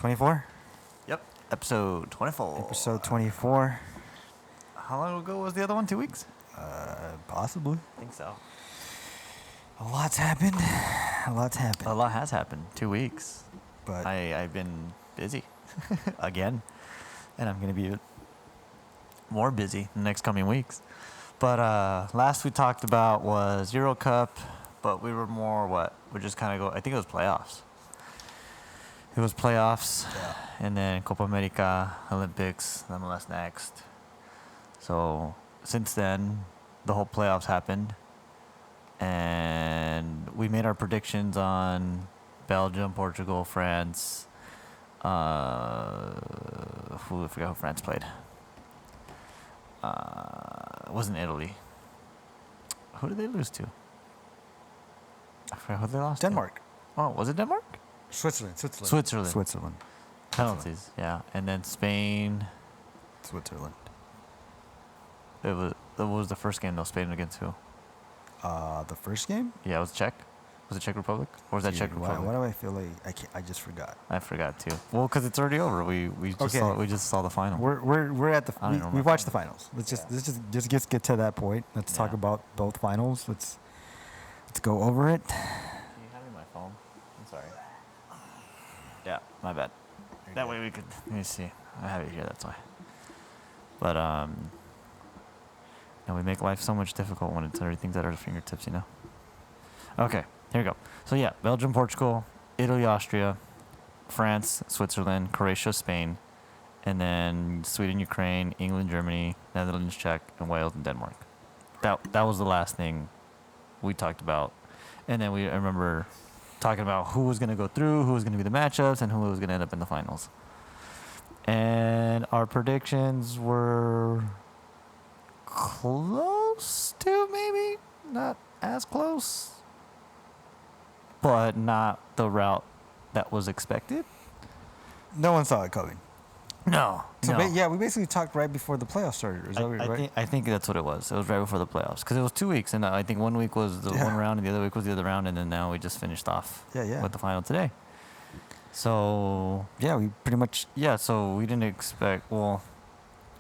24? Yep. Episode 24. Episode 24. How long ago was the other one? 2 weeks? Possibly. I think so. A lot's happened. A lot has happened. 2 weeks. But I've been busy. Again. And I'm going to be more busy in the next coming weeks. But last we talked about was Euro Cup. But we were more we're just kind of I think it was playoffs. It was playoffs, yeah. and then Copa America, Olympics, MLS next. So since then, the whole playoffs happened, and we made our predictions on Belgium, Portugal, France. I forgot who France played. It wasn't Italy. Who did they lose to? I forgot who they lost Denmark. to. Oh, was it Denmark? Switzerland. Penalties, yeah. And then Spain. Switzerland. What was the first game though? Spain against who? The first game? Yeah, it was Czech. Was it Czech Republic? Or was that Czech Republic? Why do I feel like I just forgot? I forgot too. Well, because it's already over. We just saw the final. We're at the we watched the finals. Let's just get to that point. Let's talk about both finals. Let's go over it. Can you hand me my phone? I'm sorry. Yeah, my bad. That way we could. Let me see. I have it here. That's why. But we make life so much difficult when it's everything's at our fingertips, you know. Okay, here we go. So yeah, Belgium, Portugal, Italy, Austria, France, Switzerland, Croatia, Spain, and then Sweden, Ukraine, England, Germany, Netherlands, Czech, and Wales and Denmark. That was the last thing we talked about, and then I remember talking about who was going to go through, who was going to be the matchups, and who was going to end up in the finals. And our predictions were close to maybe, not as close, but not the route that was expected. No one saw it coming. No. So we basically talked right before the playoffs started. Is that right? I think that's what it was. It was right before the playoffs because it was 2 weeks, and I think 1 week was the one round, and the other week was the other round, and then now we just finished off with the final today. So we pretty much So we didn't expect. Well,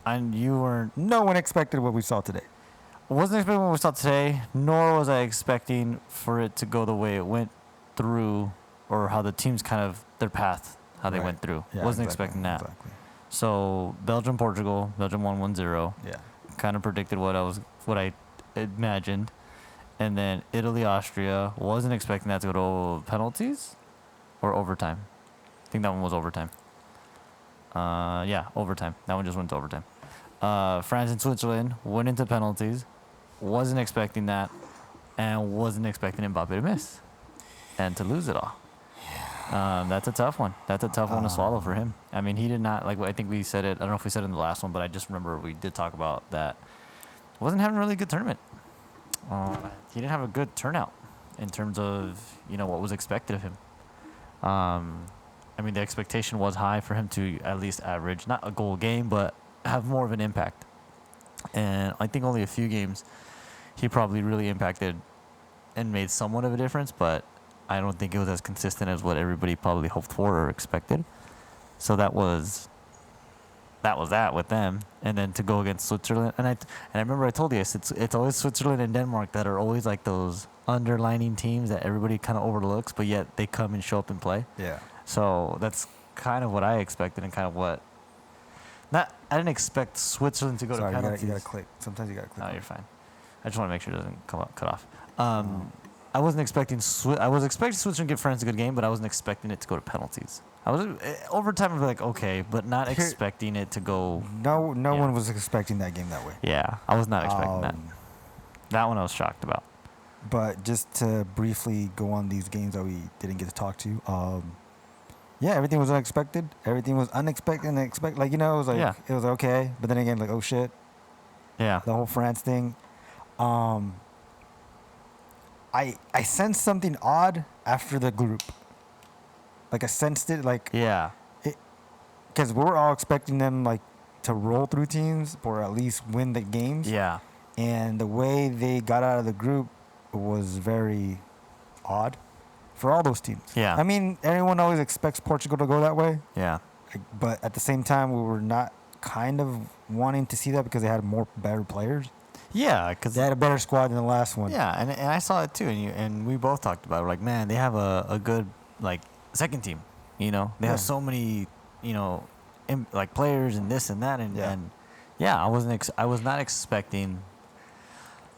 you weren't. No one expected what we saw today. Wasn't expecting what we saw today, nor was I expecting for it to go the way it went through, or how the teams kind of their path, how they went through. Wasn't expecting that. Exactly. So Belgium, Portugal, Belgium won 1-0. Yeah. Kind of predicted what I imagined, and then Italy, Austria, wasn't expecting that to go to penalties, or overtime. I think that one was overtime. Overtime. That one just went to overtime. France and Switzerland went into penalties. Wasn't expecting that, and wasn't expecting Mbappe to miss and to lose it all. That's a tough one. That's a tough one to swallow for him. I mean, he did not, I think we said it, I don't know if we said it in the last one, but I just remember we did talk about that. Wasn't having a really good tournament. He didn't have a good turnout in terms of, what was expected of him. I mean, the expectation was high for him to at least average, not a goal game, but have more of an impact. And I think only a few games he probably really impacted and made somewhat of a difference, but I don't think it was as consistent as what everybody probably hoped for or expected. So that was that with them. And then to go against Switzerland, and I remember I told you, it's always Switzerland and Denmark that are always like those underlining teams that everybody kind of overlooks, but yet they come and show up and play. Yeah. So that's kind of what I expected, and kind of what. I didn't expect Switzerland to go to penalties. You gotta click. Sometimes you gotta click. No, you're fine. I just want to make sure it doesn't cut off. I wasn't expecting. I was expecting Switzerland to give France a good game, but I wasn't expecting it to go to penalties. I was overtime. I'd be like, okay, but not expecting it to go. No one was expecting that game that way. Yeah, I was not expecting that. That one I was shocked about. But just to briefly go on these games that we didn't get to talk to. Everything was unexpected. Everything was unexpected and expected. It was it was okay. But then again, oh shit. Yeah. The whole France thing. I sensed something odd after the group. I sensed it. Because we're all expecting them to roll through teams or at least win the games. Yeah. And the way they got out of the group was very odd. for all those teams. Yeah. I mean, everyone always expects Portugal to go that way. Yeah. But at the same time, we were not kind of wanting to see that because they had better players. Yeah, because they had a better squad than the last one. Yeah, and I saw it too, and we both talked about it. Like, man, they have a good like second team. You know, they have so many like players and this and that and I was not expecting.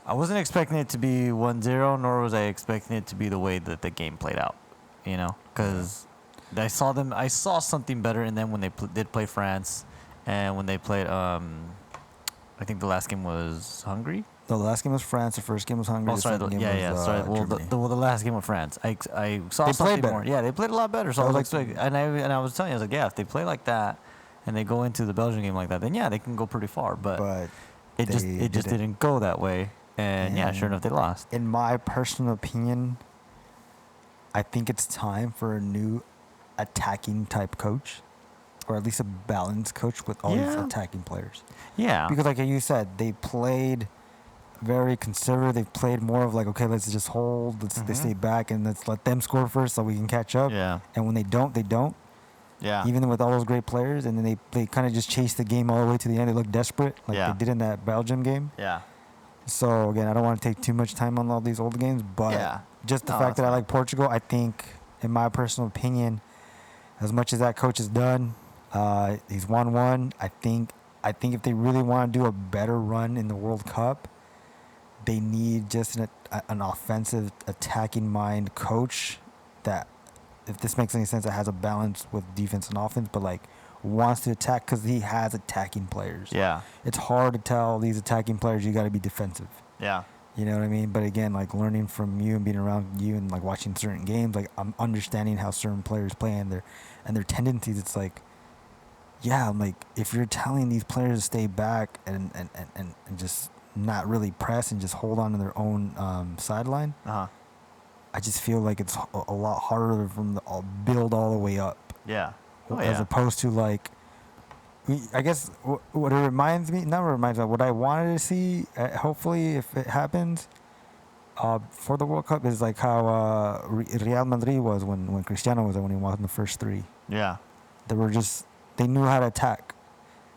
I wasn't expecting it to be 1-0, nor was I expecting it to be the way that the game played out. You know, because I saw something better in them when they did play France, and when they played. I think the last game was Hungary. No, the last game was France. The first game was Hungary. Oh, sorry. Sorry. Well, the last game was France. I saw they something played more. Yeah, they played a lot better. So I was like, and I was telling you, I was like, yeah, if they play like that, and they go into the Belgian game like that, then yeah, they can go pretty far. But it just didn't go that way. And yeah, sure enough, they lost. In my personal opinion, I think it's time for a new attacking type coach, or at least a balanced coach with all these attacking players. Yeah. Because like you said, they played very conservative. They played more of like, okay, let's just hold. They stay back and let's let them score first so we can catch up. Yeah. And when they don't, they don't. Yeah. Even with all those great players, and then they kind of just chase the game all the way to the end. They look desperate, like they did in that Belgium game. Yeah. So again, I don't want to take too much time on all these old games, but just the fact that I like Portugal, I think, in my personal opinion, as much as that coach has done, he's won one. I think if they really want to do a better run in the World Cup, they need just an offensive, attacking mind coach that, if this makes any sense, that has a balance with defense and offense, but like wants to attack because he has attacking players. Yeah. It's hard to tell these attacking players you got to be defensive. Yeah. You know what I mean? But again, like learning from you and being around you and like watching certain games, like I'm understanding how certain players play and their tendencies. It's like, yeah, I'm like, if you're telling these players to stay back and just not really press and just hold on to their own sideline, I just feel like it's a lot harder for them to build all the way up. Yeah. As opposed to like, I guess what it reminds me, what I wanted to see, hopefully if it happens, for the World Cup is like how Real Madrid was when Cristiano was there, when he won the first three. Yeah. They knew how to attack.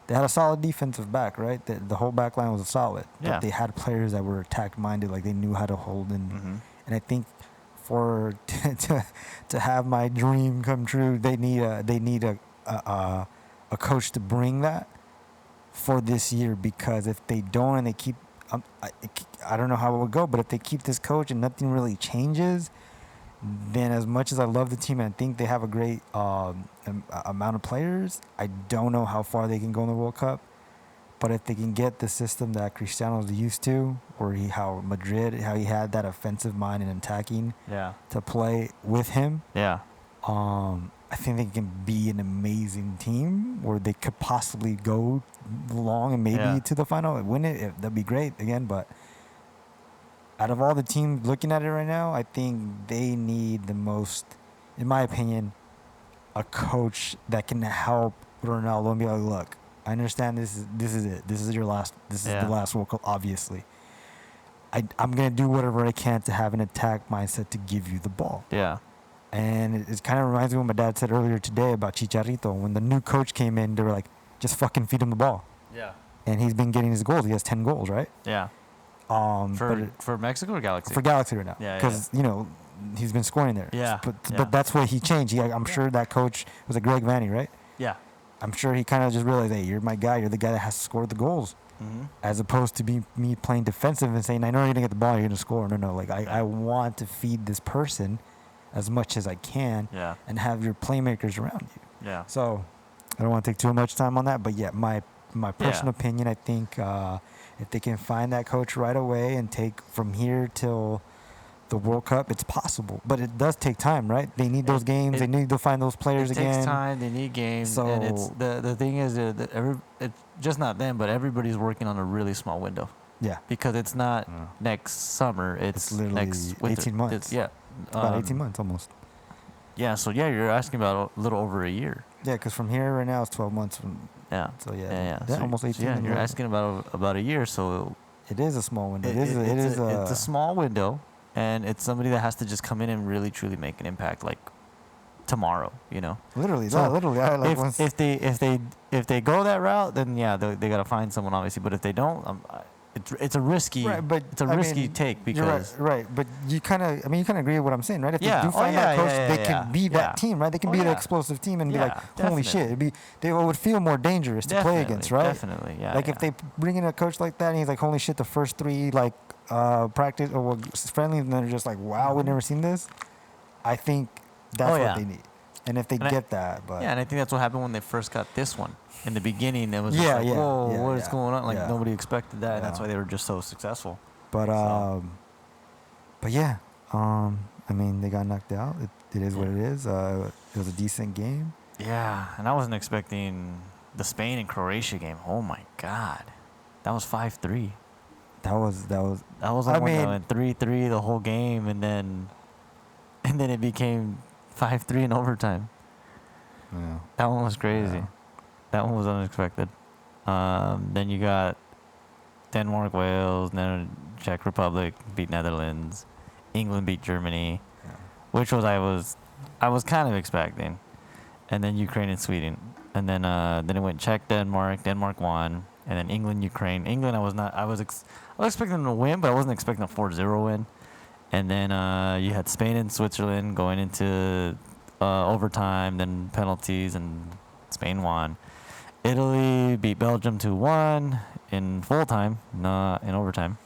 They had a solid defensive back, right? The whole back line was solid. Yeah. But they had players that were attack-minded, like they knew how to hold in. Mm-hmm. And I think to have my dream come true, they need a coach to bring that for this year, because if they don't and they keep, I don't know how it would go, but if they keep this coach and nothing really changes, then as much as I love the team and I think they have a great amount of players, I don't know how far they can go in the World Cup. But if they can get the system that Cristiano's used to, or how he had that offensive mind and attacking to play with him, I think they can be an amazing team where they could possibly go long and maybe to the final and win it. That'd be great again. But out of all the teams looking at it right now, I think they need the most, in my opinion, a coach that can help Ronaldo and be like, look, I understand this is it. This is the last World Cup, obviously. I'm going to do whatever I can to have an attack mindset to give you the ball. Yeah. And it kind of reminds me of what my dad said earlier today about Chicharito. When the new coach came in, they were like, just fucking feed him the ball. Yeah. And he's been getting his goals. He has 10 goals, right? Yeah. For Mexico or Galaxy? For Galaxy right now. Yeah. Because, he's been scoring there. Yeah. But that's what he changed. I'm sure that coach was a Greg Vanny, right? Yeah. I'm sure he kind of just realized, hey, you're my guy. You're the guy that has to score the goals. Mm-hmm. As opposed to me playing defensive and saying, I know you're going to get the ball, you're going to score. No. Like, I want to feed this person as much as I can and have your playmakers around you. Yeah. So I don't want to take too much time on that. But, yeah, my personal opinion, I think if they can find that coach right away and take from here till the World Cup, it's possible. But it does take time, right? They need those games. They need to find those players again. It takes time. They need games. So, and it's the thing is that it's just not them, but everybody's working on a really small window. Yeah. Because it's not next summer. It's literally next winter. 18 months. About 18 months almost. Yeah, so you're asking about a little over a year. Yeah, because from here right now it's 12 months. So so almost 18. Yeah, you're asking about a year. So it is a small window. It's a small window, and it's somebody that has to just come in and really truly make an impact, like tomorrow, you know. Literally, So literally. I like if they go that route, then yeah, they gotta find someone obviously. But if they don't, it's a risky take because you're right. But you kind of agree with what I'm saying, right? If Yeah. they do find that coach, they yeah. can be that team, right? They can be the explosive team and be like, holy shit, they would feel more dangerous to play against, right? Definitely, yeah. Like if they bring in a coach like that and he's like, holy shit, the first 3 like practice or friendlies, and they're just like, wow, we've never seen this. I think that's what they need. And if they get that, but yeah, and I think that's what happened when they first got this one. In the beginning, it was just like, whoa, what is going on? Like nobody expected that, and that's why they were just so successful. But yeah, I mean, they got knocked out. It is what it is. It was a decent game. Yeah, and I wasn't expecting the Spain and Croatia game. Oh my God, that was 5-3. That was. Like one that went 3-3 the whole game, and then it became 5-3 in overtime. Yeah. That one was crazy. Yeah. That one was unexpected. Then you got Denmark, Wales, then Czech Republic beat Netherlands, England beat Germany, which I was kind of expecting, and then Ukraine and Sweden, and then it went Czech, Denmark won, and then England, Ukraine. England, I was expecting them to win, but I wasn't expecting a 4-0 win. And then you had Spain and Switzerland going into overtime, then penalties, and Spain won. Italy beat Belgium 2-1 in full time, not in overtime.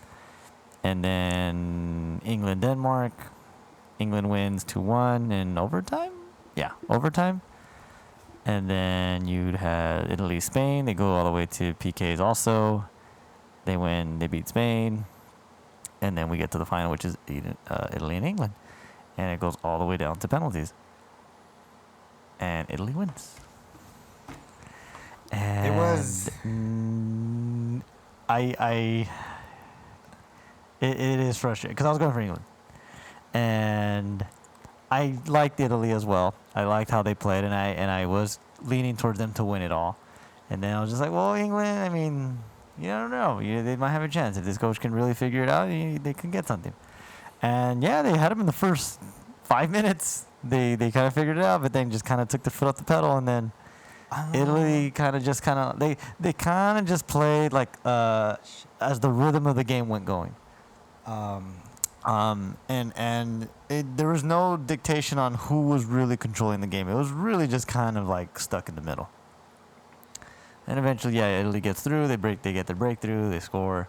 And then England, Denmark. England wins 2-1 in overtime? Yeah, overtime. And then you'd have Italy, Spain. They go all the way to PKs also. They win, they beat Spain. And then we get to the final, which is Italy and England. And it goes all the way down to penalties. And Italy wins. And it was. It is frustrating because I was going for England, and I liked Italy as well. I liked how they played, and I was leaning towards them to win it all. And then I was just like, well, England. I mean, you don't know. They might have a chance if this coach can really figure it out. They can get something. And yeah, they had them in the first 5 minutes. They kind of figured it out, but then just kind of took the foot off the pedal, and then. Italy they kind of just played like as the rhythm of the game went going, and there was no dictation on who was really controlling the game. It was really just kind of like stuck in the middle. And eventually, Italy gets through. They get their breakthrough. They score,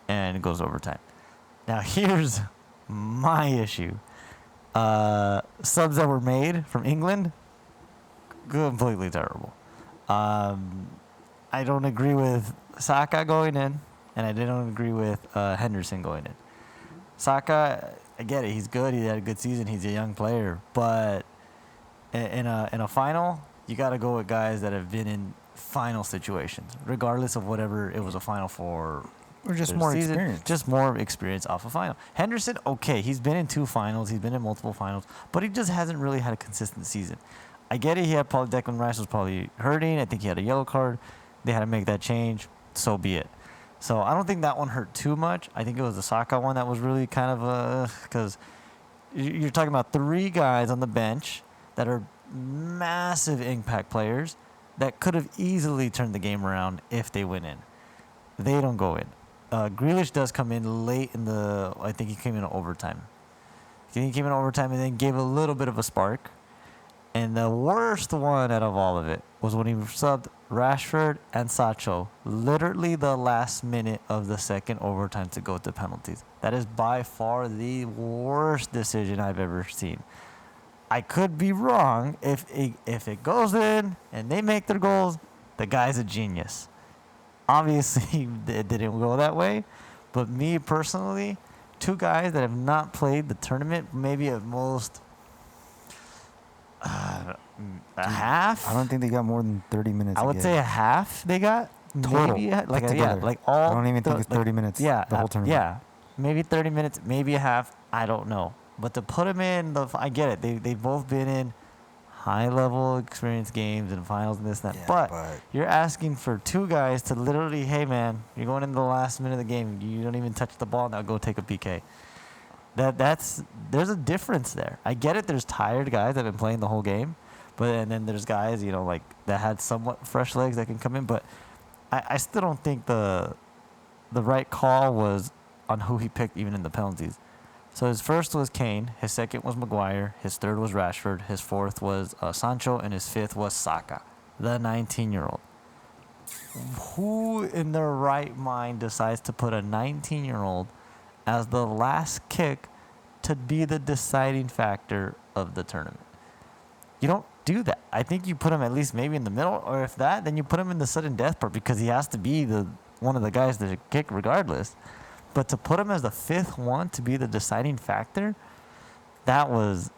and it goes overtime. Now here's my issue: subs that were made from England. Completely terrible. I don't agree with Saka going in, and I don't agree with Henderson going in. Saka, I get it. He's good. He had a good season. He's a young player. But in a final, you got to go with guys that have been in final situations, regardless of whatever it was a final for. Or just more season, experience. Just more experience off a final. Henderson, okay, he's been in 2 finals. He's been in multiple finals. But he just hasn't really had a consistent season. I get it. Declan Rice was probably hurting. I think he had a yellow card. They had to make that change. So be it. So I don't think that one hurt too much. I think it was the Saka one that was really kind of because you're talking about 3 guys on the bench that are massive impact players that could have easily turned the game around if they went in. They don't go in. Grealish does come in late in I think he came in overtime. He came in overtime and then gave a little bit of a spark. And the worst one out of all of it was when he subbed Rashford and Sancho literally the last minute of the second overtime to go to penalties. That is by far the worst decision I've ever seen. I could be wrong. If it goes in and they make their goals, the guy's a genius. Obviously, it didn't go that way. But me personally, 2 guys that have not played the tournament, maybe at most a half. I don't think they got more than 30 minutes. I would say a half they got total. Maybe like all. I don't even think it's 30 minutes. Yeah, the whole tournament. Yeah, maybe 30 minutes, maybe a half. I don't know. But to put them in, I get it. They've both been in high-level experience games and finals and this and that. Yeah, but you're asking for 2 guys to literally, hey, man, you're going into the last minute of the game. You don't even touch the ball. Now go take a PK. There's a difference there. I get it. There's tired guys that have been playing the whole game, and then there's guys like that had somewhat fresh legs that can come in. But I still don't think the right call was on who he picked even in the penalties. So his first was Kane, his second was Maguire, his third was Rashford, his fourth was Sancho, and his fifth was Saka, the 19-year-old. Who in their right mind decides to put a 19-year-old as the last kick to be the deciding factor of the tournament? You don't do that. I think you put him at least maybe in the middle, or if that, then you put him in the sudden death part because he has to be one of the guys to kick regardless. But to put him as the fifth one to be the deciding factor, that was...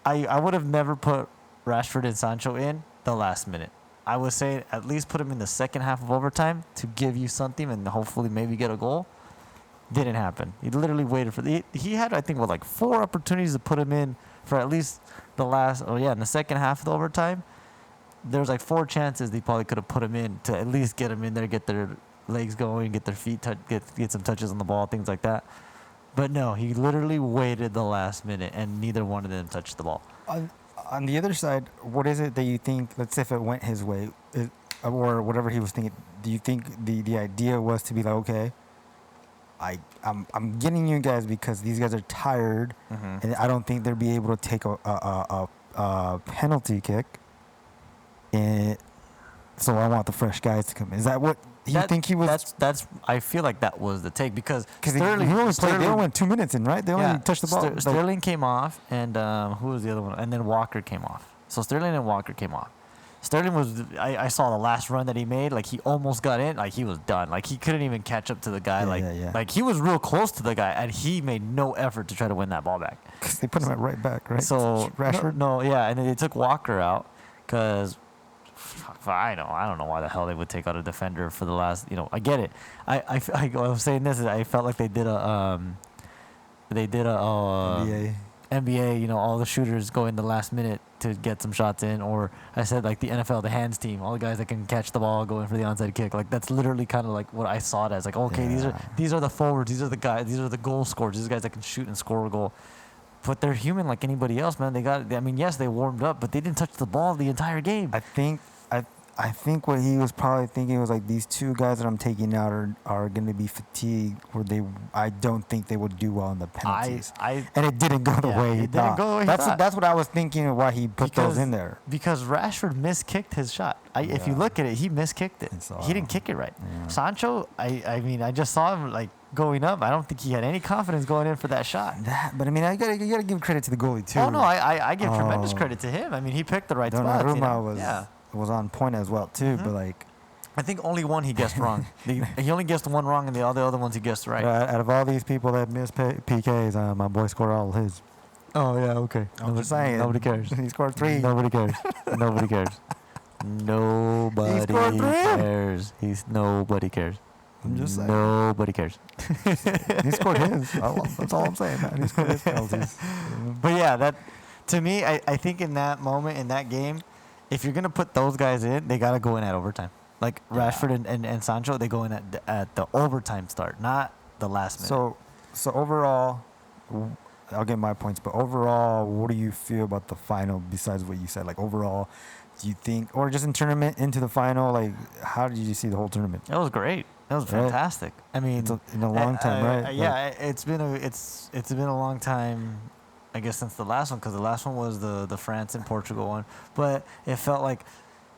I would have never put Rashford and Sancho in the last minute. I would say at least put him in the second half of overtime to give you something and hopefully maybe get a goal. Didn't happen. He literally waited for he had, I think, 4 opportunities to put him in for at least the last... in the second half of the overtime. There was 4 chances they probably could have put him in to at least get him in there, get their legs going, get their feet get some touches on the ball, things like that. But no, he literally waited the last minute, and neither one of them touched the ball. On the other side, what is it that you think? Let's say if it went his way, or whatever he was thinking. Do you think the idea was to be like, okay, I'm getting you guys because these guys are tired, and I don't think they'll be able to take a penalty kick, and so I want the fresh guys to come in. Is that what you think he was? That's. I feel like that was the take because Sterling, he only played. They only went 2 minutes in, right? They only touched the ball. Sterling came off, and who was the other one? And then Walker came off. So Sterling and Walker came off. Sterling was. I saw the last run that he made. He almost got in. He was done. He couldn't even catch up to the guy. Like he was real close to the guy, and he made no effort to try to win that ball back. Because they put him at right back, right? So Rashford. And then they took Walker out because. I don't know why the hell they would take out a defender for the last. I get it. I was saying this. I felt like they did a NBA. All the shooters go in the last minute to get some shots in, or I said the NFL, the hands team, all the guys that can catch the ball, go in for the onside kick. That's literally kind of what I saw it as. These are the forwards. These are the guys. These are the goal scorers. These are guys that can shoot and score a goal. But they're human like anybody else, man. Yes, they warmed up, but they didn't touch the ball the entire game. I think what he was probably thinking was these 2 guys that I'm taking out are going to be fatigued, or I don't think they would do well in the penalties. And it didn't go the way he thought. That's what I was thinking of why he put those in there. Because Rashford miskicked his shot. If you look at it, he miskicked it. He didn't kick it right. Yeah. Sancho, I just saw him going up. I don't think he had any confidence going in for that shot. But you gotta give credit to the goalie too. Oh no, I give tremendous credit to him. He picked the right spots. Donnarumma was on point as well too. But I think only one he guessed wrong. He only guessed one wrong, and the other ones he guessed right. Out of all these people that missed PKs, my boy scored all his. Oh yeah, okay. I'm just saying. Nobody cares. He scored 3. Nobody cares. Nobody cares. Nobody cares. Nobody cares. I'm just saying. Nobody cares. He scored his. That's all I'm saying, man. He scored his penalties. But yeah, to me, I think in that moment, in that game, if you're going to put those guys in, they got to go in at overtime. Rashford and Sancho, they go in at the overtime start, not the last minute. So overall, I'll get my points, but overall, what do you feel about the final besides what you said? Overall, do you think, or just in tournament into the final, how did you see the whole tournament? It was great. It was fantastic. It's in a long time, right? Yeah, it's been a long time, I guess, since the last one, because the last one was the France and Portugal one. But it felt like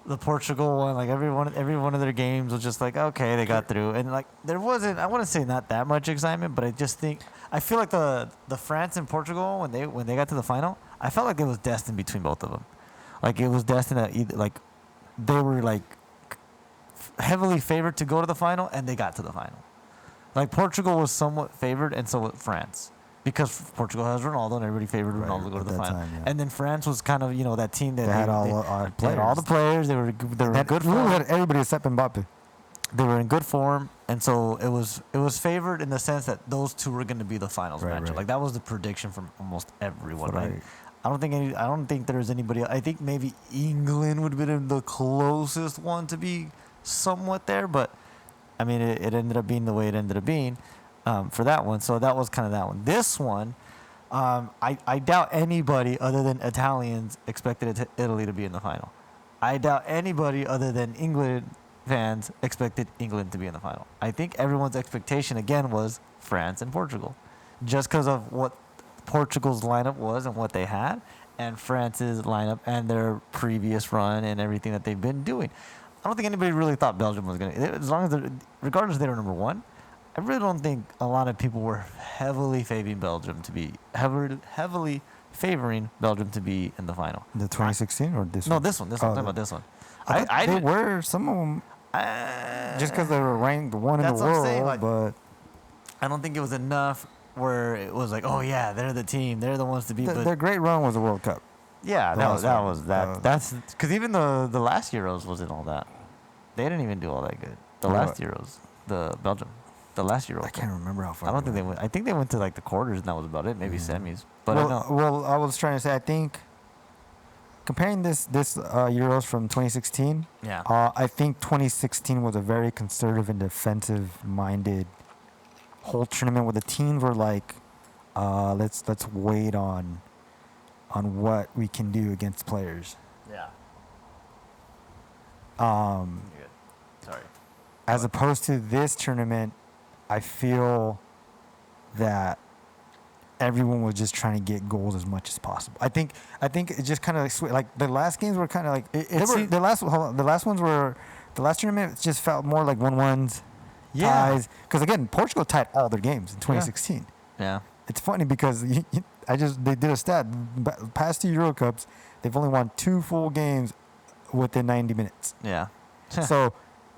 the Portugal one, every one of their games was just okay, they got through, and there wasn't, I wouldn't say not that much excitement, but I feel like the France and Portugal when they got to the final, I felt like it was destined between both of them. It was destined that either they were heavily favored to go to the final, and they got to the final. Portugal was somewhat favored, and so was France. Because Portugal has Ronaldo, and everybody favored Ronaldo to go to the final. Time, and then France was kind of, that team that had all the players. They were in good form. Had everybody except Mbappe. They were in good form, and so it was favored in the sense that those 2 were going to be the finals matchup. Right. That was the prediction from almost everyone. Right. I don't think there was anybody else. I think maybe England would have been the closest one to be somewhat there, but it ended up being the way it ended up being for that one. So that was kind of that one. This one, I doubt anybody other than Italians expected Italy to be in the final. I doubt anybody other than England fans expected England to be in the final. I think everyone's expectation again was France and Portugal, just because of what Portugal's lineup was and what they had, and France's lineup and their previous run and everything that they've been doing. I don't think anybody really thought Belgium was going to, as long as regardless they were number one. I really don't think a lot of people were heavily favoring Belgium to be heavily favoring Belgium to be in the final. The 2016 or this No, one? this one. I'm talking about this one. They were, some of them, just because they were ranked one in the world, saying, like, but I don't think it was enough where it was like, oh yeah, they're the team, they're the ones to beat. their great run was the World Cup. Yeah, that's because even the last Euros wasn't all that. They didn't even do all that good. The last Euros, the Belgium, the last Euro. I can't remember how far. I don't think they went. I think they went to like the quarters, and that was about it. Maybe semis. But well, I was trying to say, I think comparing this Euros from 2016, yeah, I think 2016 was a very conservative and defensive-minded whole tournament where the teams were like, let's wait on what we can do against players. yeah. You're good. Sorry. As opposed to this tournament, I feel that everyone was just trying to get goals as much as possible. I think it just kind of like the last games were kind of like the last tournament just felt more like 1-1s, ties. Because again, Portugal tied all their games in 2016. Yeah. It's funny because they did a stat. Past two Euro Cups, they've only won 2 full games within 90 minutes. Yeah. So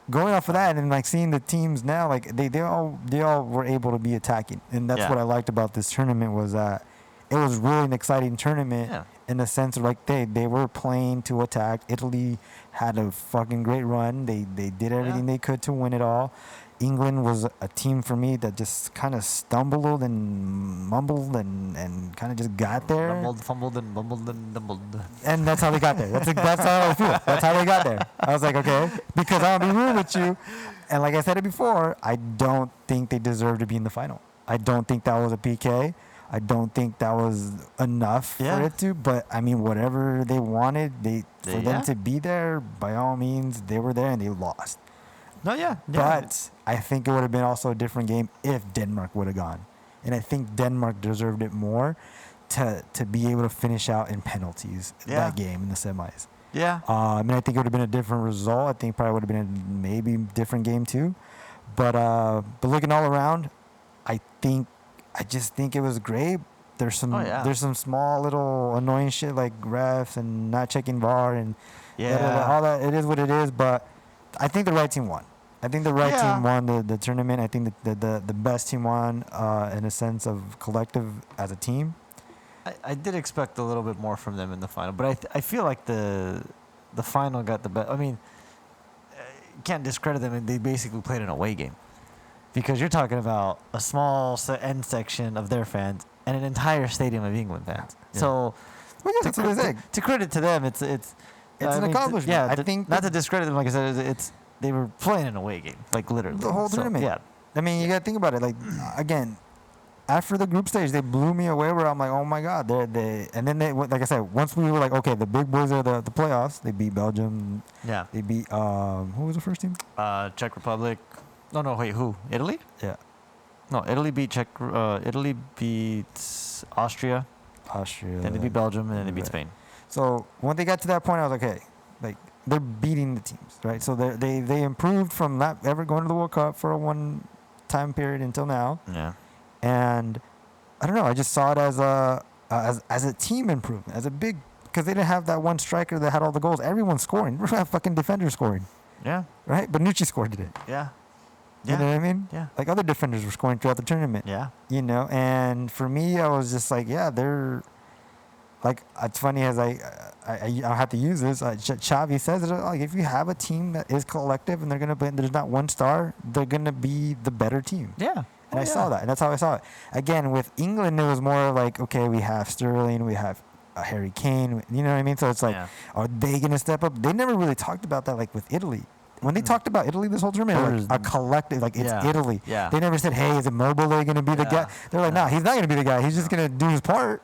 going off of that and like seeing the teams now, like they all were able to be attacking, and that's what I liked about this tournament was that it was really an exciting tournament in the sense of like they were playing to attack. Italy had a fucking great run. They did everything they could to win it all. England was a team for me that just kind of stumbled and mumbled and kind of just got there. Rumbled, fumbled, and bumbled and dumbled. And that's how they got there. That's how I feel. That's how they got there. I was like, okay, because I'll be real with you. And like I said it before, I don't think they deserve to be in the final. I don't think that was a PK. I don't think that was enough for it to. But I mean, whatever they wanted, for them to be there, by all means, they were there and they lost. No, yeah. But I think it would have been also a different game if Denmark would have gone. And I think Denmark deserved it more to be able to finish out in penalties that game in the semis. Yeah. I mean, I think it would have been a different result. I think probably would have been a maybe different game too. But looking all around, I just think it was great. There's some small little annoying shit like refs and not checking VAR and all that. It is what it is. But I think the right team won. I think the right team won the tournament. I think the best team won in a sense of collective as a team. I did expect a little bit more from them in the final, but I feel like the final got the best. I mean, you can't discredit them. They basically played an away game because you're talking about a small end section of their fans and an entire stadium of England fans. Yeah. So, to credit to them, it's an accomplishment. I think not to discredit them, like I said, they were playing an away game, like literally the whole tournament. Yeah, I mean, you got to think about it. Like again, after the group stage, they blew me away. Where I'm like, oh my god, and then like I said, once we were like, okay, the big boys are the playoffs. They beat Belgium. Yeah, they beat who was the first team? Czech Republic. No, wait, who? Italy? Yeah. No, Italy beat Italy beat Austria. Then they beat Belgium, and then they beat Spain. So when they got to that point, I was like, okay, like they're beating the teams, right? So they improved from not ever going to the World Cup for a one time period until now. Yeah. And I don't know, I just saw it as a team improvement, as a big, because they didn't have that one striker that had all the goals. Everyone's scoring. We have fucking defenders scoring. Yeah. Right? But Nucci scored today. Yeah. You know what I mean? Yeah. Like other defenders were scoring throughout the tournament. Yeah. You know, and for me, I was just like, yeah, they're like, it's funny as I have to use this. Xavi says it, like, if you have a team that is collective and they're gonna play, there's not one star, they're gonna be the better team. Yeah. And I saw that, and that's how I saw it. Again, with England, it was more like, okay, we have Sterling, we have Harry Kane, you know what I mean? So it's like, are they gonna step up? They never really talked about that, like with Italy. when they talked about Italy this whole tournament, like a collective, like it's Italy. Yeah. They never said, "Hey, is Immobile going to be the guy?" They're like, "Nah, he's not going to be the guy. He's just going to do his part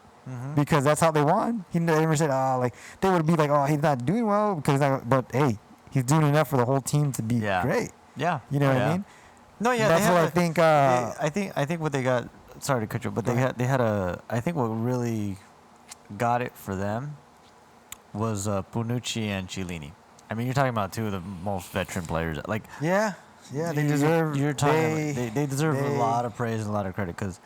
because that's how they won." He never said, "Oh, like they would be like, oh, he's not doing well because," but hey, he's doing enough for the whole team to be great. Yeah. You know what I mean? No, yeah. That's what I think. I think what they got. Sorry to cut you, but they had a. I think what really got it for them was Bonucci and Chiellini. I mean, you're talking about two of the most veteran players. Like, they deserve. They deserve a lot of praise and a lot of credit because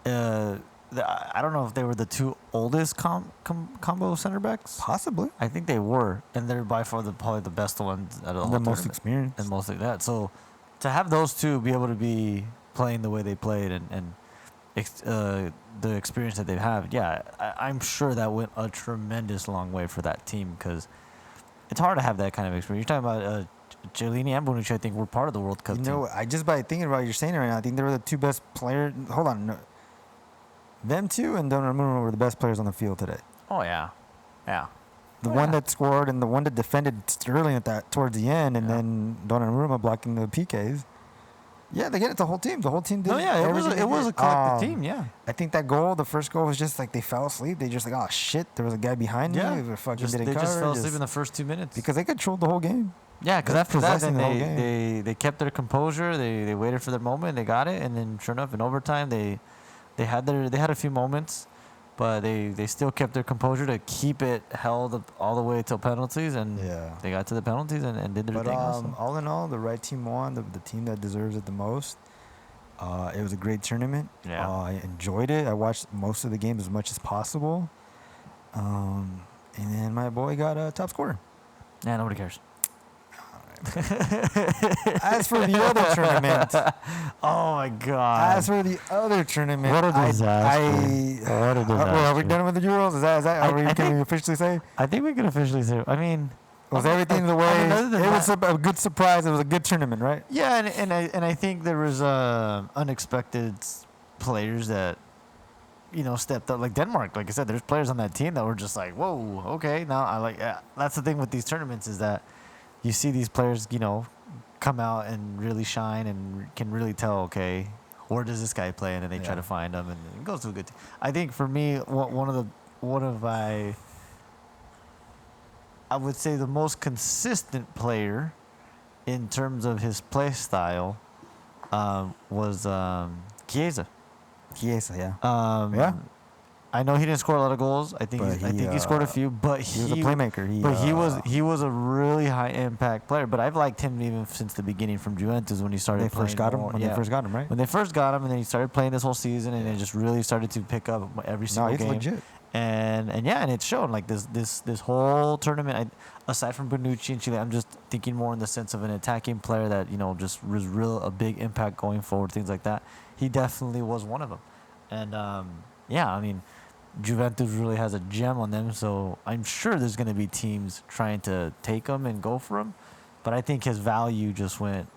I don't know if they were the two oldest combo center backs. Possibly. I think they were, and they're by far probably the best ones out of the whole most experienced and most like that. So to have those two be able to be playing the way they played and the experience that they have, I'm sure that went a tremendous long way for that team because it's hard to have that kind of experience. You're talking about Chiellini and Bonucci, I think, were part of the World Cup team. I just by thinking about it, you're saying it right now, I think they were the two best players. Hold on. No. Them two and Donnarumma were the best players on the field today. Oh, yeah. Yeah. The one that scored and the one that defended Sterling towards the end, and then Donnarumma blocking the PKs. Yeah, they get it. The whole team. The whole team did. No, yeah, it was a collective team. Yeah. I think that goal, the first goal, was just like they fell asleep. They just like, oh shit, there was a guy behind me. They just fell asleep in the first 2 minutes because they controlled the whole game. Yeah, because after that, then they kept their composure. They waited for their moment. They got it, and then sure enough, in overtime, they had a few moments, but they still kept their composure to keep it held all the way till penalties, and they got to the penalties and did their thing. Also. All in all, the right team won. The team that deserves it the most. It was a great tournament. Yeah. I enjoyed it. I watched most of the games as much as possible. And then my boy got a top scorer. Yeah, nobody cares. As for the other tournament, oh my god! As for the other tournament, what a disaster! What a disaster! Are we done with the Euros? Is that? Can we officially say? I think we can officially say. I mean, was everything the way? It was a good surprise. It was a good tournament, right? Yeah, and I think there was unexpected players that stepped up. Like Denmark, like I said, there's players on that team that were just like, whoa, okay. Now I like. That's the thing with these tournaments is that. You see these players, come out and really shine and can really tell, okay, where does this guy play? And then they try to find him, and it goes to a good team. I think for me, I would say the most consistent player in terms of his play style was Chiesa. Chiesa, yeah. I know he didn't score a lot of goals. I think he scored a few, but he was a playmaker. He was a really high impact player. But I've liked him even since the beginning from Juventus when he started. They first got him. They first got him, right? When they first got him, and then he started playing this whole season, and it just really started to pick up every single game. No, he's legit. And it showed like this whole tournament. Aside from Bonucci and Chile, I'm just thinking more in the sense of an attacking player that just was a big impact going forward, things like that. He definitely was one of them, and I mean. Juventus really has a gem on them, so I'm sure there's going to be teams trying to take him and go for him. But I think his value just went,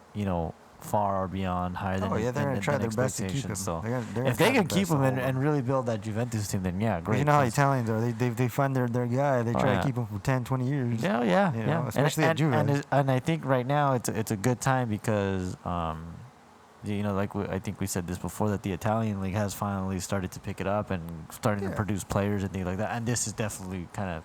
far beyond higher than they're going to try their best to keep him. So if they can keep him and really build that Juventus team, then great. You know how Italians are. They find their guy. They try to keep him for 10, 20 years. Yeah. Especially at Juve. And I think right now it's a good time because I think we said this before that the Italian league has finally started to pick it up and starting to produce players and things like that. And this is definitely kind of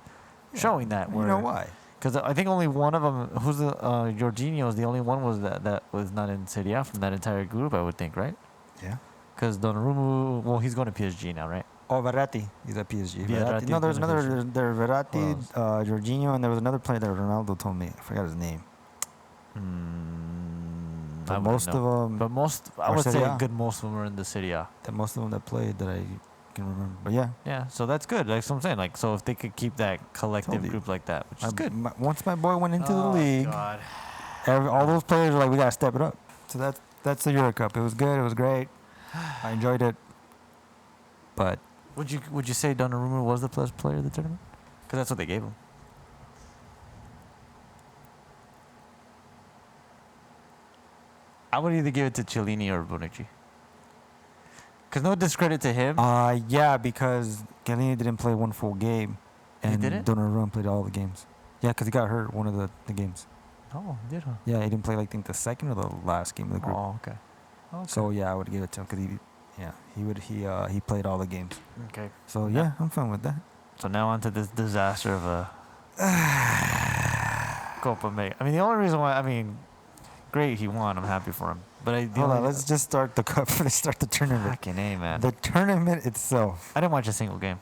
showing that. You know why? Because I think only one of them, who's the Jorginho, is the only one was that was not in Serie A from that entire group. I would think, right? Yeah. Because Donnarumma, he's going to PSG now, right? Oh, Verratti. He's at PSG. Verratti. No, there's another. There Verratti, Jorginho, and there was another player that Ronaldo told me. I forgot his name. But most of them. But I would say most of them are in the Serie A. That most of them that played that I can remember. But yeah. Yeah, so that's good. Like what I'm saying. Like, so if they could keep that collective group like that, which is good. Once my boy went into the league, God. All those players were like, we got to step it up. So that's the Euro Cup. It was good. It was great. I enjoyed it. But. Would you say Donnarumma was the best player of the tournament? Because that's what they gave him. I would either give it to Chiellini or Bonucci. Because no discredit to him. Yeah, because Chiellini didn't play one full game. And he didn't? Donnarumma played all the games. Yeah, because he got hurt one of the games. Oh, did huh? Yeah, he didn't play like I think the second or the last game of the group. Oh, okay. So yeah, I would give it to him because he played all the games. Okay. So yeah, I'm fine with that. So now on to this disaster of a Copa America. I mean, the only reason why, great he won. I'm happy for him. But Hold on, let's just start the cup. Let's start the tournament. Fucking A, man. The tournament itself. I didn't watch a single game.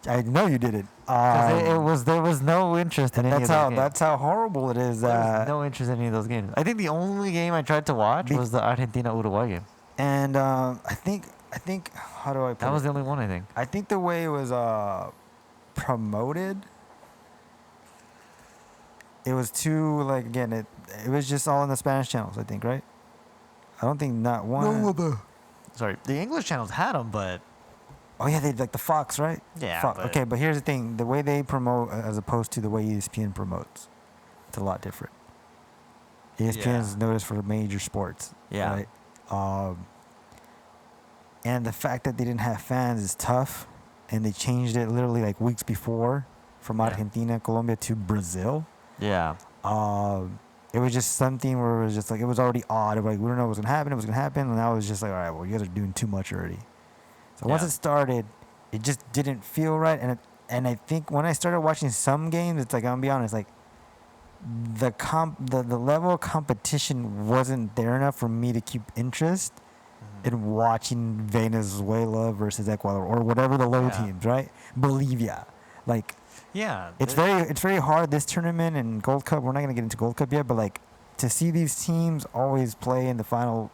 I know you did it. There was no interest in any of those games. That's how horrible it is. There was no interest in any of those games. I think the only game I tried to watch was the Argentina-Uruguay game. And I think how do I put That was it? the only one, I think. I think the way it was promoted, it was too like again it was just all in the Spanish channels. I think, right? I don't think not one. Sorry, the English channels had them, but Oh yeah, they like the Fox, right? Yeah, Fox. but- Okay, but here's the thing: the way they promote, as opposed to the way ESPN promotes, it's a lot different. ESPN is noticed for major sports. Yeah. Right? And the fact that they didn't have fans is tough, and they changed it literally like weeks before from Yeah. Argentina, Colombia to Brazil. yeah. It was just something where it was just like it was already odd. Like we don't know what's gonna happen. It was gonna happen, and now it was just like, all right, well, you guys are doing too much already. So once Yeah. it started, it just didn't feel right. And I think when I started watching some games, it's like I'm gonna be honest, like the level of competition wasn't there enough for me to keep interest in watching Venezuela versus Ecuador or whatever the low Yeah. teams, right? Bolivia, like. Yeah. It's very hard this tournament and Gold Cup. We're not gonna get into Gold Cup yet, but like to see these teams always play in the final,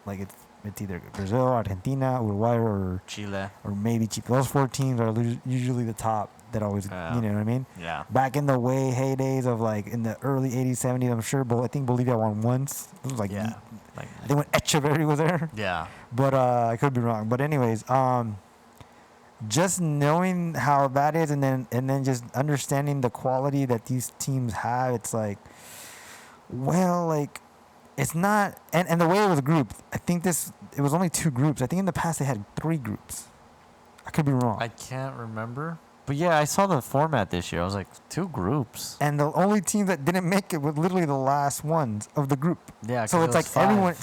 like it's either Brazil, Argentina, Uruguay, or Chile. maybe Chile. Those four teams are usually the top that always, Yeah. you know what I mean? Yeah. Back in the heydays of like in the early '80s, '70s, I'm sure. I think Bolivia won once. It was like Yeah. Like, I think when Echeverri was there. yeah. But I could be wrong. But anyways, just knowing how that is, and then just understanding the quality that these teams have, it's like, well, like it's not, and the way it was grouped, I think it was only 2 groups. I think in the past they had 3 groups. I could be wrong. I can't remember. But yeah, I saw the format this year. I was like, 2 groups. And the only team that didn't make it was literally the last ones of the group. Yeah. So it's like 5. everyone.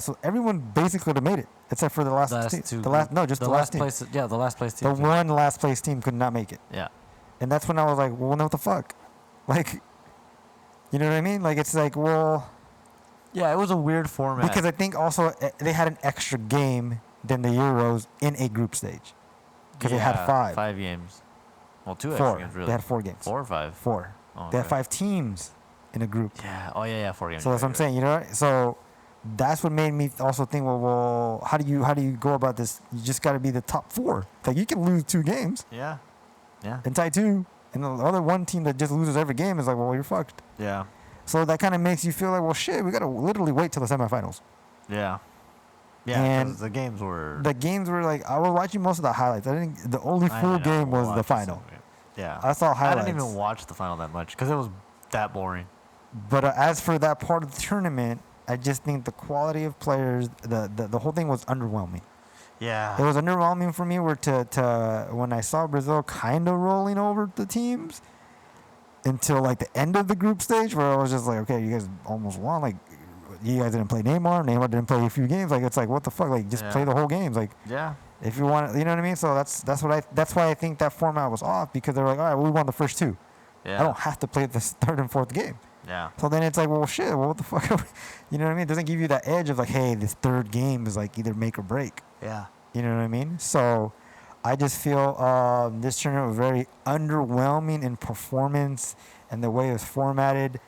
So everyone basically would have made it except for the last team. two. The last last team. Place. Yeah, the last place team. The one last place team could not make it. Yeah. And that's when I was like, well, what the fuck? Like, you know what I mean? Like, it's like, well, Yeah, it was a weird format. because I think also they had an extra game than the Euros in a group stage. Because they had 5. 5 games. Well, 2 4. extra games, really. They had 4 games. 4 or 5? 4. Oh, They had okay. 5 teams in a group. Yeah. Oh, yeah, 4 games. So that's what I'm saying, you know? So that's what made me also think, well, how do you go about this? You just got to be the top 4. Like, you can lose 2 games Yeah. Yeah. and tie 2. And the other one team that just loses every game is like, well, you're fucked. Yeah. So that kind of makes you feel like, well, shit, we got to literally wait till the semifinals. Yeah. Yeah, And 'cause the games were... The games were like, I was watching most of the highlights. I think the only I full didn't game was watch the the final. second game. Yeah. I saw I highlights. didn't even watch the final that much because it was that boring. But as for that part of the tournament, I just think the quality of players, the whole thing was underwhelming. Yeah. It was underwhelming for me where to when I saw Brazil kind of rolling over the teams until like the end of the group stage where I was just like, okay, you guys almost won. Like, you guys didn't play Neymar. Neymar didn't play a few games. Like, it's like, what the fuck? Like, just play the whole games. Like, Yeah. if you want, you know what I mean? So that's why I think that format was off, because they were like, all right, well, we won the first 2. Yeah. I don't have to play the 3rd and 4th game. Yeah. So then it's like, well, shit, well, what the fuck? You know what I mean? It doesn't give you that edge of like, hey, this 3rd game is like either make or break. Yeah. You know what I mean? So I just feel this tournament was very underwhelming in performance and the way it was formatted,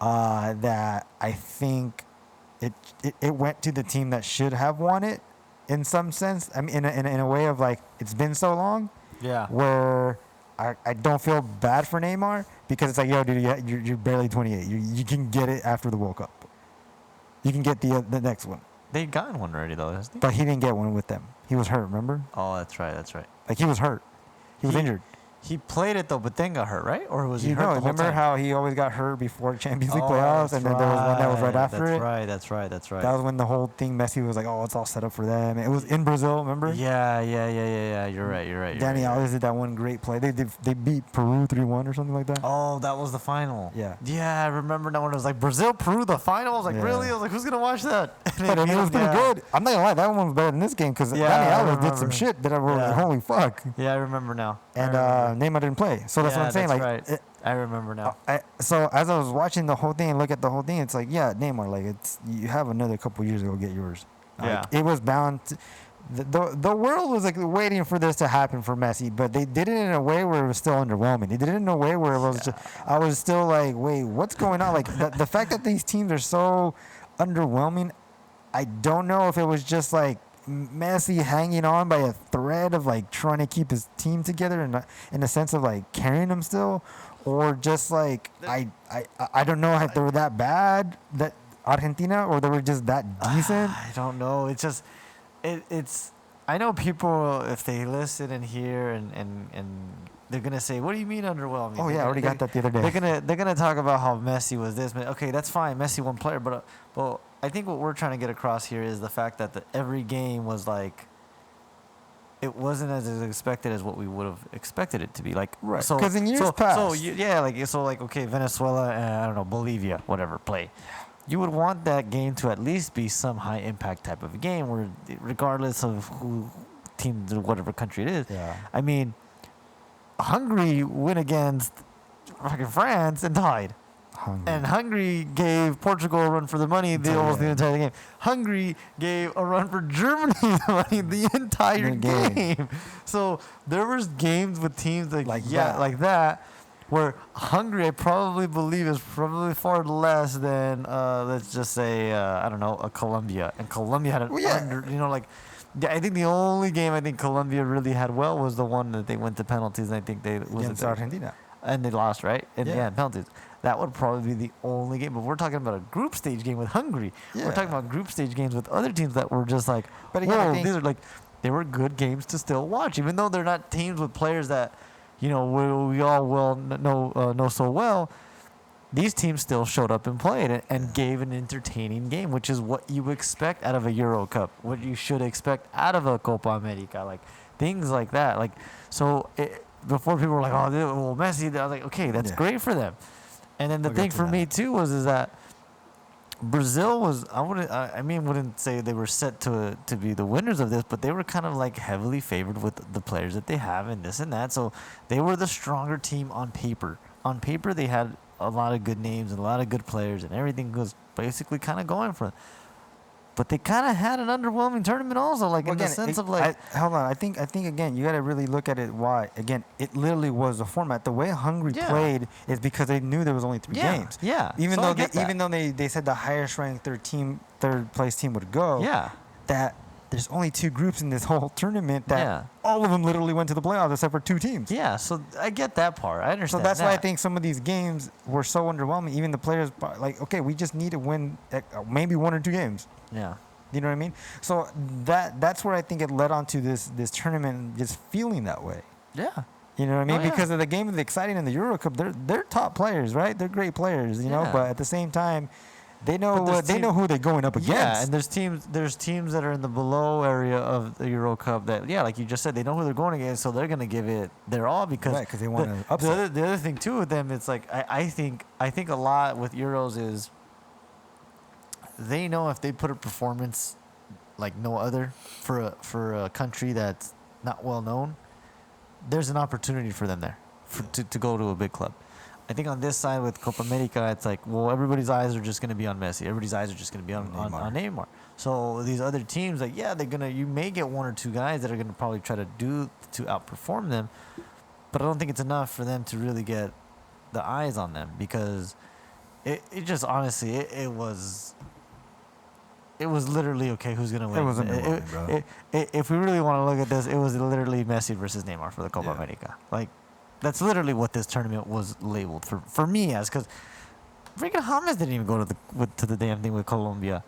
that I think it went to the team that should have won it in some sense. I mean, in a way of like, it's been so long Yeah. where I don't feel bad for Neymar, because it's like, yo, dude, you're barely 28. You can get it after the World Cup. You can get the next one. They'd gotten one already, though, hasn't he? But he didn't get one with them. He was hurt, remember? Oh, that's right. That's right. Like, he was hurt. He was injured. He played it though, but then got hurt, right? Or was he hurt the whole remember time? how he always got hurt before Champions League playoffs, and then there was one that was right after it. That's right. That was when the whole thing, Messi was like, "Oh, it's all set up for them." It was in Brazil, remember? Yeah. You're right. Danny Alves did that one great play. They beat Peru 3-1 or something like that. Oh, that was the final. Yeah. Yeah, I remember that one. It was like Brazil, Peru, the final. I was like, really? I was like, who's gonna watch that? But it was pretty good. I'm not gonna lie, that one was better than this game because Danny Alves did some shit that I was like, holy fuck. Yeah, I remember now. And Neymar didn't play, so that's what I'm saying. That's like, right. I remember now. So as I was watching the whole thing and look at the whole thing, it's like, yeah, Neymar, like you have another couple years to go get yours. Like, it was bound. The world was like waiting for this to happen for Messi, but they did it in a way where it was still underwhelming. They did it in a way where it was just, I was still like, wait, what's going on? Like the fact that these teams are so underwhelming, I don't know if it was just like Messi hanging on by a thread of like trying to keep his team together and in a sense of like carrying them still, or just like I don't know if they were that bad, that Argentina, or they were just that decent. I don't know. It's just it's. I know people, if they listen and hear and they're gonna say, "What do you mean underwhelming?" Oh yeah, I already got that the other day. They're gonna talk about how Messi was this. Okay, that's fine. Messi one player, but I think what we're trying to get across here is the fact that every game was like, it wasn't as expected as what we would have expected it to be. Like, right. Because in years past. Okay, Venezuela and I don't know, Bolivia, whatever, play. You would want that game to at least be some high impact type of a game where, regardless of who team, whatever country it is. Yeah. I mean, Hungary went against fucking France and tied. And Hungary gave Portugal a run for the money almost the entire game. Hungary gave a run for Germany the money the entire game. So there was games with teams like that, where Hungary, I probably believe, is probably far less than let's just say I don't know, a Colombia. And Colombia had I think the only game I think Colombia really had well was the one that they went to penalties, and I think against Argentina. And they lost, right? In penalties. That would probably be the only game. But we're talking about a group stage game with Hungary. Yeah. We're talking about group stage games with other teams that were just like, but again, these are like, they were good games to still watch, even though they're not teams with players that, we all know so well. These teams still showed up and played and gave an entertaining game, which is what you expect out of a Euro Cup, what you should expect out of a Copa America, like things like that. Like, so before people were like, oh, well, Messi, I was like, okay, that's great for them. And then the thing for me too is that Brazil was, I wouldn't say they were set to be the winners of this, but they were kind of like heavily favored with the players that they have and this and that. So they were the stronger team on paper. On paper, they had a lot of good names and a lot of good players, and everything was basically kind of going for them. But they kind of had an underwhelming tournament also, like in the sense of like. Hold on, I think again you got to really look at it. Why? Again, it literally was a format. The way Hungary played is because they knew there was only 3 games. Yeah. Even though they said the highest ranked third place team would go. Yeah. That there's only 2 groups in this whole tournament that all of them literally went to the playoffs except for 2 teams. Yeah. So I get that part. I understand. So that's why I think some of these games were so underwhelming. Even the players like, okay, we just need to win maybe 1 or 2 games. Yeah. You know what I mean? So that's where I think it led on to this tournament just feeling that way. Yeah. You know what I mean? Because of the game is exciting in the Euro Cup. They're top players, right? They're great players, you know, but at the same time they know who they're going up against. Yeah, and there's teams that are in the below area of the Euro Cup that like you just said, they know who they're going against, so they're going to give it their all because they want to upset. The other thing too with them, it's like I think a lot with Euros is they know if they put a performance like no other for a country that's not well known, there's an opportunity for them there to go to a big club. I think on this side with Copa America, it's like, well, everybody's eyes are just going to be on Messi. Everybody's eyes are just going to be on Neymar. So these other teams, like, you may get 1 or 2 guys that are going to probably try to outperform them, but I don't think it's enough for them to really get the eyes on them because it just honestly, it was literally, okay, who's going to win? It was underwhelming, bro. If we really want to look at this, it was literally Messi versus Neymar for the Copa America. Like, that's literally what this tournament was labeled for me as, because freaking James didn't even go to the damn thing with Colombia.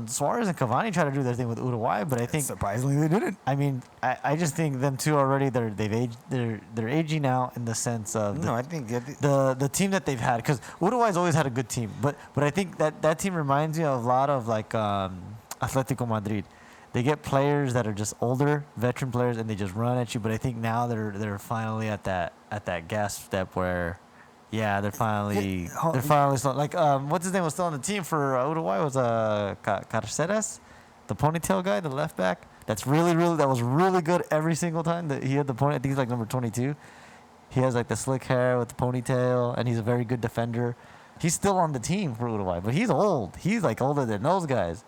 Suarez and Cavani try to do their thing with Uruguay, but I think surprisingly they didn't. I mean, I just think them two already they're aging out in the sense of I think the team that they've had, because Uruguay's always had a good team, but I think that team reminds me of a lot of like Atletico Madrid. They get players that are just older, veteran players, and they just run at you. But I think now they're finally at that gas step where, yeah, they're finally still, like what's his name was still on the team for Uruguay was Carceres, the ponytail guy, the left back. That was really good every single time that he had the pony. I think he's like number 22. He has like the slick hair with the ponytail, and he's a very good defender. He's still on the team for Uruguay, but he's old. He's like older than those guys.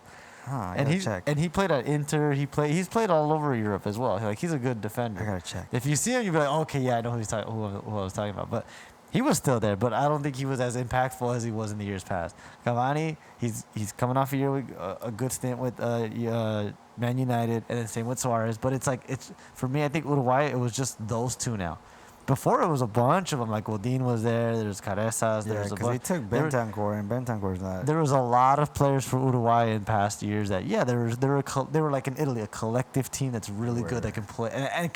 And he played at Inter. He's played all over Europe as well. He's a good defender. I gotta check. If you see him, you'll be like, okay, yeah, I know who I was talking about. But he was still there. But I don't think he was as impactful as he was in the years past. Cavani, he's coming off a year with a good stint with Man United, and then same with Suarez. But it's for me, I think Uruguay, it was just those two now. Before it was a bunch of them, like Godin was there. There's Caresas. Yeah, because they took Bentancur, and Bentancur's not. There was a lot of players for Uruguay in past years that they were like in Italy, a collective team that's really good, that can play and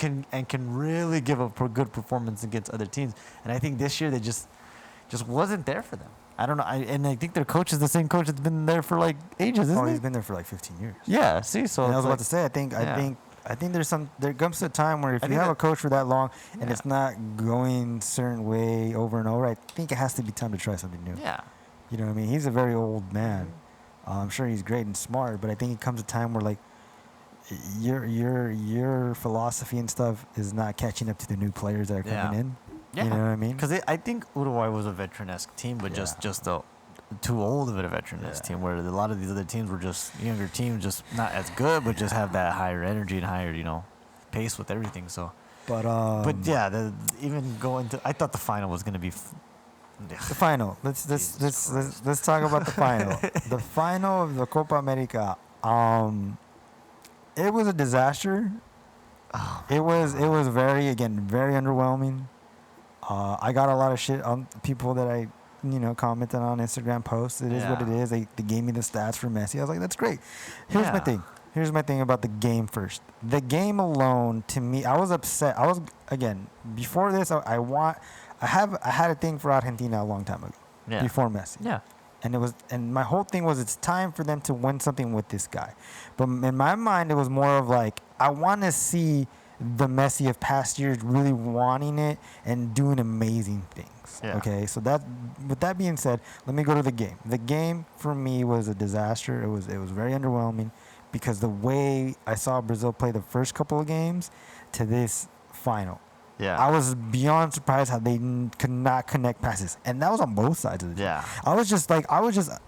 can really give a good performance against other teams. And I think this year they just wasn't there for them. I don't know. And I think their coach is the same coach that's been there for like ages, isn't he? He's been there for like 15 years. Yeah. See, so and I was about to say, I think there comes a time where if you have a coach for that long and it's not going a certain way over and over, I think it has to be time to try something new. Yeah. You know what I mean? He's a very old man. I'm sure he's great and smart, but I think it comes a time where like your philosophy and stuff is not catching up to the new players that are coming in. Yeah. You know what I mean? Because I think Uruguay was a veteran-esque team, but just too old of a veteran-esque team, where a lot of these other teams were just younger teams, just not as good, but just have that higher energy and higher, pace with everything. So, but even going to, I thought the final was going to be the final. Let's talk about the final. The final of the Copa America. It was a disaster. It was very underwhelming. I got a lot of shit on people that I commented on Instagram posts. It is what it is. They gave me the stats for Messi. I was like, that's great. Here's my thing about the game first. The game alone, to me, I was upset. Before this, I had a thing for Argentina a long time ago. Yeah. Before Messi. Yeah. And my whole thing was it's time for them to win something with this guy. But in my mind, it was more of like, I want to see the Messi of past years really wanting it and doing amazing things. Yeah. Okay, so with that being said, let me go to the game. The game for me was a disaster. It was very underwhelming because the way I saw Brazil play the first couple of games to this final. Yeah. I was beyond surprised how they could not connect passes. And that was on both sides of the team. Yeah. I was just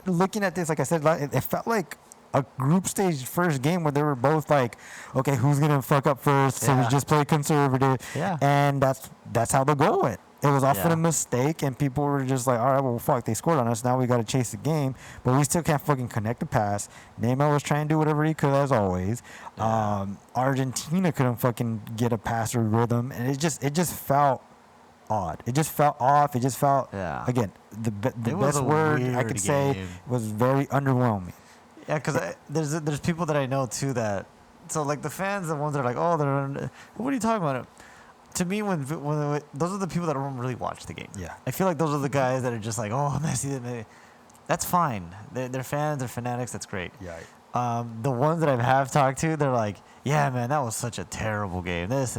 looking at this, like I said, it felt like a group stage first game where they were both like, okay, who's going to fuck up first? So we just play conservative. Yeah. And that's how the goal went. It was often a mistake, and people were just like, all right, well, fuck, they scored on us. Now we got to chase the game. But we still can't fucking connect the pass. Neymar was trying to do whatever he could, as always. Yeah. Argentina couldn't fucking get a pass or rhythm. And it just felt odd. It just felt off. It just felt, again, the best word I could say was very underwhelming. Yeah, because there's people that I know, too, that... So, like, the fans, the ones that are like, oh, what are you talking about? To me, when those are the people that don't really watch the game. Yeah. I feel like those are the guys that are just like, oh, Messi. That's fine. They're fans. They're fanatics. That's great. Yeah. The ones that I have talked to, they're like, yeah, man, that was such a terrible game. Because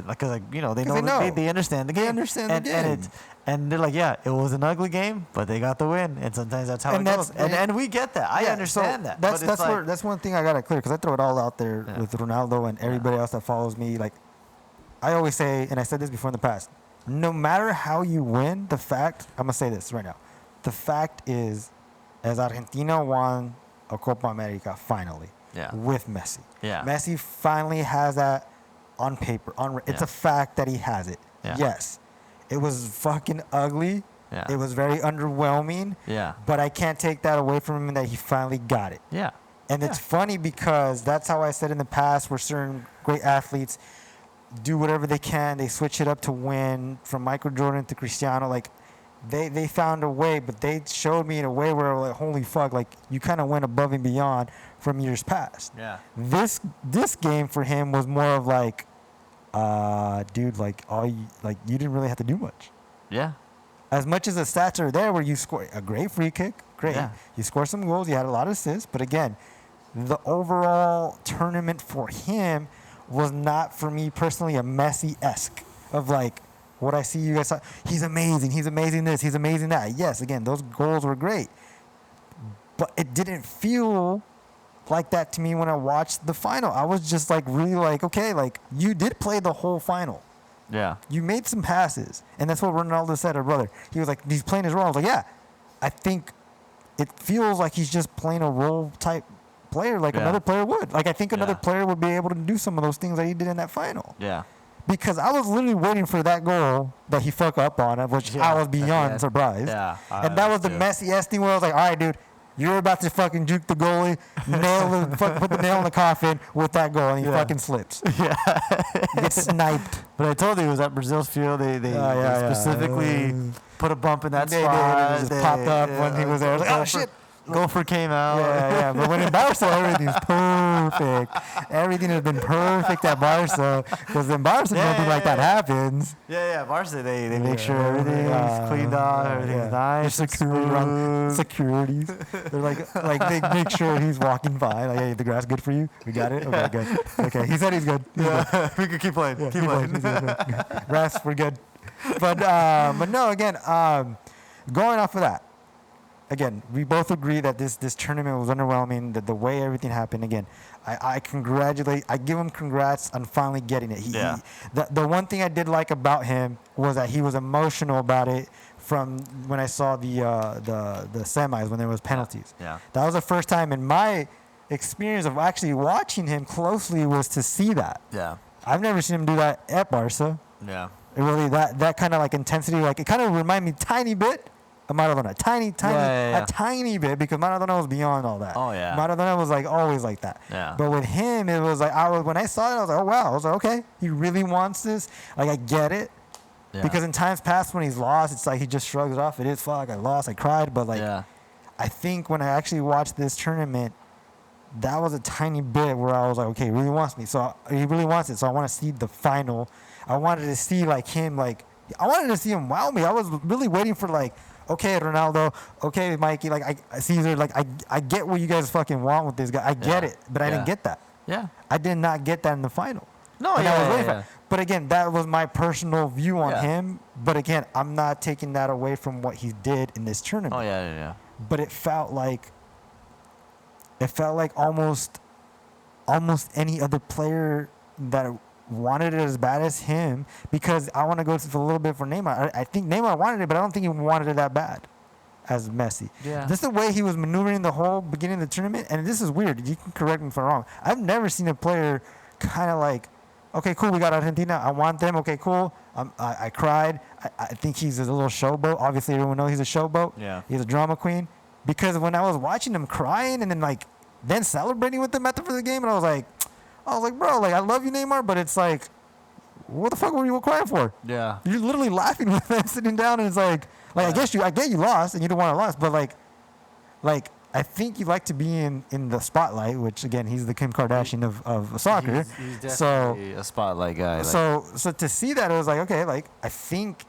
they know they understand the game. They understand the game. And they're like, yeah, it was an ugly game, but they got the win. And sometimes that's how it goes. And we get that. I understand that. That's one thing I got to clear, because I throw it all out there with Ronaldo and everybody else that follows me. Like, I always say, and I said this before in the past, no matter how you win, I'm going to say this right now. The fact is, as Argentina won a Copa America finally with Messi. Yeah. Messi finally has that on paper. It's a fact that he has it. Yeah. Yes. It was fucking ugly. Yeah. It was very underwhelming. Yeah. But I can't take that away from him that he finally got it. Yeah. And it's funny because that's how I said in the past where certain great athletes do whatever they can. They switch it up to win, from Michael Jordan to Cristiano. Like, they found a way, but they showed me in a way where like, holy fuck, like you kind of went above and beyond from years past. Yeah. This game for him was more of like, dude, like you didn't really have to do much. Yeah. As much as the stats are there, where you score a great free kick, great, you scored some goals, you had a lot of assists, but again, the overall tournament for him was not for me personally a Messi-esque of like. What I see you guys, he's amazing this, he's amazing that. Yes, again, those goals were great. But it didn't feel like that to me when I watched the final. I was just like really like, okay, like you did play the whole final. Yeah. You made some passes. And that's what Ronaldo said, our brother. He was like, he's playing his role. I was like, yeah, I think it feels like he's just playing a role type player like another player would. Like I think another player would be able to do some of those things that he did in that final. Yeah. Because I was literally waiting for that goal that he fucked up on, which I was beyond surprised. Yeah, and that was the messy-ass thing where I was like, all right, dude, you're about to fucking juke the goalie, put the nail in the coffin with that goal, and he fucking slips. Yeah. You get sniped. But I told you it was at Brazil's field. They specifically put a bump in that spot. It just popped up when he was there. I was like, oh, shit. Gopher came out. Yeah. But when in Barca, everything's perfect. Everything has been perfect at Barca. Because in Barca, nothing like that happens. Yeah. Barca, they make sure everything's cleaned up, everything's nice. Securities. They're like they make sure he's walking by. Like, hey, the grass good for you? We got it? Okay, good. Okay, he said he's good. We could keep playing. Keep playing. Rest, we're good. But no, again, going off of that. Again, we both agree that this tournament was underwhelming, that the way everything happened. Again, I give him congrats on finally getting it. The one thing I did like about him was that he was emotional about it from when I saw the semis when there was penalties. Yeah. That was the first time in my experience of actually watching him closely was to see that. Yeah. I've never seen him do that at Barca. Yeah. It really that kind of like intensity, like it kind of reminded me tiny bit. Maradona, a tiny bit, because Maradona was beyond all that. Oh yeah. Maradona was like always like that. Yeah. But with him, it was like when I saw it, I was like, oh wow. I was like, okay, he really wants this. Like I get it. Yeah. Because in times past when he's lost, it's like he just shrugs it off. It is fuck. I lost. I cried. But like, I think when I actually watched this tournament, that was a tiny bit where I was like, okay, he really wants me. So he really wants it. So I want to see the final. I wanted to see like him. Like I wanted to see him wow me. I was really waiting for like. Okay, Ronaldo. Okay, Mikey. Like, Caesar. Like, I get what you guys fucking want with this guy. I get it, but I didn't get that. Yeah. I did not get that in the final. No, But again, that was my personal view on him. But again, I'm not taking that away from what he did in this tournament. Oh yeah. But it felt like almost any other player that wanted it as bad as him, because I want to go for a little bit for Neymar. I think Neymar wanted it, but I don't think he wanted it that bad as Messi. Yeah. This is the way he was maneuvering the whole beginning of the tournament, and this is weird. You can correct me if I'm wrong. I've never seen a player kind of like, okay, cool, we got Argentina. I want them. Okay, cool. I cried. I think he's a little showboat. Obviously, everyone knows he's a showboat. Yeah. He's a drama queen. Because when I was watching him crying and then celebrating with them after the game, and I was like, bro, like, I love you, Neymar, but it's like, what the fuck were you crying for? Yeah. You're literally laughing with them sitting down, and it's like I get you lost, and you don't want to lose, but like, I think you like to be in the spotlight, which, again, he's the Kim Kardashian of soccer. He's definitely a spotlight guy. So to see that, it was like, okay, like, I think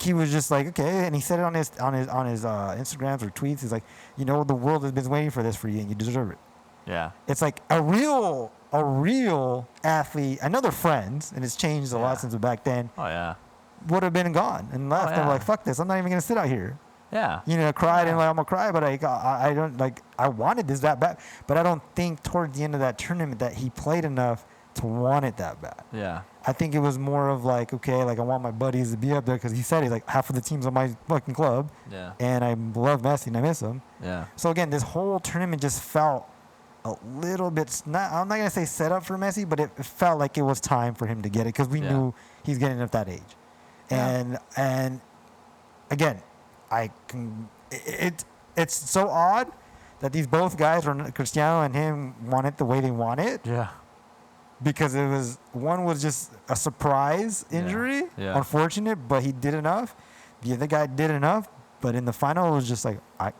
he was just like, okay, and he said it on his Instagrams or tweets. He's like, the world has been waiting for this for you, and you deserve it. Yeah. It's like a real athlete. I know they're friends, and it's changed a lot since back then. Oh yeah. Would have been gone and left. And like, fuck this. I'm not even gonna sit out here. Yeah. Cried and like I'm gonna cry, but I don't like. I wanted this that bad, but I don't think towards the end of that tournament that he played enough to want it that bad. Yeah. I think it was more of like, okay, like I want my buddies to be up there, because he said he's like half of the team's on my fucking club. Yeah. And I love Messi and I miss him. Yeah. So again, this whole tournament just felt a little bit, I'm not going to say set up for Messi, but it felt like it was time for him to get it, because we knew he's getting up that age. And again, it's so odd that these both guys, Cristiano and him, want it the way they want it. Yeah. Because one was just a surprise injury, unfortunate, but he did enough. the other guy did enough, but in the final, it was just like, I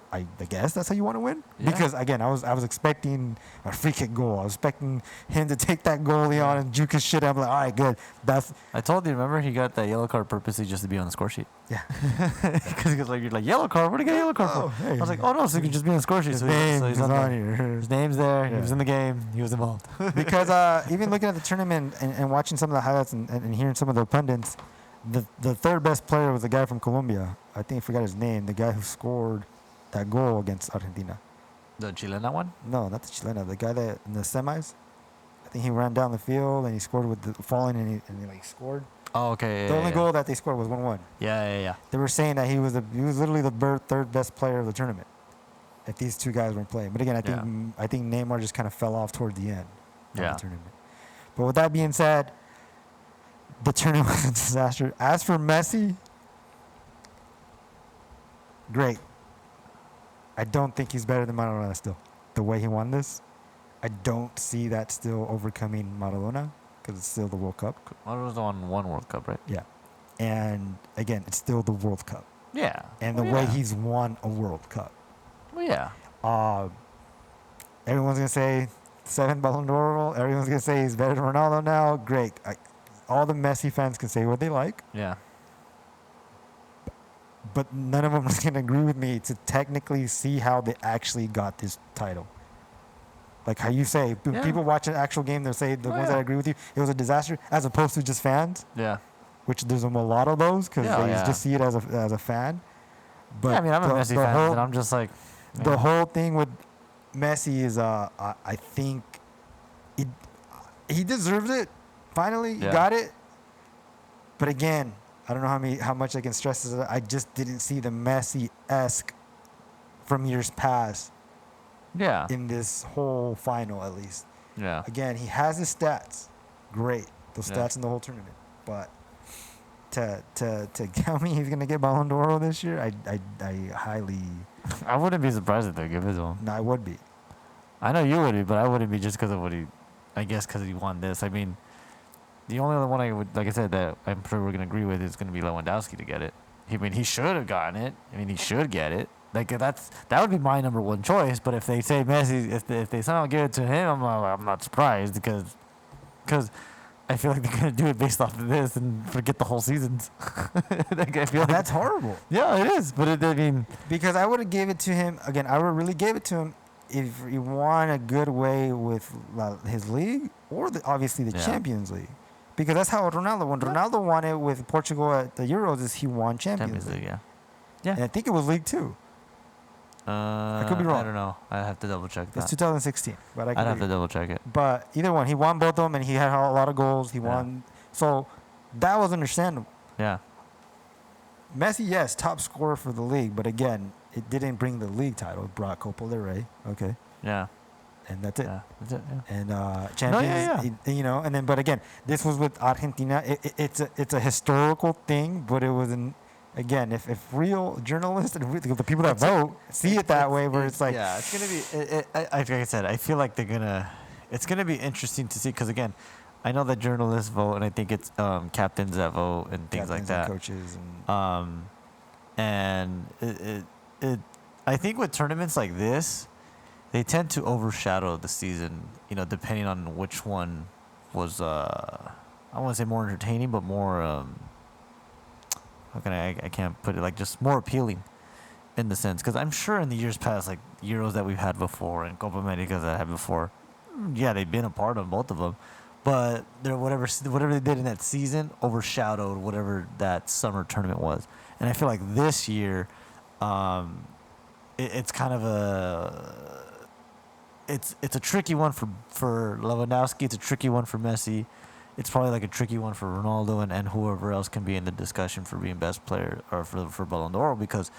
guess that's how you want to win? Yeah. Because, again, I was expecting a free kick goal. I was expecting him to take that goalie on and juke his shit. I'm like, all right, good. I told you, remember, he got that yellow card purposely just to be on the score sheet. Yeah. Because he was like, you're like, yellow card? What do you get a yellow card for? Hey. I was like, oh, no, so he can just be on the score sheet. His So name he's is on there. here. His name's there. Yeah. He was in the game. He was involved. Because even looking at the tournament and watching some of the highlights and hearing some of the pundits, the third best player was the guy from Colombia. I think I forgot his name. The guy who scored that goal against Argentina. The Chilena one? No, not the Chilena. The guy that in the semis. I think he ran down the field and he scored with the falling and he like scored. Oh, okay. The only goal that they scored was 1-1. Yeah. They were saying that he was literally the third best player of the tournament. If these two guys weren't playing, but again, I think Neymar just kind of fell off toward the end of the tournament. But with that being said, the tournament was a disaster. As for Messi, great. I don't think he's better than Maradona still. The way he won this, I don't see that still overcoming Maradona because it's still the World Cup. Maradona's on one World Cup, right? Yeah. And again, it's still the World Cup. Yeah. And the way he's won a World Cup. Well, yeah. Everyone's going to say 7 Ballon d'Or. Everyone's going to say he's better than Ronaldo now. Great. All the Messi fans can say what they like. Yeah. But none of them is going to agree with me to technically see how they actually got this title. Like how you say, people watch an actual game, they'll say ones that agree with you, it was a disaster, as opposed to just fans. Yeah. Which there's a lot of those because they just see it as a fan. But yeah, I mean, I'm a Messi fan, and I'm just like... The whole thing with Messi is, I think he deserves it. Finally, he got it. But again, I don't know how much I can stress this. I just didn't see the Messi-esque from years past. Yeah. In this whole final, at least. Yeah. Again, he has his stats. Great. Those stats in the whole tournament. But to tell me he's gonna get Ballon d'Or this year, I highly. I wouldn't be surprised if they give it to him. No, I would be. I know you would be, but I wouldn't be just because of what he. I guess because he won this. I mean, the only other one I would, like I said, that I'm sure we're gonna agree with is gonna be Lewandowski to get it. I mean, he should have gotten it. I mean, he should get it. Like that would be my number one choice. But if they say Messi, if they somehow give it to him, I'm not surprised because I feel like they're gonna do it based off of this and forget the whole seasons. Like, I feel like that's horrible. Yeah, it is. But I mean, because I would have gave it to him again. I would really gave it to him if he won a good way with his league or obviously the Champions League. Because that's how Ronaldo won. Ronaldo won it with Portugal at the Euros. Is he won Champions League? Yeah. And I think it was League 2. I could be wrong. I don't know. I have to double check that. It's 2016, but I'd have to double check it. But either one, he won both of them, and he had a lot of goals. He won, so that was understandable. Yeah. Messi, yes, top scorer for the league, but again, it didn't bring the league title. It brought Copa del Rey. Okay. Yeah. And that's it. Yeah. That's it. Yeah. And Champions, and then, but again, this was with Argentina. It's a historical thing, but it was an. Again, if real journalists and the people that vote see it that way, where it's like, yeah, it's gonna be. Like I said, I feel like they're gonna. It's gonna be interesting to see because again, I know that journalists vote, and I think it's captains that vote and things like that. And coaches and I think with tournaments like this, they tend to overshadow the season. You know, depending on which one was. I want to say more entertaining, but more. How can I can't put it like just more appealing in the sense because I'm sure in the years past like Euros that we've had before and Copa America that I had before, they've been a part of both of them, but whatever they did in that season overshadowed whatever that summer tournament was, and I feel like this year, it's kind of it's a tricky one for Lewandowski. It's a tricky one for Messi. It's probably like a tricky one for Ronaldo and whoever else can be in the discussion for being best player or for Ballon d'Or because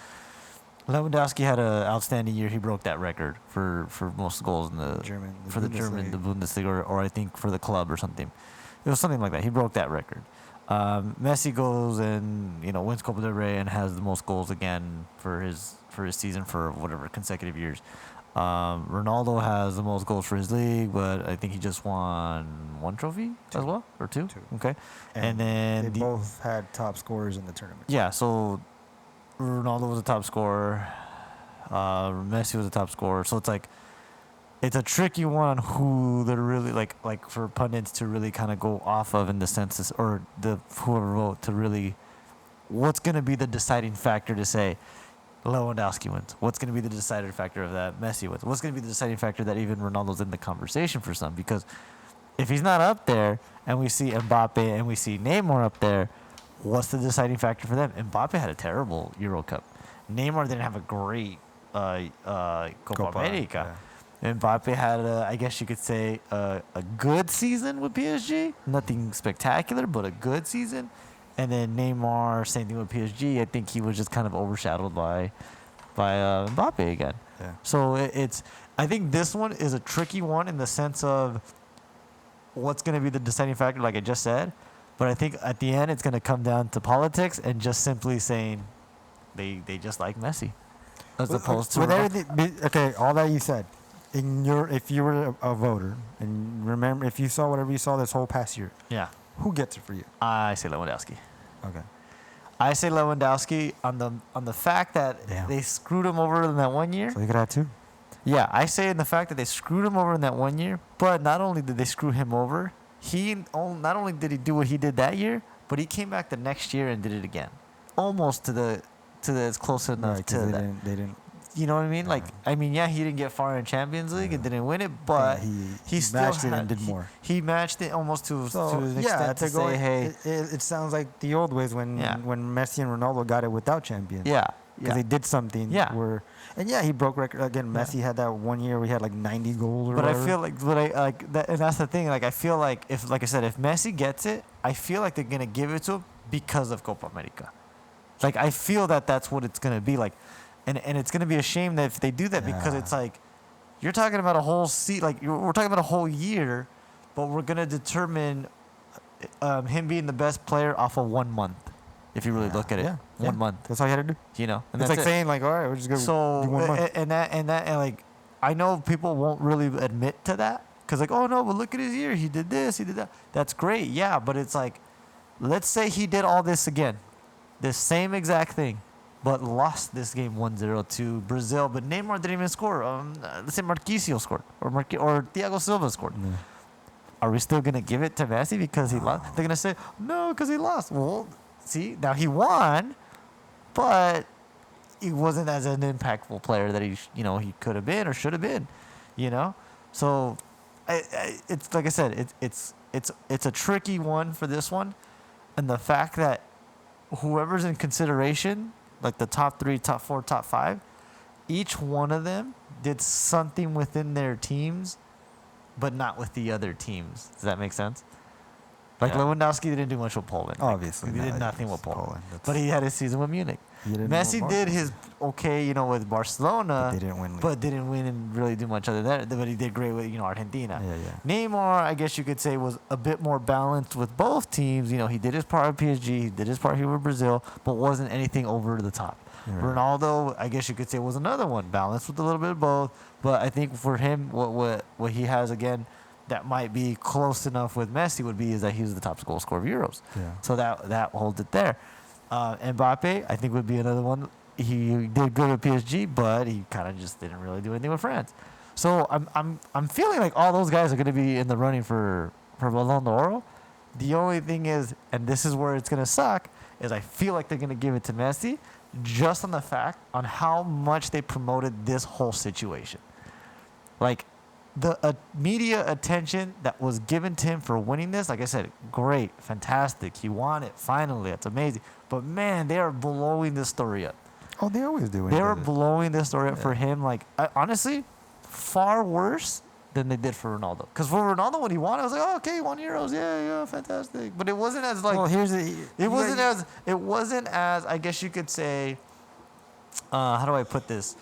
Lewandowski had an outstanding year. He broke that record for most goals in the Bundesliga, or I think for the club or something. It was something like that. He broke that record. Messi goes and wins Copa del Rey and has the most goals again for his season for whatever consecutive years. Ronaldo has the most goals for his league, but I think he just won one trophy as well, or two. Okay, and then they both had top scorers in the tournament. Yeah, so Ronaldo was a top scorer. Messi was a top scorer. So it's like, it's a tricky one on who they're really like for pundits to really kind of go off of in the census or the whoever vote to really, what's going to be the deciding factor to say Lewandowski wins? What's going to be the deciding factor of that Messi wins? What's going to be the deciding factor that even Ronaldo's in the conversation for some? Because if he's not up there and we see Mbappe and we see Neymar up there, what's the deciding factor for them? Mbappe had a terrible Euro Cup. Neymar didn't have a great Copa America. Yeah. Mbappe had, I guess you could say, a good season with PSG. Nothing spectacular, but a good season. And then Neymar, same thing with PSG. I think he was just kind of overshadowed by Mbappe again. Yeah. So I think this one is a tricky one in the sense of what's going to be the deciding factor, like I just said. But I think at the end, it's going to come down to politics and just simply saying they just like Messi. As opposed to... With everything, okay, all that you said. If you were a voter and remember, if you saw whatever you saw this whole past year, yeah, who gets it for you? I say Lewandowski. Okay, I say Lewandowski on the fact that they screwed him over in that 1 year. So you could have two. Yeah, I say in the fact that they screwed him over in that 1 year, but not only did they screw him over, not only did he do what he did that year, but he came back the next year and did it again, almost to the as close enough to that. They didn't. You know what I mean? Like, I mean, yeah, he didn't get far in Champions League and didn't win it, but he still matched it and did more. He matched it almost to an extent to say, hey. It sounds like the old ways when Messi and Ronaldo got it without champions. Yeah. Because they did something. Yeah. He broke record again. Messi had that 1 year where he had like 90 goals or whatever. I feel like, and that's the thing. Like, I feel like if Messi gets it, I feel like they're gonna give it to him because of Copa America. Like, I feel that's what it's gonna be like. And it's going to be a shame that if they do that because it's like, you're talking about a whole we're talking about a whole year, but we're going to determine him being the best player off of 1 month. If you really look at it, 1 month. That's all you had to do. You know, and it's like saying like, all right, we're just going to do 1 month. And like, I know people won't really admit to that because like, oh no, but look at his year. He did this, he did that. That's great. Yeah. But it's like, let's say he did all this again, this same exact thing, but lost this game 1-0 to Brazil. But Neymar didn't even score. Let's say Marquinhos scored or Thiago Silva scored. Yeah. Are we still going to give it to Messi because he lost? They're going to say, no, because he lost. Well, see, now he won, but he wasn't as an impactful player that he could have been or should have been, you know? So it's like I said, it's a tricky one for this one. And the fact that whoever's in consideration, like the top 3, top 4, top 5, each one of them did something within their teams, but not with the other teams. Does that make sense? Like Lewandowski didn't do much with Poland. Obviously. He did nothing with Poland. But he had his season with Munich. Messi did his okay, with Barcelona. But didn't win and really do much other than that. But he did great with, Argentina. Neymar, I guess you could say, was a bit more balanced with both teams. He did his part with PSG. He did his part here with Brazil, but wasn't anything over the top. Ronaldo, I guess you could say, was another one, balanced with a little bit of both. But I think for him, what he has, again, that might be close enough with Messi would be is that he was the top goal scorer of Euros. Yeah. So that holds it there. Mbappe, I think, would be another one. He did good with PSG, but he kind of just didn't really do anything with France. So I'm feeling like all those guys are going to be in the running for Ballon d'Or. The only thing is, and this is where it's going to suck, is I feel like they're going to give it to Messi just on the fact on how much they promoted this whole situation. Like, the media attention that was given to him for winning this, like I said, great, fantastic. He won it, finally. That's amazing. But, man, they are blowing this story up. Oh, they always do. They are blowing this story up for him. Like, honestly, far worse than they did for Ronaldo. Because for Ronaldo, when he won, I was like, oh, okay, he won Euros. Yeah, fantastic. But it wasn't as, like... Well, it wasn't as, I guess you could say... how do I put this?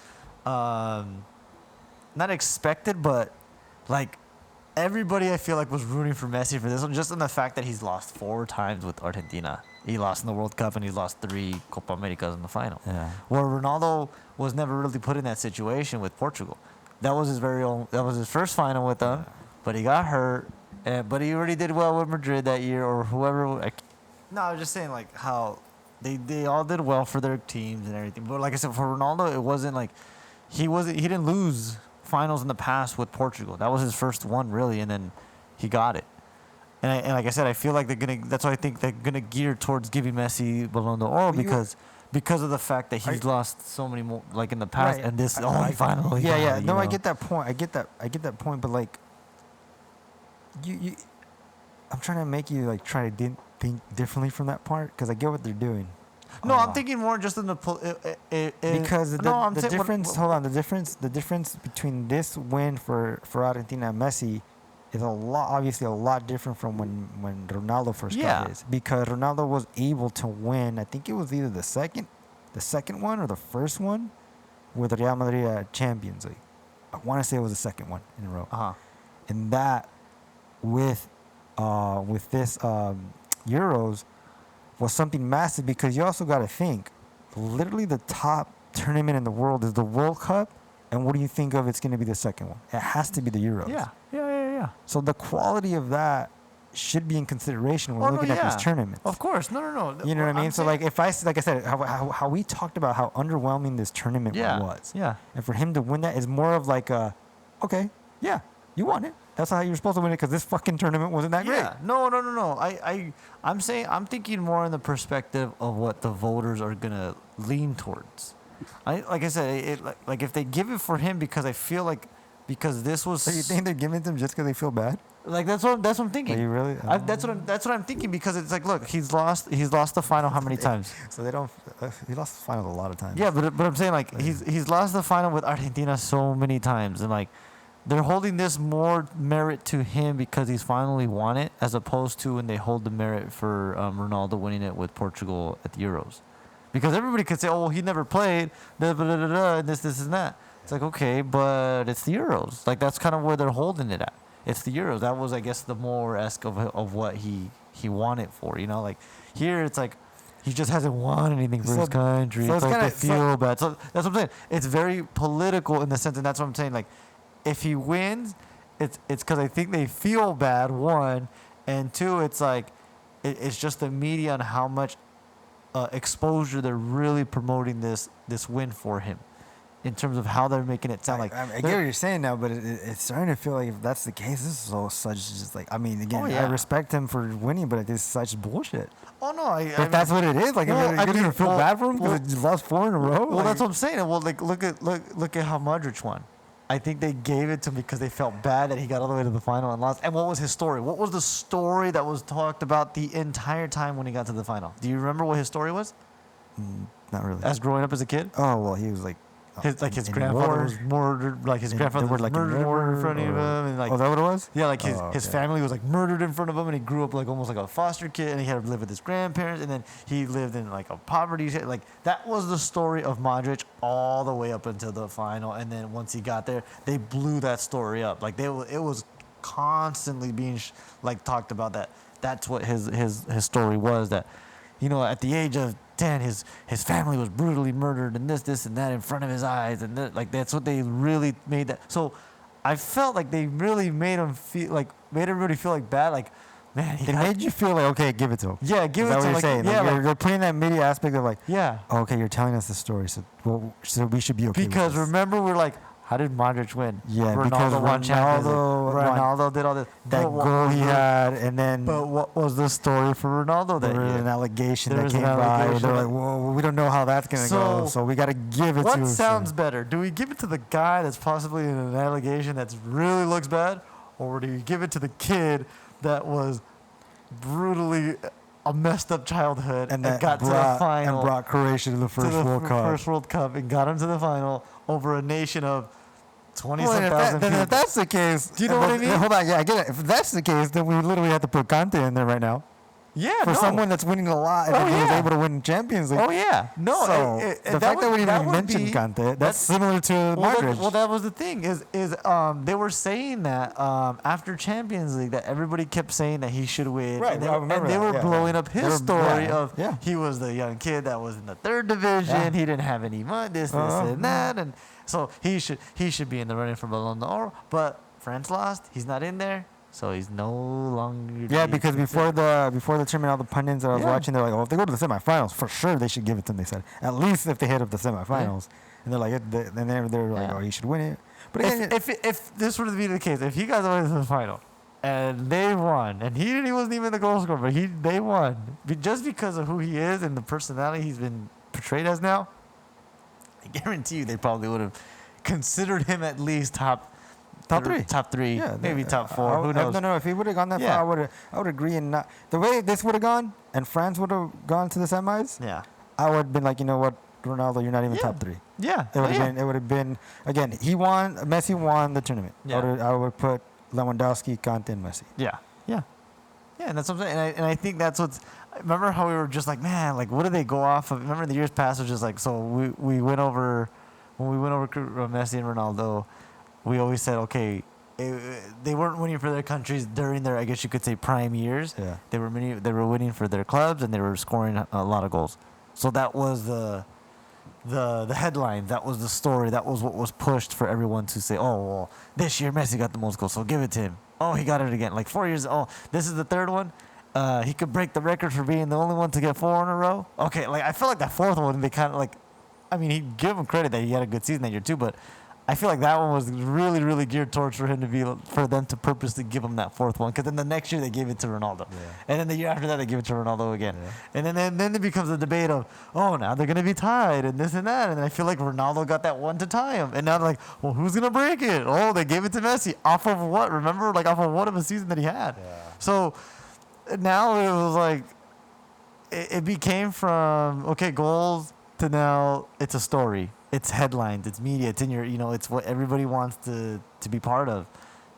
Not expected, but... Like, everybody, I feel like, was rooting for Messi for this one, just in the fact that he's lost 4 times with Argentina. He lost in the World Cup, and he's lost 3 Copa Americas in the final. Yeah. Where Ronaldo was never really put in that situation with Portugal. That was his that was his first final with them, but he got hurt. But he already did well with Madrid that year, or whoever. No, I was just saying, like, how they all did well for their teams and everything. But like I said, for Ronaldo, it wasn't like he didn't lose finals in the past with Portugal. That was his first one really, and then he got it. And like I said, I feel like that's why I think they're gonna gear towards giving Messi Ballon d'Or because of the fact that he's lost so many more like in the past, and this only final. Yeah. No, I get that point. I get that point. But like, I'm trying to make you like try to think differently from that part because I get what they're doing. No, I'm thinking more just in the because the difference. Hold on, the difference between this win for Argentina and Messi is obviously a lot different from when Ronaldo first got his, because Ronaldo was able to win. I think it was either the second one or the first one with Real Madrid at Champions League. I want to say it was the second one in a row. And that with this Euros was something massive, because you also got to think, literally the top tournament in the world is the World Cup, and what do you think of it's going to be the second one? It has to be the Euros. Yeah. So the quality of that should be in consideration when looking at these tournaments. Of course, no. You know what I mean? So like I said, how we talked about how underwhelming this tournament was. Yeah. And for him to win that is more of like okay, yeah, you won it. That's how you're supposed to win it, because this fucking tournament wasn't that great. No. I'm thinking more in the perspective of what the voters are gonna lean towards. Like I said, like if they give it for him, because I feel like because this was. So you think they're giving it to him just because they feel bad? Like that's what I'm thinking. Are you really? That's what I'm thinking, because it's like, look, he's lost the final how many times? So they don't. He lost the final a lot of times. Yeah, but I'm saying like he's lost the final with Argentina so many times, and like they're holding this more merit to him because he's finally won it, as opposed to when they hold the merit for Ronaldo winning it with Portugal at the Euros, because everybody could say, oh, well, he never played, and this and that. It's like, okay, but it's the Euros. Like that's kind of where they're holding it at. It's the Euros. That was, I guess, the more esque of what he won it for. You know, like here it's like he just hasn't won anything for his country. So it's like they feel bad. So that's what I'm saying. It's very political in the sense, and that's what I'm saying. Like if he wins, it's because I think they feel bad. One, and two, it's like it's just the media on how much exposure they're really promoting this win for him, in terms of how they're making it sound. I get what you're saying now, but it's starting to feel like if that's the case, this is such just like, I mean, again, I respect him for winning, but it's such bullshit. Oh no, if that's what it is, like, well, you're gonna feel bad for him because he lost 4 in a row. Well, that's what I'm saying. Well, like look at how Modric won. I think they gave it to him because they felt bad that he got all the way to the final and lost. And what was his story? What was the story that was talked about the entire time when he got to the final? Do you remember what his story was? Not really. As growing up as a kid? Oh, well, he was like, his grandfather was murdered. Like his grandfather was murdered in front of him, and like, oh, is that what it was? Yeah, like his family was like murdered in front of him, and he grew up like almost like a foster kid, and he had to live with his grandparents, and then he lived in like a poverty. Like that was the story of Modric all the way up until the final, and then once he got there, they blew that story up. Like it was constantly being like talked about that. That's what his story was. That, you know, at the age of 10, his family was brutally murdered, and this and that in front of his eyes, and like that's what they really made that. So I felt like they really made everybody feel like bad. Like, man, it made you feel like, okay, give it to him. Yeah, give it to him. Is that what you're saying? Yeah, like, you're putting that media aspect of like, yeah, okay, you're telling us the story, so we should be okay. Because with this. Remember, we're like, how did Modric win? Yeah, Ronaldo because won Champions League. Ronaldo did all this. That goal he had, and then. But what was the story for Ronaldo that year? There was an allegation that came by. They're like, well, we don't know how that's going to go, so we got to give it to him. What sounds better? Do we give it to the guy that's possibly in an allegation that really looks bad? Or do you give it to the kid that was brutally a messed up childhood and got to the final? And brought Croatia to the first World Cup. First World Cup and got him to the final over a nation of 20,000 people. If that's the case, do you know what I mean? Hold on, yeah, I get it. If that's the case, then we literally have to put Kante in there right now. Yeah, for someone that's winning a lot and was able to win Champions League. Oh yeah, no. So the fact that we didn't even mention Kante, that's similar to Modric. Well, that was the thing. Is they were saying that after Champions League that everybody kept saying that he should win. Right, and they were blowing up his story of he was the young kid that was in the 3rd division. Yeah. He didn't have any money. This and that, and so he should be in the running for Ballon d'Or. But France lost. He's not in there. So he's no longer. Yeah, because before the tournament, all the pundits that I was watching, they're like, "Oh, if they go to the semifinals, for sure they should give it to him." They said, "At least if they hit up the semifinals," and they're like, they're like, "Oh, he should win it." But again, if this were to be the case, if he got to the final and they won, and he wasn't even the goal scorer, but they won just because of who he is and the personality he's been portrayed as now, I guarantee you they probably would have considered him at least top three, maybe top four. Who knows? No. If he would have gone that far, I would agree. And not the way this would have gone, and France would have gone to the semis. Yeah, I would have been like, you know what, Ronaldo, you're not even top three. Yeah, it would have been again. Messi won the tournament. Yeah. I would put Lewandowski, Kanté, and Messi. Yeah, and that's what I'm saying. And I think that's what's. Remember how we were just like, man, like what do they go off of? Remember the years past was just like, so we went over when we went over Messi and Ronaldo. We always said, okay, they weren't winning for their countries during their, I guess you could say, prime years. Yeah. They were winning for their clubs, and they were scoring a lot of goals. So that was the headline. That was the story. That was what was pushed for everyone to say, oh, well, this year Messi got the most goals, so give it to him. Oh, he got it again. Like 4 years. Oh, this is the third one. He could break the record for being the only one to get 4 in a row. Okay, like I feel like that fourth one, they kind of like, I mean, he give him credit that he had a good season that year too, but I feel like that one was really, really geared towards for them to purposely give him that fourth one. Because then the next year they gave it to Ronaldo, and then the year after that they give it to Ronaldo again, and then it becomes a debate of, oh, now they're gonna be tied and this and that, and I feel like Ronaldo got that one to tie him, and now they're like, well, who's gonna break it? Oh, they gave it to Messi off of what? Remember, like off of what of a season that he had. Yeah. So now it was like it became from goals to now it's a story. It's headlines, it's media, it's in your, it's what everybody wants to be part of.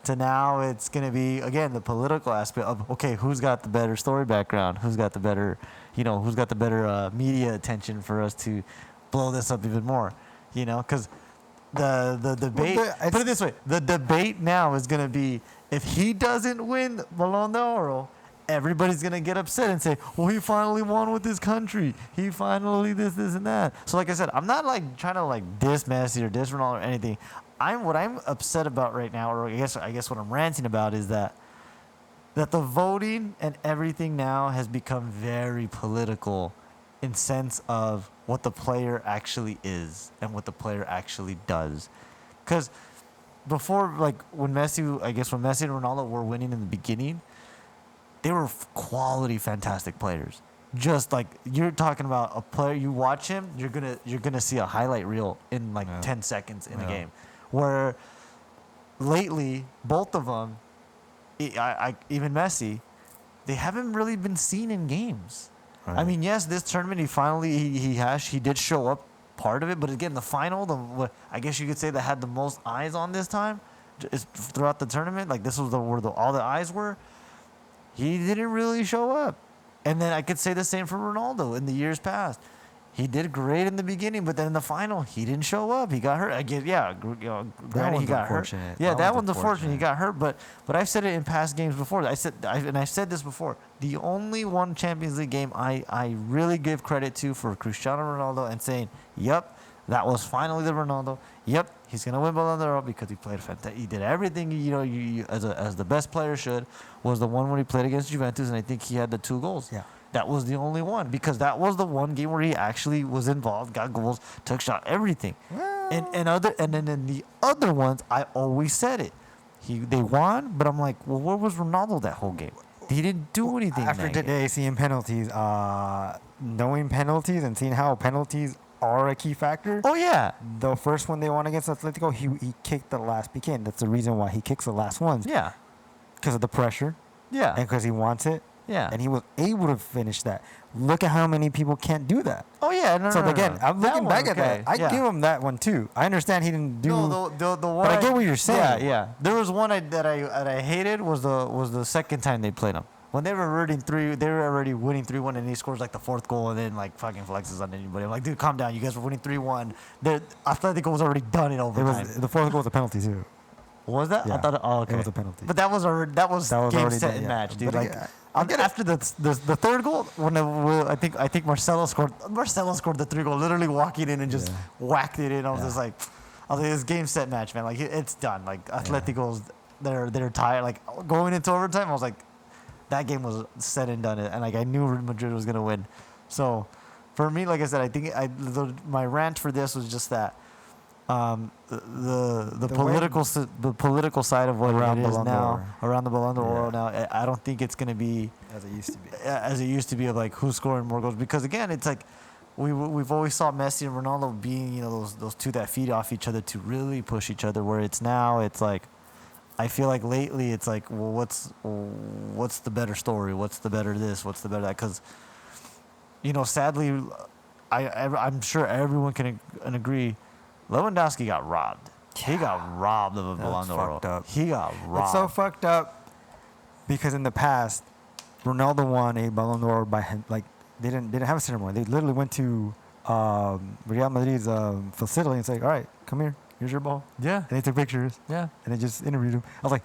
To now it's going to be, again, the political aspect of, okay, who's got the better story background? Who's got the better, media attention for us to blow this up even more? Because the debate, put it this way, the debate now is going to be, if he doesn't win Ballon d'Or, everybody's going to get upset and say, well, he finally won with his country. He finally this, and that. So like I said, I'm not like trying to like diss Messi or diss Ronaldo or anything. What I'm upset about right now, or I guess what I'm ranting about is that the voting and everything now has become very political in sense of what the player actually is and what the player actually does. Because before, like when Messi and Ronaldo were winning in the beginning, they were quality, fantastic players. Just like you're talking about a player, you watch him, you're gonna see a highlight reel in 10 seconds in a game. Where lately, both of them, even Messi, they haven't really been seen in games. Right. I mean, yes, this tournament he did show up part of it, but again, the final, I guess you could say that had the most eyes on this time, is throughout the tournament. Like this was where all the eyes were. He didn't really show up. And then I could say the same for Ronaldo in the years past. He did great in the beginning, but then in the final, he didn't show up. He got hurt. Granted, he got hurt. Yeah, that one's unfortunate. He got hurt, but I've said it in past games before. I've said this before. The only one Champions League game I really give credit to for Cristiano Ronaldo and saying, yep, that was finally the Ronaldo. Yep, he's gonna win Ballon d'Or because he played fantastic. He did everything you as the best player should. Was the one when he played against Juventus, and I think he had the 2 goals. Yeah, that was the only one because that was the one game where he actually was involved, got goals, took shot, everything. Well. And then in the other ones, I always said it. They won, but I'm like, well, where was Ronaldo that whole game? He didn't do anything. After today, seeing penalties, knowing penalties and seeing how penalties are a key factor. Oh, yeah. The first one they won against Atletico, he kicked the last PK. That's the reason why he kicks the last ones. Yeah. Because of the pressure. Yeah. And because he wants it. Yeah. And he was able to finish that. Look at how many people can't do that. Oh, yeah. I'm looking back at that. I give him that one, too. I understand he didn't do... No, the one... But I get what you're saying. Yeah. There was one that I hated was the second time they played him. When they were already winning 3-1, and he scores like the 4th goal, and then like fucking flexes on anybody. I'm like, dude, calm down. You guys were winning 3-1. Atletico was already done in overtime. The 4th goal was a penalty too. Was that? Yeah. I thought. Oh, okay. It was a penalty. But that was game, set, and match, dude. Like after the 3rd goal, when I think Marcelo scored. Marcelo scored the 3 goal, literally walking in and just whacked it in. I was just like, it's game, set, match, man. Like it's done. Like Atletico's. they're tired. Like going into overtime, I was like, that game was said and done, and like I knew Real Madrid was gonna win. So for me, like I said, I think my rant for this was just that the political side of what it is now around the Ballon d'Or now. I don't think it's gonna be as it used to be. As it used to be of like who's scoring more goals, because again, it's like we've always saw Messi and Ronaldo being those two that feed off each other to really push each other. Where it's now, it's like I feel like lately it's like, well, what's the better story? What's the better this? What's the better that? Because sadly, I'm sure everyone can agree, Lewandowski got robbed. He got robbed of a Ballon d'Or. He got robbed. It's so fucked up because in the past, Ronaldo won a Ballon d'Or by him. Like they didn't have a ceremony. They literally went to Real Madrid's facility and said, "All right, come here. Here's your ball." Yeah. And they took pictures. Yeah. And they just interviewed him. I was like,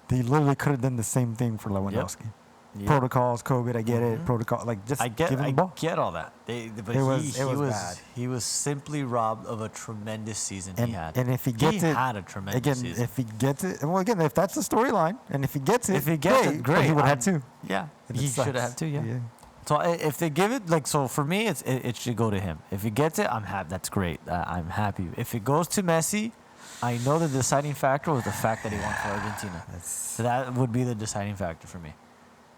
they literally could have done the same thing for Lewandowski. Yep. Yep. Protocols, COVID, I get it. Protocol, like just give him the ball. I get all that. But it was bad. He was simply robbed of a tremendous season he had. And if he gets it, had a tremendous season. If he gets it, well, again, if that's the storyline, and if he gets it, great. He would have two. Yeah, he should have had two. Yeah. So if they give it, so for me, it should go to him. If he gets it, I'm happy. That's great. I'm happy. If it goes to Messi, I know the deciding factor was the fact that he won for Argentina. So that would be the deciding factor for me.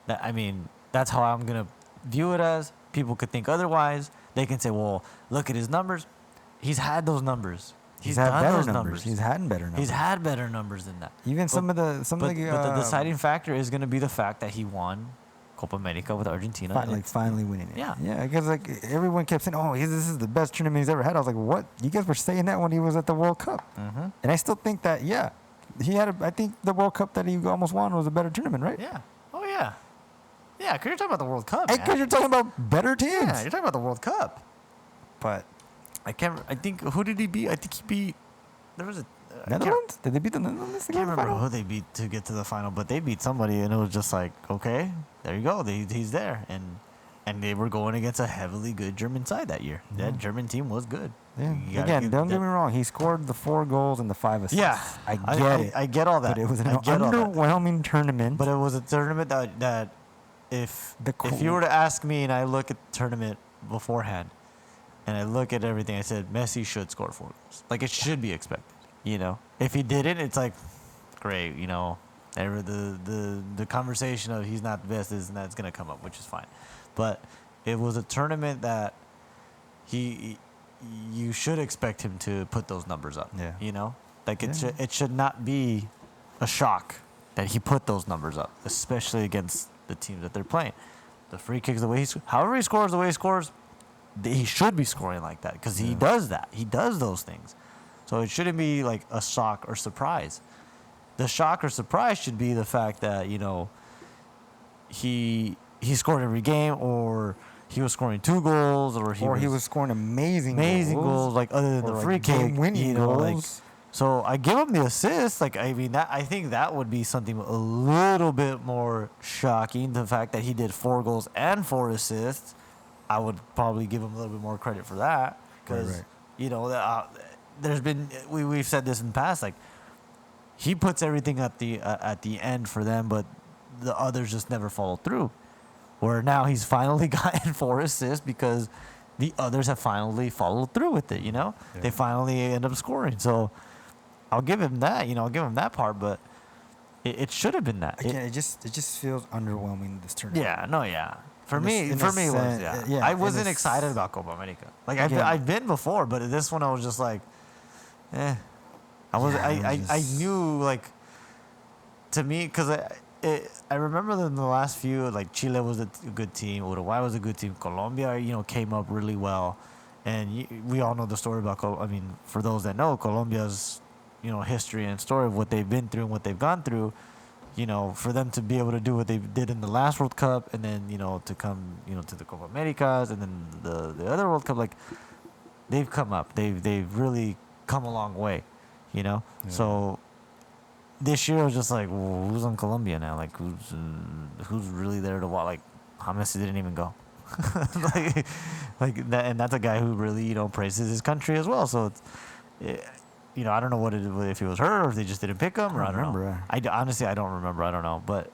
That's how I'm going to view it as. People could think otherwise. They can say, well, look at his numbers. He's had those numbers. He's had better numbers. He's had better numbers. He's had better numbers than that. Even but the deciding factor is going to be the fact that he won Copa America with Argentina. Finally winning it. Yeah. Yeah, because everyone kept saying, this is the best tournament he's ever had. I was like, what? You guys were saying that when he was at the World Cup. Mm-hmm. And I still think that, he had I think the World Cup that he almost won was a better tournament, right? Yeah. Oh, yeah. Yeah, because you're talking about the World Cup. Because you're talking about better teams. Yeah, you're talking about the World Cup. But who did he beat? I think he beat. There was a Netherlands. Did they beat the Netherlands? I can't remember who they beat to get to the final, but they beat somebody, and it was just like, okay, there you go. He's there, and they were going against a heavily good German side that year. Mm-hmm. That German team was good. Yeah. Again, don't get me wrong. He scored the 4 goals and the 5 assists. Yeah, I get it. I get all that. But it was an underwhelming tournament. But it was a tournament that if you were to ask me and I look at the tournament beforehand and I look at everything, I said Messi should score 4 goals. Like it should be expected. If he didn't, it's like great. The conversation of he's not the best that's gonna come up, which is fine. But it was a tournament that you should expect him to put those numbers up. Yeah. It should not be a shock that he put those numbers up, especially against the teams that they're playing. The free kicks, however he scores, the way he scores, he should be scoring like that because he does that. He does those things. So it shouldn't be like a shock or surprise. The shock or surprise should be the fact that, he scored every game, or he was scoring 2 goals, or he was scoring amazing goals, like other than the free kick, winning goals. So I give him the assist. I think that would be something a little bit more shocking. The fact that he did 4 goals and 4 assists, I would probably give him a little bit more credit for that because there's been we've said this in the past. Like he puts everything at the end for them, but the others just never follow through. Where now he's finally gotten 4 assists because the others have finally followed through with it. They finally end up scoring. So I'll give him that. I'll give him that part, but it should have been that. Again, it just feels underwhelming this tournament. Yeah. No. Yeah. For me, it was. Yeah. I wasn't excited about Copa America. Like I've been before, but this one I was just like, eh. I knew, like, to me, because I remember in the last few, like Chile was a good team, Uruguay was a good team, Colombia came up really well, and we all know the story about for those that know Colombia's history and story of what they've been through and what they've gone through, for them to be able to do what they did in the last World Cup, and then to come to the Copa Americas, and then the other World Cup, like they've come up, they've really come a long way, Yeah. So this year I was just like, well, who's on Colombia now? Like who's really there to watch? Like Messi didn't even go. like that, and that's a guy who really praises his country as well. So I don't know if it was her or if they just didn't pick him, or I don't know. remember. Honestly, I don't remember. I don't know. But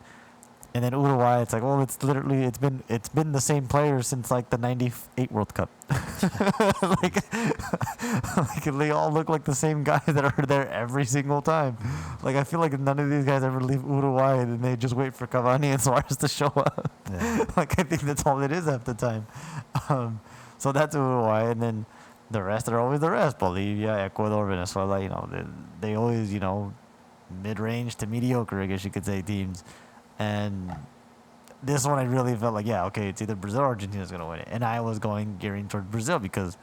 and then Uruguay, it's like, well, it's been the same players since like the '98 World Cup. like they all look like the same guys that are there every single time. Like I feel like none of these guys ever leave Uruguay and they just wait for Cavani and Suarez to show up. Yeah. Like I think that's all it is half the time. So that's Uruguay, and then the rest are always the rest. Bolivia, Ecuador, Venezuela. They always mid-range to mediocre, I guess you could say, teams. And this one I really felt like, yeah, okay, it's either Brazil or Argentina's going to win it. And I was gearing toward Brazil because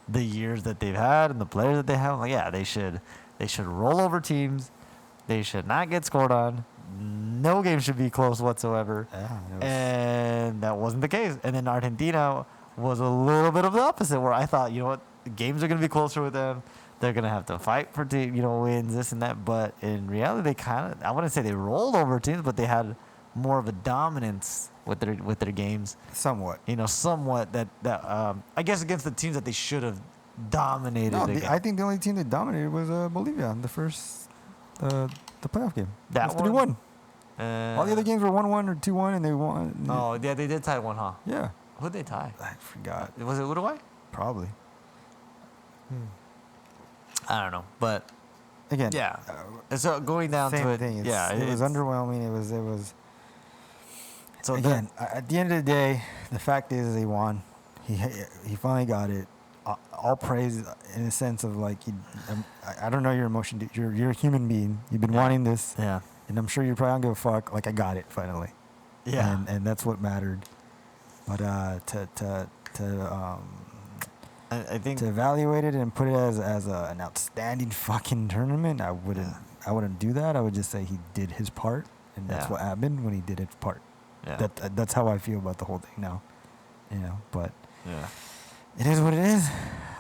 the years that they've had and the players that they have, I'm like, yeah, they should roll over teams. They should not get scored on. No game should be close whatsoever. Yeah, and that wasn't the case. And then Argentina was a little bit of the opposite, where I thought, you know what, the games are going to be closer with them. They're going to have to fight for wins, this and that. But in reality, they I wouldn't say they rolled over teams, but they had more of a dominance with their games. Somewhat. Somewhat that I guess against the teams that they should have dominated. No, I think the only team that dominated was Bolivia in the first the playoff game. That was 3-1. All the other games were 1-1 or 2-1, and they won. Oh, yeah, they did tie one, huh? Yeah. Who'd they tie? I forgot. Was it Uruguay? Probably. I don't know, but again, yeah. So going down same to it, thing. it was underwhelming. It was. So again, at the end of the day, the fact is they won. He finally got it. All praise in the sense of like, I don't know your emotion. You're a human being. You've been wanting this. Yeah. And I'm sure you probably don't give a fuck. Like I got it finally. Yeah. And that's what mattered. But I think to evaluate it and put it as an outstanding fucking tournament, I wouldn't do that. I would just say he did his part, and that's what happened when he did his part. Yeah. That's how I feel about the whole thing now. But yeah, it is what it is.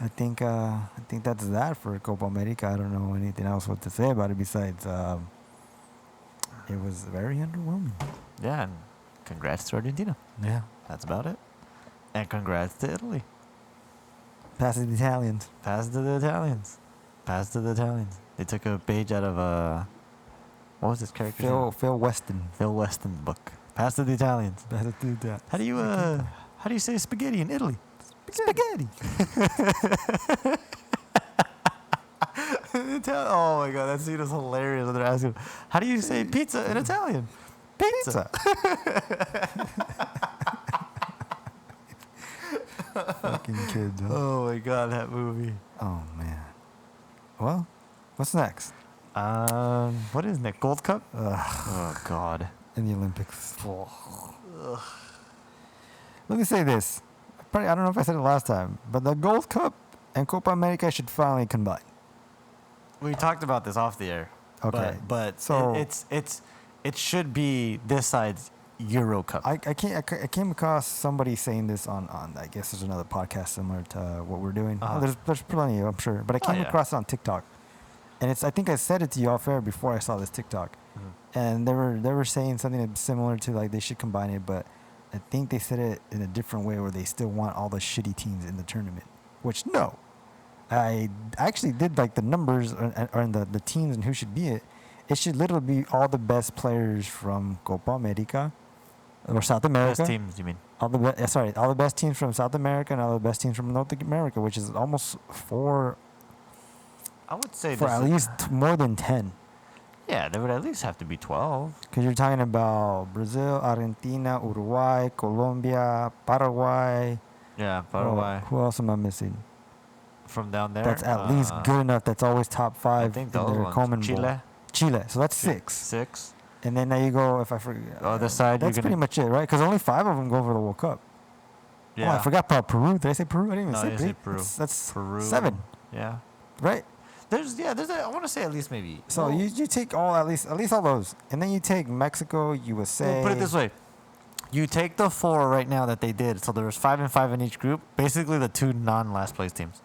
I think that's that for Copa America. I don't know anything else what to say about it besides it was very underwhelming. Yeah, and congrats to Argentina. Yeah. That's about it. And congrats to Italy. Pass to the Italians. Pass to the Italians. Pass to the Italians. They took a page out of what was his character? Phil Weston. Phil Weston's book. Pass to the Italians. Pass to the Italians. How do you say spaghetti in Italy? Spaghetti. Oh my god, that scene is hilarious when they're asking, how do you say pizza in Italian? Pizza. Fucking kids. Huh? Oh my god, that movie. Oh man. Well, what's next? What is next? Gold Cup? Ugh. Oh god. In the Olympics. Let me say this. I don't know if I said it last time, but the Gold Cup and Copa America should finally combine. We talked about this off the air. Okay. But so it should be this side's Euro Cup. I came across somebody saying this on I guess there's another podcast similar to what we're doing. Uh-huh. There's plenty, I'm sure, but I came across it on TikTok, and I think I said it to you off air before I saw this TikTok, and they were saying something similar to like they should combine it, but I think they said it in a different way where they still want all the shitty teams in the tournament, which no, I actually did like the numbers or the teams and who should be it. It should literally be all the best players from Copa America. Or South America. Best teams, you mean? All the best teams from South America and all the best teams from North America, which is almost four. I would say for at least more than 10. Yeah, there would at least have to be 12. Because you're talking about Brazil, Argentina, Uruguay, Colombia, Paraguay. Yeah, Paraguay. Who else am I missing? From down there? That's at least good enough. That's always top 5 I think those in their ones. Common Chile. Bowl. Chile. So that's 6. 6. And then now you go, if I forget. Other side, that's pretty much it, right? Because only 5 of them go for the World Cup. Yeah. Oh, I forgot about Peru. Did I say Peru? I didn't even say Peru. That's Peru. 7. Yeah. Right? I want to say at least maybe. So you take at least all those, and then you take Mexico, USA. Well, put it this way: you take the 4 right now that they did. So there was 5 and 5 in each group. Basically, the 2 non-last place teams.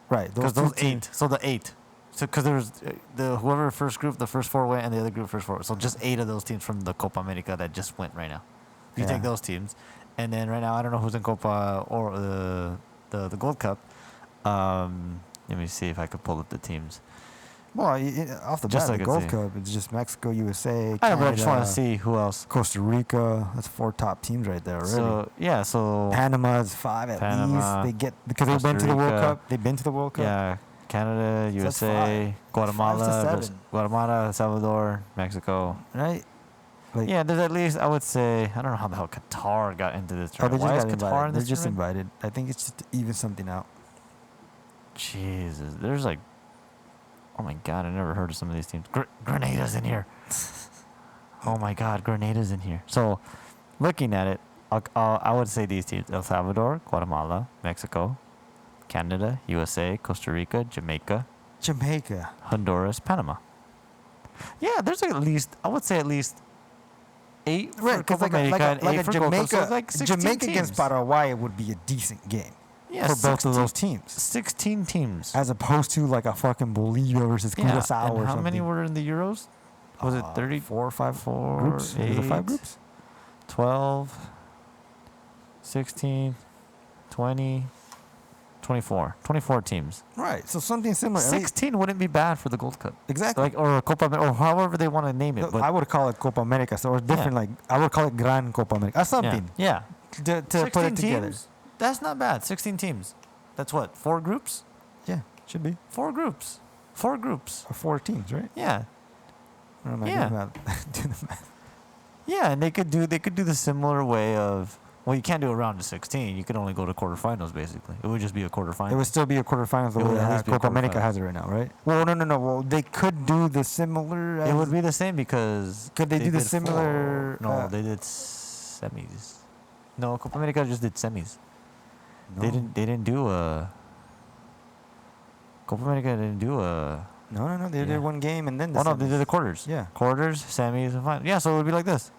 Right. Because those 8. So the 8. So because there was whoever first group, the first 4 went, and the other group first 4. So just 8 of those teams from the Copa America that just went right now. You take those teams, and then right now I don't know who's in Copa or the Gold Cup. Let me see if I could pull up the teams. Well, off the Just bat, so I the could Gold see. Cup, it's just Mexico, USA, I know, but I Canada, just want to see who else. Costa Rica. That's 4 top teams right there already. So yeah, so Panama is 5 at Panama, least. They get because they've Costa been to the World Rica. Cup. They've been to the World Cup. yeah, Canada, So that's USA, 5 to Guatemala, 7. Guatemala, El Salvador, Mexico. Right? Like, Yeah, there's at least I would say I don't know how the hell Qatar got into this oh, they tournament. just Why is got Qatar invited. in They're this just tournament? invited. I think it's just to even something out. Jesus, there's like, oh my God, I never heard of some of these teams. Grenada's in here. Oh my God, Grenada's in here. So, looking at it, I would say these teams: El Salvador, Guatemala, Mexico, Canada, USA, Costa Rica, Jamaica, Honduras, Panama. Yeah, there's at least I would say at least 8 for Right, because Copa America and 8 a for Gold Cup, so Jamaica, it's like 16 Jamaica against teams. Paraguay would be a decent game Yeah, for both of 16 those teams, 16 teams. as opposed to like a fucking Bolivia versus Yeah, Curaçao and or how something. many were in the Euros? Was it 4 or 5 4, groups? Was it 5 8, groups? 12, 16, 20, 24. 24 teams. Right. So something similar. At least- 16 wouldn't be bad for the Gold Cup. Exactly. Like or a Copa America, or however they want to name it. But I would call it Copa America. So it's different. Yeah. Like I would call it Gran Copa America. Something Yeah. to put it together. Teams? That's not bad. 16 teams. That's what? 4 groups? Yeah, should be 4 groups. 4 groups. or 4 teams, right? Yeah. I don't know, Yeah. do the math. Yeah, and they could do the similar way of well, you can't do a round of 16. You could only go to quarterfinals basically. It would just be a quarterfinal. It would still be a quarterfinals the It way would at least that be a Copa America quarterfinal. has it right now, right? Well, no. Well, they could do the similar. It would be the same because Could they do the did similar, 4. No, uh, they did semis. No, Copa America just did semis. No. They didn't do a Copa America didn't do a No. They Yeah. did one game and then. The Oh no, they semis. did the quarters. Yeah, Quarters, semis, and finals. Yeah, so it would be like this.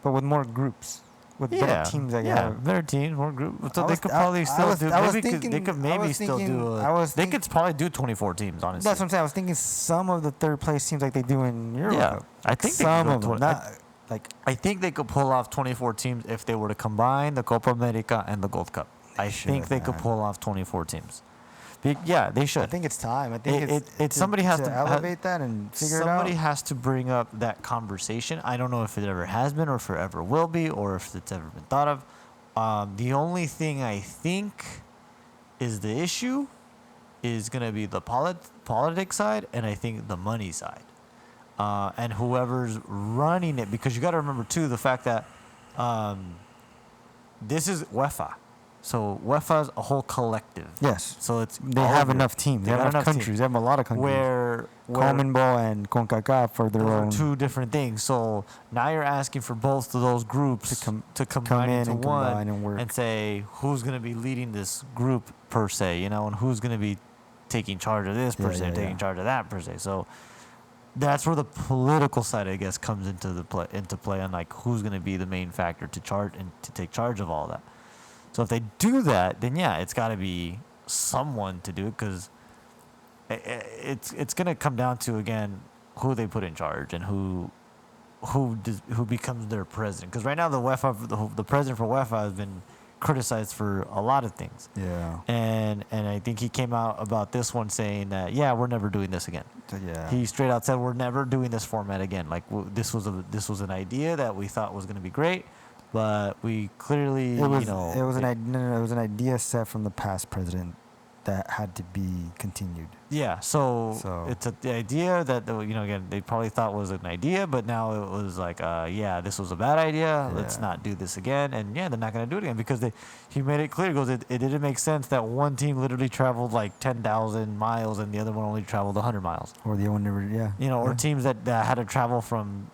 but with more groups, with better teams. That yeah, have. better teams, more group. So I they was- could I- probably I still was- do. I was Maybe thinking- they could I maybe was still thinking- do. I was They think- could probably do 24 teams. Honestly, That's what I'm saying. I was thinking some of the third place teams like they do in Europe. Yeah, I think they some could go of them. 20 Not like I think they could pull off 24 teams if they were to combine the Copa America and the Gold Cup. I should, think they could man. pull off 24 teams. Yeah, they should. I think it's time. I think it's somebody has to elevate that and figure Somebody it out. has to bring up that conversation. I don't know if it ever has been or if it ever will be or if it's ever been thought of. The only thing I think is the issue is going to be the politics side and I think the money side. And whoever's running it, because you got to remember too the fact that this is UEFA. So UEFA is a whole collective. Yes. So it's They all have of it. enough teams. They got have enough teams. countries. They have a lot of countries. Where CONMEBOL and CONCACAF for their those are own. 2 different things. So now you're asking for both of those groups to combine in into and one combine and work. say who's going to be leading this group per se, and who's going to be taking charge of this per se, taking charge of that per se. So that's where the political side, I guess, comes into play on like who's going to be the main factor to take charge of all that. So if they do that, then yeah, it's got to be someone to do it because it's going to come down to again who they put in charge and who becomes their president. Because right now the president for UEFA has been criticized for a lot of things. Yeah. And I think he came out about this one saying that we're never doing this again. So, yeah. He straight out said we're never doing this format again. Like this was an idea that we thought was going to be great. But we clearly, it was an idea set from the past president that had to be continued. Yeah, so it's the idea that again they probably thought was an idea, but now it was like, this was a bad idea. Let's not do this again, and they're not gonna do it again because he made it clear. He goes, it didn't make sense that one team literally traveled like 10,000 miles and the other one only traveled 100 miles. Or the one never, or teams that had to travel from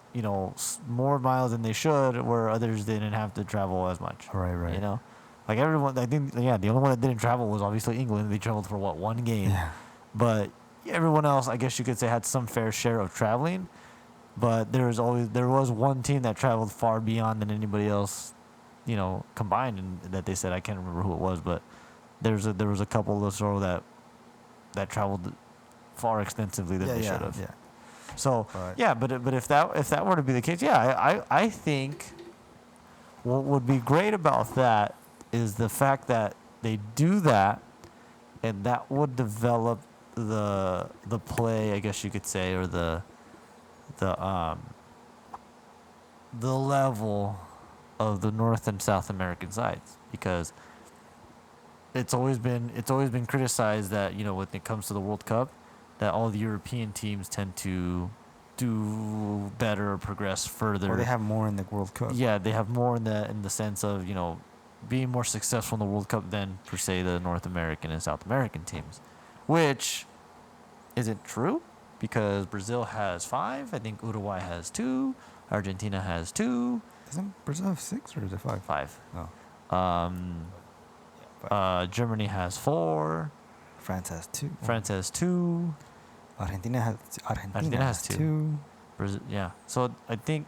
more miles than they should, where others didn't have to travel as much. Right. Like everyone, I think, the only one that didn't travel was obviously England. They traveled for one game. Yeah. But everyone else, I guess you could say, had some fair share of traveling. But there was one team that traveled far beyond than anybody else, combined, and that they said, I can't remember who it was, but there was a couple of sort of that traveled far extensively than they should have. Yeah. So but if that were to be the case, I think what would be great about that is the fact that they do that, and that would develop the play, I guess you could say, or the level of the North and South American sides, because it's always been criticized that, you know, when it comes to the World Cup, that all the European teams tend to do better or progress further. Or they have more in the World Cup. Yeah, they have more in the sense of, you know, being more successful in the World Cup than, per se, the North American and South American teams, which isn't true, because Brazil has 5. I think Uruguay has 2. Argentina has 2. Doesn't Brazil have 6 or is it 5? 5. Oh. Germany has 4. France has 2. France has 2. Argentina has 2. Brazil, yeah. So I think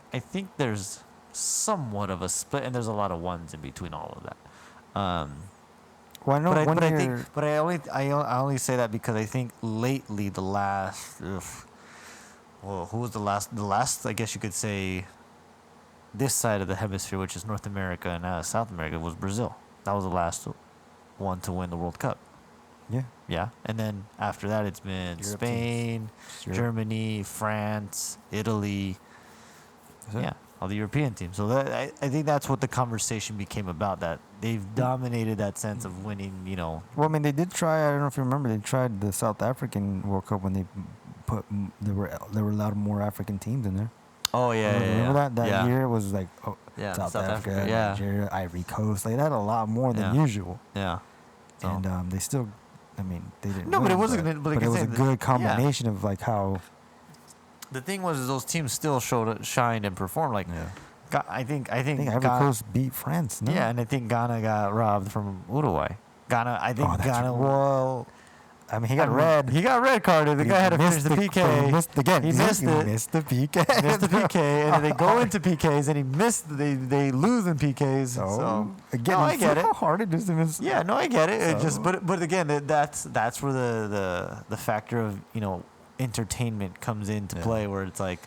there's somewhat of a split, and there's a lot of ones in between all of that. Well, I know I only say that because I think lately the last, who was the last? I guess you could say, this side of the hemisphere, which is North America and South America, was Brazil. That was the last one to win the World Cup. Yeah. Yeah, and then after that, it's been Europe Spain, Germany, France, Italy. Yeah, all the European teams. So I think that's what the conversation became about. That they've dominated that sense of winning. You know. Well, I mean, they did try. I don't know if you remember. They tried the South African World Cup when they they were allowed more African teams in there. Oh yeah, remember that yeah. year was like South Africa, yeah. Nigeria, Ivory Coast. Like, they had a lot more than usual. Yeah. So. And they still, I mean, they didn't. No, win, but it wasn't. But it was a good combination of like how. The thing was, those teams still shined and performed. Like, I think Ivory Coast beat France. No? Yeah, and I think Ghana got robbed from Uruguay. Ghana. Well, I mean, he got red. He got red carded. The guy had to finish the PK. He missed again. He missed it. Missed the PK. Missed the PK, and then they go into PKs, and he missed. They lose in PKs. So again, I get it. How hard it is to miss. Yeah, no, I get it. It just, but again, that's where the factor of, you know, entertainment comes into play, where it's like,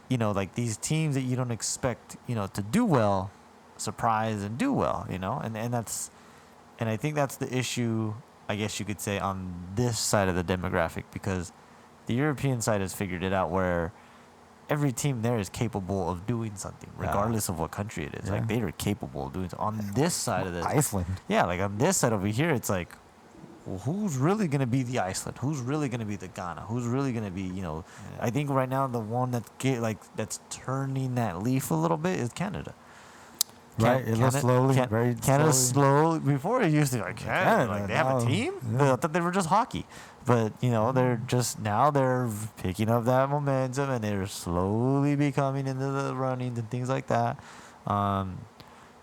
you know, like these teams that you don't expect, you know, to do well, surprise and do well, you know, and I think that's the issue, I guess you could say, on this side of the demographic, because the European side has figured it out where every team there is capable of doing something, regardless of what country it is. Like, they are capable of doing something. On this side of this, Iceland. Yeah, like on this side over here, it's like, well, who's really going to be the Iceland? Who's really going to be the Ghana? Who's really going to be, you know, I think right now the one that's turning that leaf a little bit is Canada. Right, it looks slowly, very Canada's slowly. slow. Before it used to be like Canada, like they have a team. Yeah. I thought they were just hockey, but you know they're picking up that momentum, and they're slowly becoming into the runnings and things like that.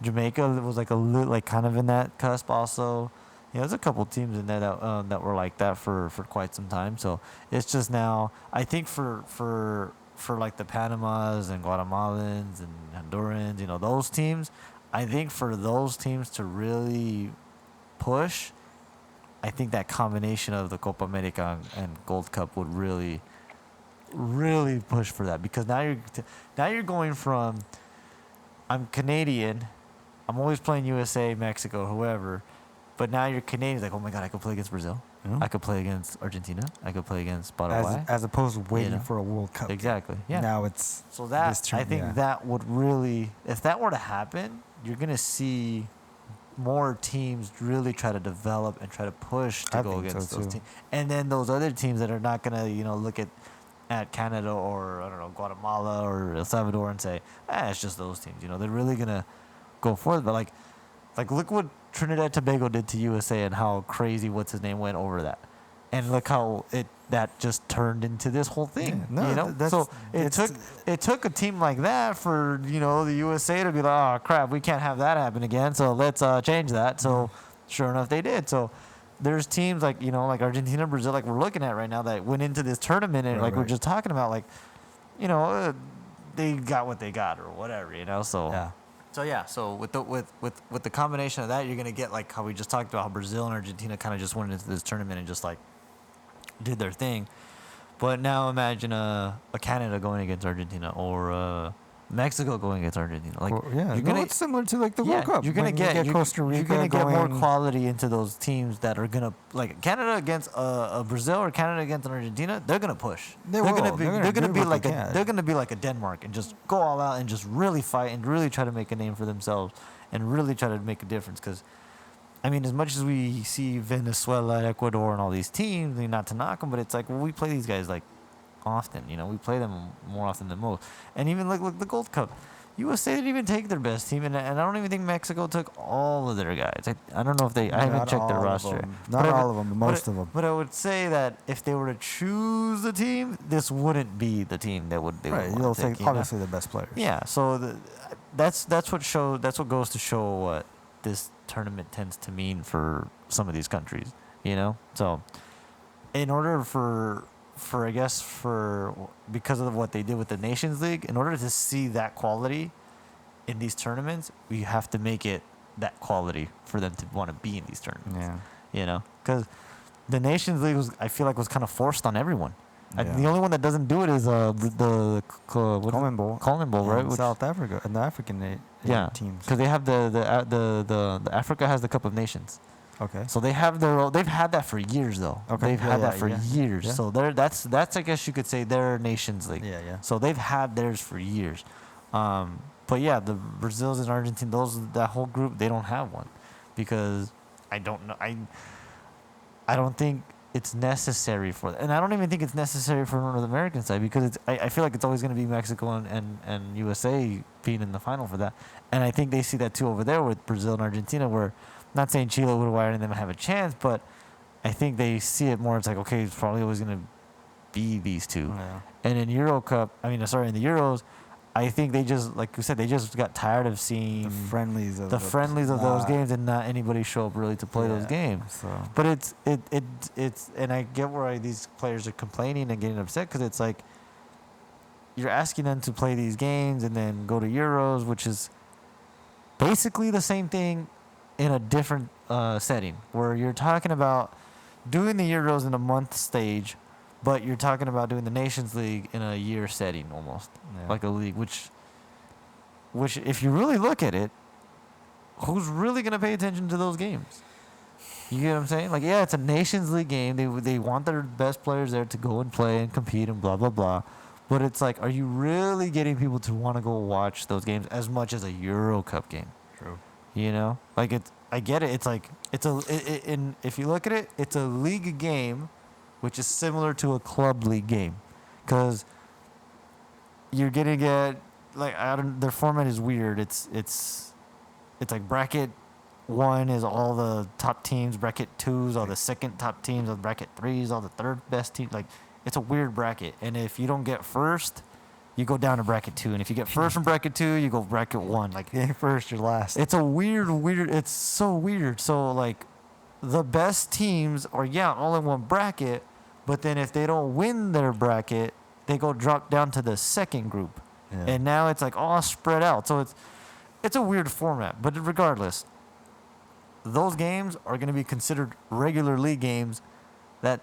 Jamaica was like kind of in that cusp also. You know, there's a couple teams in there that were like that for quite some time. So it's just now, I think for like the Panamas and Guatemalans and Hondurans, you know, those teams, I think for those teams to really push, I think that combination of the Copa America and Gold Cup would really, really push for that, because now you're going from, I'm Canadian, I'm always playing USA, Mexico, whoever, but now you're Canadian, like, oh my God, I could play against Brazil. I could play against Argentina. I could play against Paraguay. As opposed to waiting for a World Cup. Exactly. Yeah. Now it's so that I think that would really, if that were to happen, you're gonna see more teams really try to develop and try to push to go against those teams, and then those other teams that are not gonna, you know, look at Canada or, I don't know, Guatemala or El Salvador and say, it's just those teams. You know, they're really gonna go for it. But like look what Trinidad Tobago did to USA and how crazy what's his name went over that, and look how that just turned into this whole thing. Yeah, no, you know, so it took a team like that for, you know, the USA to be like, oh crap, we can't have that happen again, so let's change that. So sure enough, they did. So there's teams like, you know, like Argentina, Brazil, like we're looking at right now, that went into this tournament and we're just talking about, like, you know, they got what they got or whatever, you know. So yeah. So with the combination of that, you're gonna get like how we just talked about, how Brazil and Argentina kind of just went into this tournament and just like did their thing. But now imagine a Canada going against Argentina, or Mexico going against Argentina. Like, it's similar to like the World Cup. You're gonna get Costa Rica. You're gonna get more quality into those teams that are gonna like Canada against Brazil or Canada against Argentina. They're gonna push. They're gonna be like a Denmark and just go all out and just really fight and really try to make a name for themselves and really try to make a difference. Because, I mean, as much as we see Venezuela, Ecuador, and all these teams, not to knock them, but it's like, well, we play these guys like often. We play them more often than most. And even look the Gold Cup. USA didn't even take their best team, and I don't even think Mexico took all of their guys. I don't know if I haven't checked their roster. Not all of them, but most of them. But I would say that if they were to choose the team, this wouldn't be the team that would. You'll take obviously the best players. Yeah, so that's what goes to show what this tournament tends to mean for some of these countries. So in order for because of what they did with the Nations League, in order to see that quality in these tournaments, we have to make it that quality for them to want to be in these tournaments. Yeah. Because the Nations League I feel like was kind of forced on everyone. Yeah. The only one that doesn't do it is the Coleman Bowl. Coleman Bowl, right? South Africa and the African teams. Because they have the Africa has the Cup of Nations. Okay. So they've had that for years though. Okay. They've had that for years. Yeah. So that's I guess you could say their Nations League. Yeah. So they've had theirs for years. But yeah, the Brazils and Argentina, that whole group, they don't have one, because I don't know. I don't think it's necessary for that, and I don't even think it's necessary for the North American side, because I feel like it's always going to be Mexico and USA being in the final for that, and I think they see that too over there with Brazil and Argentina, where. Not saying Chile, Uruguay, and them have a chance, but I think they see it more. It's like, okay, it's probably always going to be these two. Yeah. And in the Euros, I think they just, like you said, they just got tired of seeing the friendlies of those games, and not anybody show up really to play those games. So. But it's and I get why these players are complaining and getting upset, because it's like you're asking them to play these games and then go to Euros, which is basically the same thing in a different setting, where you're talking about doing the Euros in a month stage, but you're talking about doing the Nations League in a year setting, almost like a league. Which, if you really look at it, who's really gonna pay attention to those games? You get what I'm saying? Like, yeah, it's a Nations League game. They want their best players there to go and play and compete and blah blah blah. But it's like, are you really getting people to want to go watch those games as much as a Euro Cup game? True. Like I get it. It's like if you look at it, it's a league game, which is similar to a club league game, because you're gonna get their format is weird. It's like bracket 1 is all the top teams, bracket 2 is all the second top teams, and bracket 3 is all the third best teams. Like, it's a weird bracket, and if you don't get first, you go down to bracket 2, and if you get first from bracket 2, you go bracket 1. Like, first, you're last. It's a weird. It's so weird. So like, the best teams are all in one bracket, but then if they don't win their bracket, they go drop down to the second group, and now it's like all spread out. So it's a weird format. But regardless, those games are going to be considered regular league games that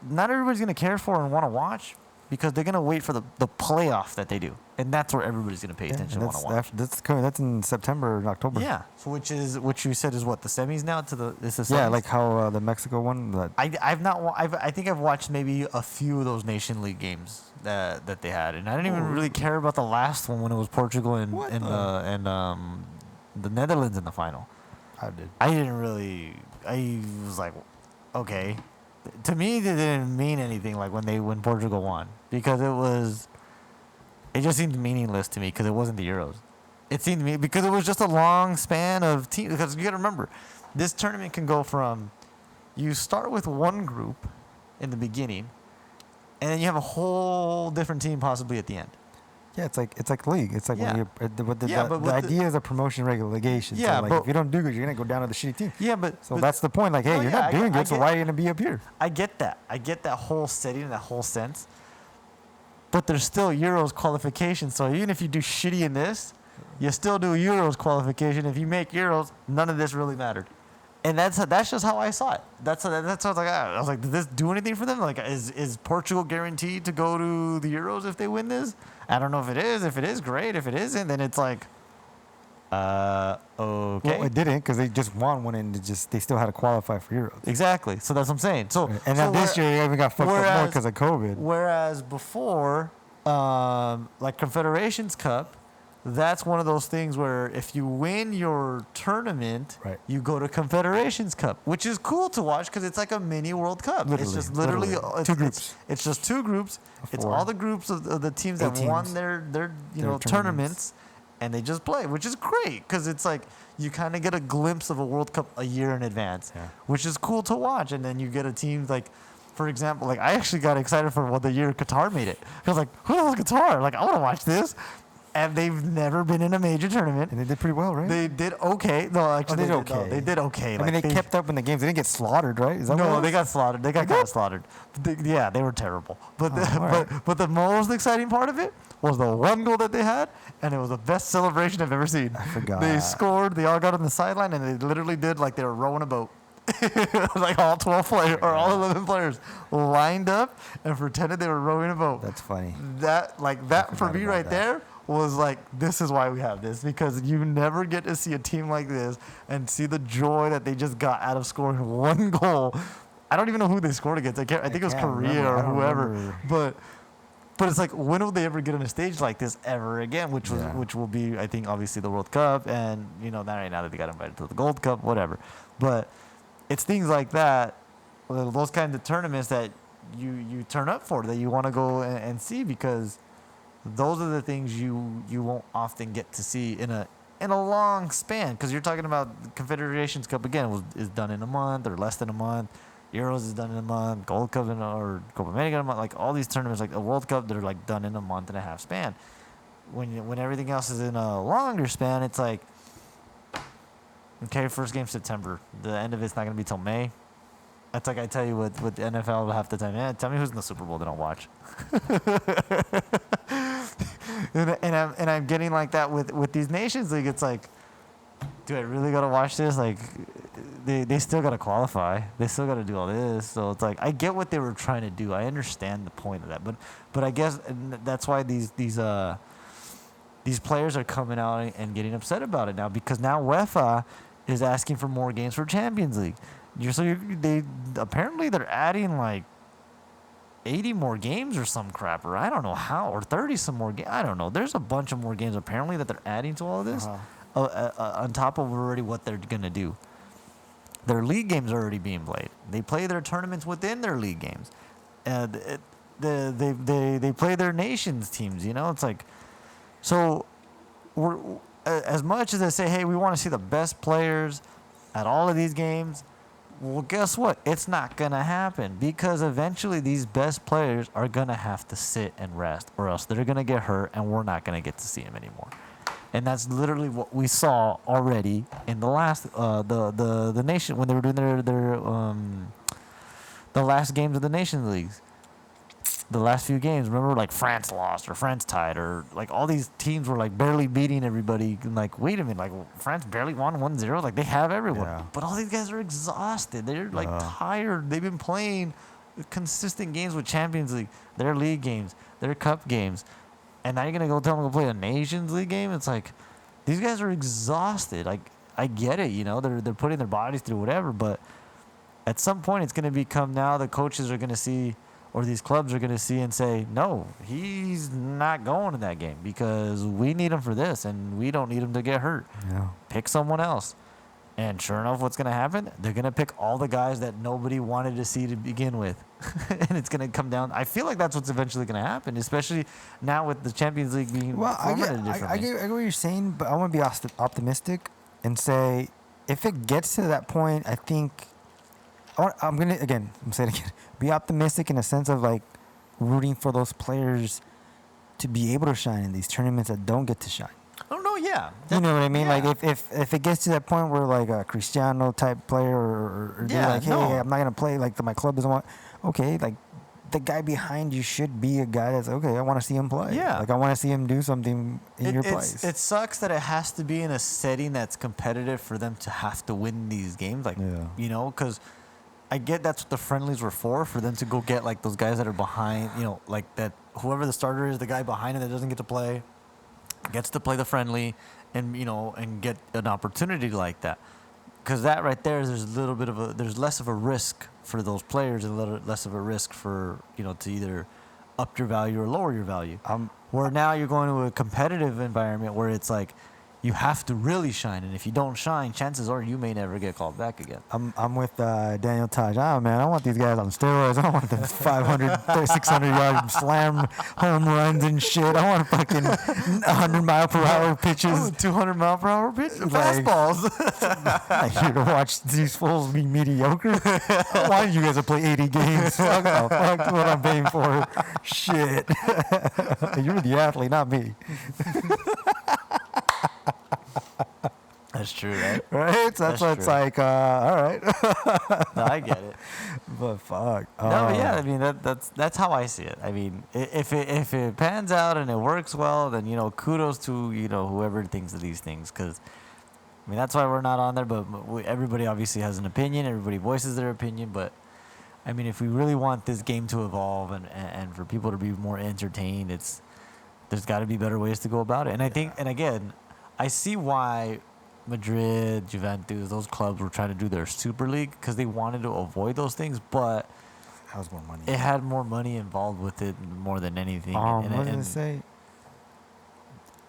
not everybody's going to care for and want to watch, because they're going to wait for the playoff that they do. And that's where everybody's going to pay attention and want to watch. That's in September and October. Yeah. So which you said is what, the semis now? It's the semis? Yeah, like how the Mexico one. I think I've watched maybe a few of those Nation League games that they had. And I didn't even really care about the last one when it was Portugal and the Netherlands in the final. I did. I was like, okay. To me, it didn't mean anything like when Portugal won, because it just seemed meaningless to me, because it wasn't the Euros. It seemed to me, because it was just a long span of teams. Because you got to remember, this tournament can go from, you start with one group in the beginning, and then you have a whole different team possibly at the end. Yeah, it's like league. It's like when the idea is a promotion relegation. Yeah, so if you don't do good, you're gonna go down to the shitty team. Yeah, but that's the point. Like, hey, you're not doing good, so why are you gonna be up here? I get that. I get that whole setting and that whole sense. But there's still Euros qualification. So even if you do shitty in this, you still do Euros qualification. If you make Euros, none of this really mattered. And that's just how I saw it. That's how I was like, I was like, did this do anything for them? Like, is Portugal guaranteed to go to the Euros if they win this? I don't know if it is. If it is, great. If it isn't, then it's like, okay. Well, it didn't because they just won one and they still had to qualify for Euros. Exactly. So that's what I'm saying. So and now this year they even got fucked up more because of COVID. Whereas before, like Confederations Cup, that's one of those things where if you win your tournament, you go to Confederations Cup, which is cool to watch because it's like a mini World Cup. It's just literally two groups. It's just two groups. It's all the groups of the teams that won their tournaments, and they just play, which is great because it's like you kind of get a glimpse of a World Cup a year in advance, which is cool to watch. And then you get a team like, for example, like I actually got excited for the year Qatar made it. I was like, who is Qatar? Like, I want to watch this. And they've never been in a major tournament. And they did pretty well, right? They did okay. No, actually, they did okay. They did okay. I mean, they kept up in the games. They didn't get slaughtered, right? Is that no, they got slaughtered. They got kind of slaughtered. They were terrible. But but the most exciting part of it was the one goal that they had, and it was the best celebration I've ever seen. I forgot. They scored. They all got on the sideline, and they literally did like they were rowing a boat. Like all 12 players or all 11 players lined up and pretended they were rowing a boat. That's funny. That for me right there was like, this is why we have this, because you never get to see a team like this and see the joy that they just got out of scoring one goal. I don't even know who they scored against. I think it was Korea or whoever. But it's like, when will they ever get on a stage like this ever again? Which will be, I think, obviously the World Cup, and not right now that they got invited to the Gold Cup, whatever. But it's things like that, those kinds of tournaments that you turn up for, that you want to go and see, because those are the things you won't often get to see in a long span. Because you're talking about Confederations Cup again is done in a month or less than a month. Euros is done in a month. Gold Cup or Copa America in a month. Like all these tournaments, like a World Cup, they're like done in a month and a half span. When everything else is in a longer span, it's like, okay, first game September. The end of it's not going to be till May. That's like I tell you with the NFL half the time. Tell me who's in the Super Bowl that I'll watch. and I'm getting like that with these Nations League. It's like, do I really got to watch this? Like, they still got to qualify. They still got to do all this. So it's like, I get what they were trying to do. I understand the point of that. But I guess that's why these players are coming out and getting upset about it now, because now UEFA is asking for more games for Champions League. Apparently they're adding like 80 more games or some crap, or I don't know how, or 30 some more games. I don't know. There's a bunch of more games apparently that they're adding to all of this, on top of already what they're gonna do. Their league games are already being played. They play their tournaments within their league games. They play their nations teams. It's like, so we're as much as they say, hey, we want to see the best players at all of these games. Well, guess what? It's not going to happen, because eventually these best players are going to have to sit and rest, or else they're going to get hurt and we're not going to get to see them anymore. And that's literally what we saw already in the last the nation, when they were doing their the last games of the Nations Leagues. The last few games, remember, like France lost or France tied, or like all these teams were like barely beating everybody. And like, wait a minute, like France barely won 1-0. Like, they have everyone. Yeah. But all these guys are exhausted. They're like tired. They've been playing consistent games with Champions League, their league games, their cup games. And now you're going to go tell them to play a Nations League game? It's like, these guys are exhausted. Like, I get it, they're putting their bodies through whatever, but at some point it's going to become, now the coaches are going to see, or these clubs are going to see and say, no, he's not going to that game because we need him for this and we don't need him to get hurt. Yeah. Pick someone else. And sure enough, what's going to happen? They're going to pick all the guys that nobody wanted to see to begin with. And it's going to come down. I feel like that's what's eventually going to happen, especially now with the Champions League being formatted differently. I get what you're saying, but I want to be optimistic and say, if it gets to that point, I think I'm saying it again, be optimistic in a sense of like rooting for those players to be able to shine in these tournaments that don't get to shine. Oh no, yeah. You know what I mean? Yeah. Like if it gets to that point where like a Cristiano type player or they're like, hey, I'm not gonna play, like my club doesn't want. Okay, like the guy behind you should be a guy that's okay. I want to see him play. Yeah. Like I want to see him do something in your place. It sucks that it has to be in a setting that's competitive for them to have to win these games. Like, you know, because I get that's what the friendlies were for them to go get like those guys that are behind, you know, like that whoever the starter is, the guy behind him that doesn't get to play, gets to play the friendly and, you know, and get an opportunity like that. Because that right there, there's less of a risk for those players and a little less of a risk for, you know, to either up your value or lower your value. Where now you're going to a competitive environment where it's like you have to really shine, and if you don't shine, chances are you may never get called back again. I'm with Daniel Taj. Man, I want these guys on steroids. I want the 500, 600 yard slam home runs and shit. I want fucking 100 mile per hour pitches, 200 mile per hour pitches, like, fastballs. I'm here to watch these fools be mediocre. I want you guys to play 80 games. Fuck what I'm paying for. Shit. You're the athlete, not me. That's true, right? Right? So that's what it's like. All right. No, I get it. But fuck. No, but yeah, I mean that's how I see it. I mean, if it pans out and it works well, then, you know, kudos to, you know, whoever thinks of these things, because I mean that's why we're not on there. But everybody obviously has an opinion. Everybody voices their opinion. But I mean, if we really want this game to evolve and for people to be more entertained, there's got to be better ways to go about it. And I think, and again, I see why Madrid, Juventus, those clubs were trying to do their Super League because they wanted to avoid those things, but that was more money. It had more money involved with it more than anything. What was I gonna say?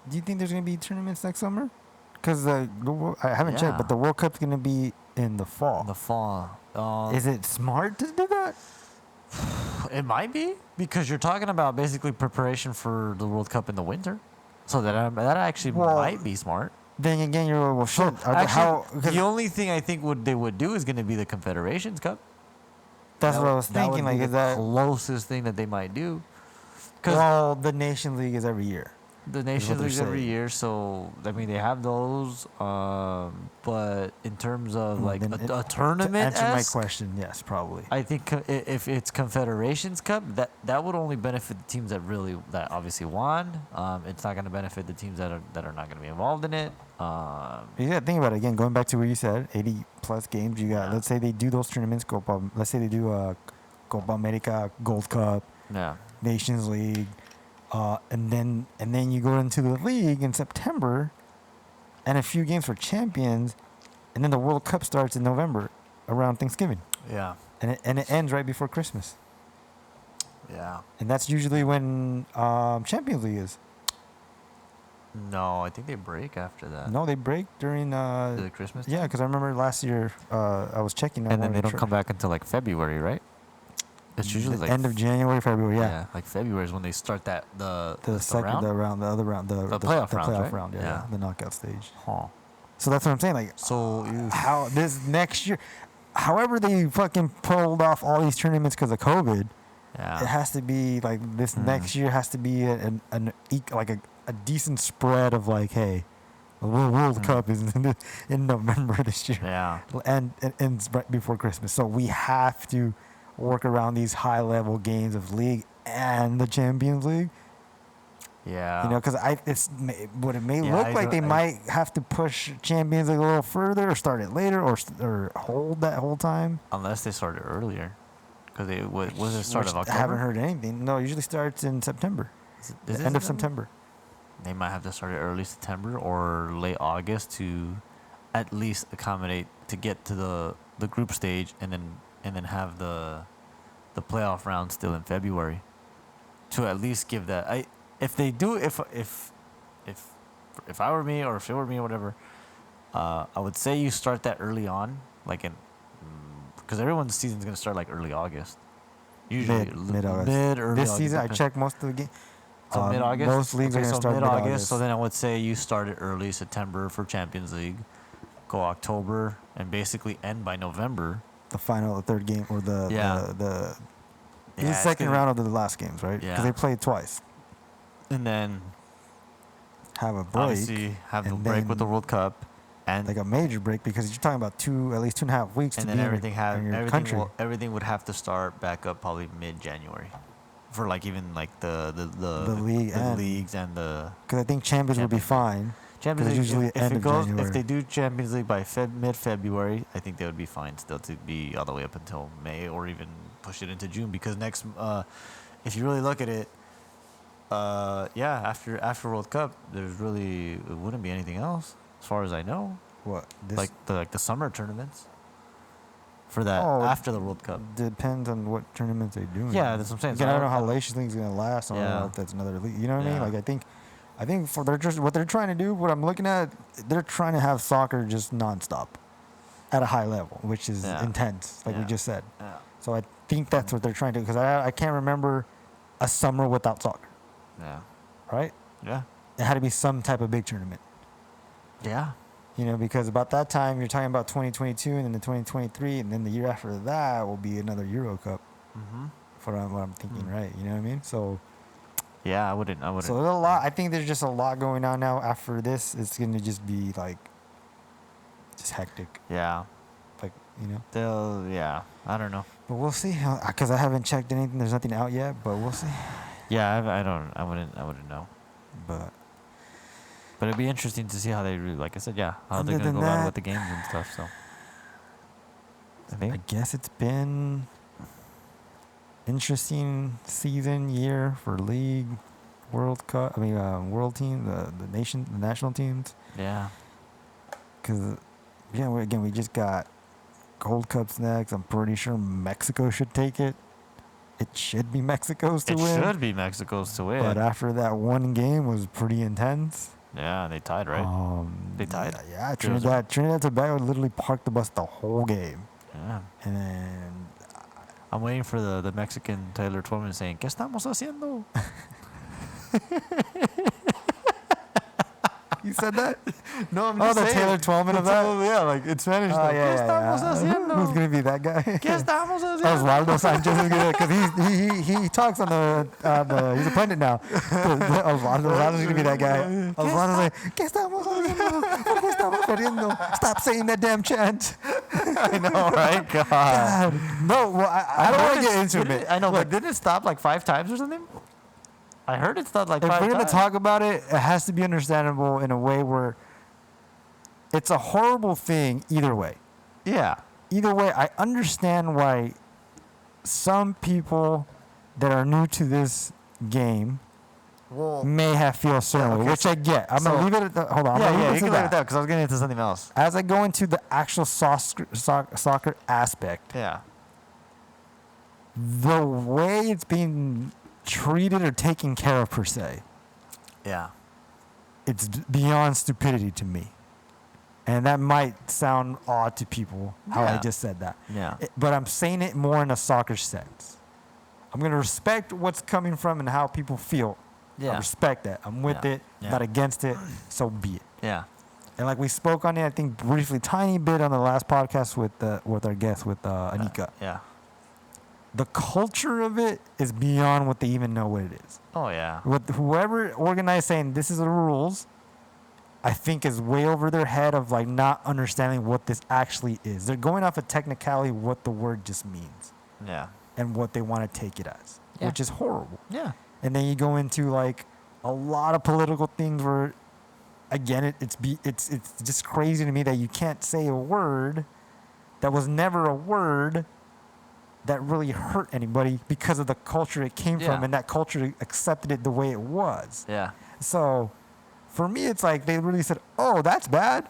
Do you think there's gonna be tournaments next summer? Because I haven't checked, but the World Cup's gonna be in the fall. In the fall. Is it smart to do that? It might be, because you're talking about basically preparation for the World Cup in the winter. So that actually might be smart. Then again, you're well, shit. The only thing I think they would do is going to be the Confederations Cup. That's what I was thinking. Like, is that closest thing that they might do? Well, the Nations League is every year. The Nations League every year, so I mean they have those. But in terms of like a tournament, to answer my question, yes, probably. I think if it's Confederations Cup, that would only benefit the teams that obviously won. It's not going to benefit the teams that are not going to be involved in it. You got to think about it again. Going back to what you said, 80 plus games. You got. Let's say they do those tournaments. Let's say they do Copa America, Gold Cup, Nations League. And then you go into the league in September, and a few games for champions, and then the World Cup starts in November, around Thanksgiving. Yeah. And it ends right before Christmas. Yeah. And that's usually when Champions League is. No, I think they break after that. No, they break during the Christmas time? Yeah, because I remember last year I was checking. And then they don't come back until like February, right? It's usually like end of January, February. Yeah, like February is when they start the other round, the playoff round. Yeah, the knockout stage. Huh. So that's what I'm saying. Like, so how this next year, however they fucking pulled off all these tournaments because of COVID, it has to be like this next year has to be a decent spread of like, hey, the World Cup is in November this year. Yeah, and ends right before Christmas. So we have to work around these high-level games of league and the Champions League. Yeah, you know, because it may look like they might have to push Champions League a little further, or start it later, or hold that whole time. Unless they started earlier, because was it start of October? I haven't heard anything. No, it usually starts in September. End of September. They might have to start it early September or late August to at least accommodate to get to the group stage, and then have the playoff round still in February, to at least give that. If I were me, or if it were me or whatever, I would say you start that early on, like because everyone's season's gonna start like early August. Usually mid early this August, season I checked most of the games. So mid August. Most leagues are gonna start mid-August. So then I would say you start it early September for Champions League, go October, and basically end by November. The third game, or the second round of the last games, right? Yeah. Because they played twice. And then have a break. Obviously, have the break with the World Cup. And like a major break because you're talking about at least 2.5 weeks and to then be in your country. Everything would have to start back up probably mid-January, for like even like the leagues and the. Because I think Champions would be fine. Champions League usually if end it of goes January. if they do Champions League by mid-February, I think they would be fine still to be all the way up until May or even push it into June because if you really look at it, after World Cup, it wouldn't be anything else as far as I know. What? Like the summer tournaments. For that after the World Cup. Depends on what tournaments they're doing. Yeah, that's what I'm saying. Again, I don't know how Nations League's gonna last. I don't know if that's another league. You know what I mean? Like I think for what they're trying to do, what I'm looking at, they're trying to have soccer just nonstop, at a high level, which is intense, like we just said. Yeah. So I think that's what they're trying to do because I can't remember a summer without soccer. Yeah. Right? Yeah. It had to be some type of big tournament. Yeah. You know, because about that time you're talking about 2022 and then the 2023 and then the year after that will be another Euro Cup. Mm-hmm. For what I'm thinking, right? You know what I mean? So. Yeah, I wouldn't. So there's a lot. I think there's just a lot going on now. After this, it's gonna just be like, just hectic. Yeah. Like you know. I don't know. But we'll see. Because I haven't checked anything. There's nothing out yet. But we'll see. Yeah, I wouldn't know. But it'd be interesting to see how they like I said, how they're gonna go about with the games and stuff. So. I guess it's been interesting year for league, World Cup. World team, the national teams. Yeah. Because we just got Gold Cups next. I'm pretty sure Mexico should take it. It should be Mexico's to win. It should be Mexico's to win. But after that one game was pretty intense. Yeah, they tied, right? They tied. Yeah, Trinidad Tobago literally parked the bus the whole game. Yeah. And I'm waiting for the Mexican Taylor Twellman saying, ¿Qué estamos haciendo? You said that? No, I'm just saying. the Taylor Twellman of that? Yeah, like in Spanish. Oh, ¿Qué estamos haciendo? Who's going to be that guy? ¿Qué estamos haciendo? Osvaldo Sanchez is going to, because he talks on the, he's a pundit now. Osvaldo's going to be that guy. Osvaldo's like, ¿Qué estamos haciendo? ¿Por qué estamos perdiendo? Stop saying that damn chant. I know, right? God. No, well, I don't want to get into it. I know, but didn't it stop like 5 times or something? I heard it stopped like 5 times. If we're going to talk about it, it has to be understandable in a way where it's a horrible thing either way. Yeah. Either way, I understand why some people that are new to this game may have feel a certain way, which I get. I'm going to leave it at that. Hold on. You can leave it at that because I was getting into something else. As I go into the actual soccer aspect, the way it's being treated or taken care of per se, it's beyond stupidity to me. And that might sound odd to people, how I just said that. Yeah. But I'm saying it more in a soccer sense. I'm going to respect what's coming from and how people feel. Yeah. I respect that. I'm with it, not against it, so be it. Yeah. And like we spoke on it, I think briefly, tiny bit on the last podcast with our guest, with Anika. Yeah. The culture of it is beyond what they even know what it is. Oh, yeah. With whoever organized saying this is the rules, I think is way over their head of like not understanding what this actually is. They're going off a technicality what the word just means. Yeah. And what they want to take it as, which is horrible. Yeah. And then you go into like a lot of political things where, again, it's just crazy to me that you can't say a word that was never a word that really hurt anybody because of the culture it came from, and that culture accepted it the way it was. Yeah. So for me, it's like they really said, oh, that's bad.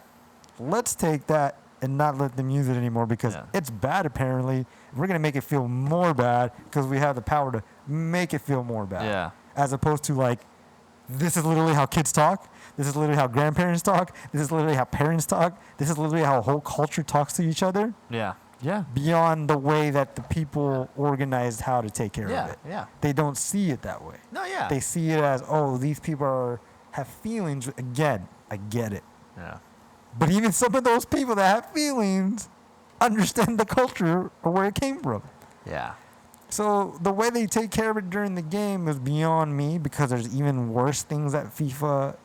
Let's take that and not let them use it anymore because it's bad apparently. We're going to make it feel more bad because we have the power to make it feel more bad. Yeah. As opposed to like, this is literally how kids talk. This is literally how grandparents talk. This is literally how parents talk. This is literally how a whole culture talks to each other. Yeah. Yeah. Beyond the way that the people organized how to take care of it. Yeah. They don't see it that way. No, yeah. They see it as, oh, these people have feelings. Again, I get it. Yeah. But even some of those people that have feelings understand the culture or where it came from. Yeah. So the way they take care of it during the game is beyond me because there's even worse things that FIFA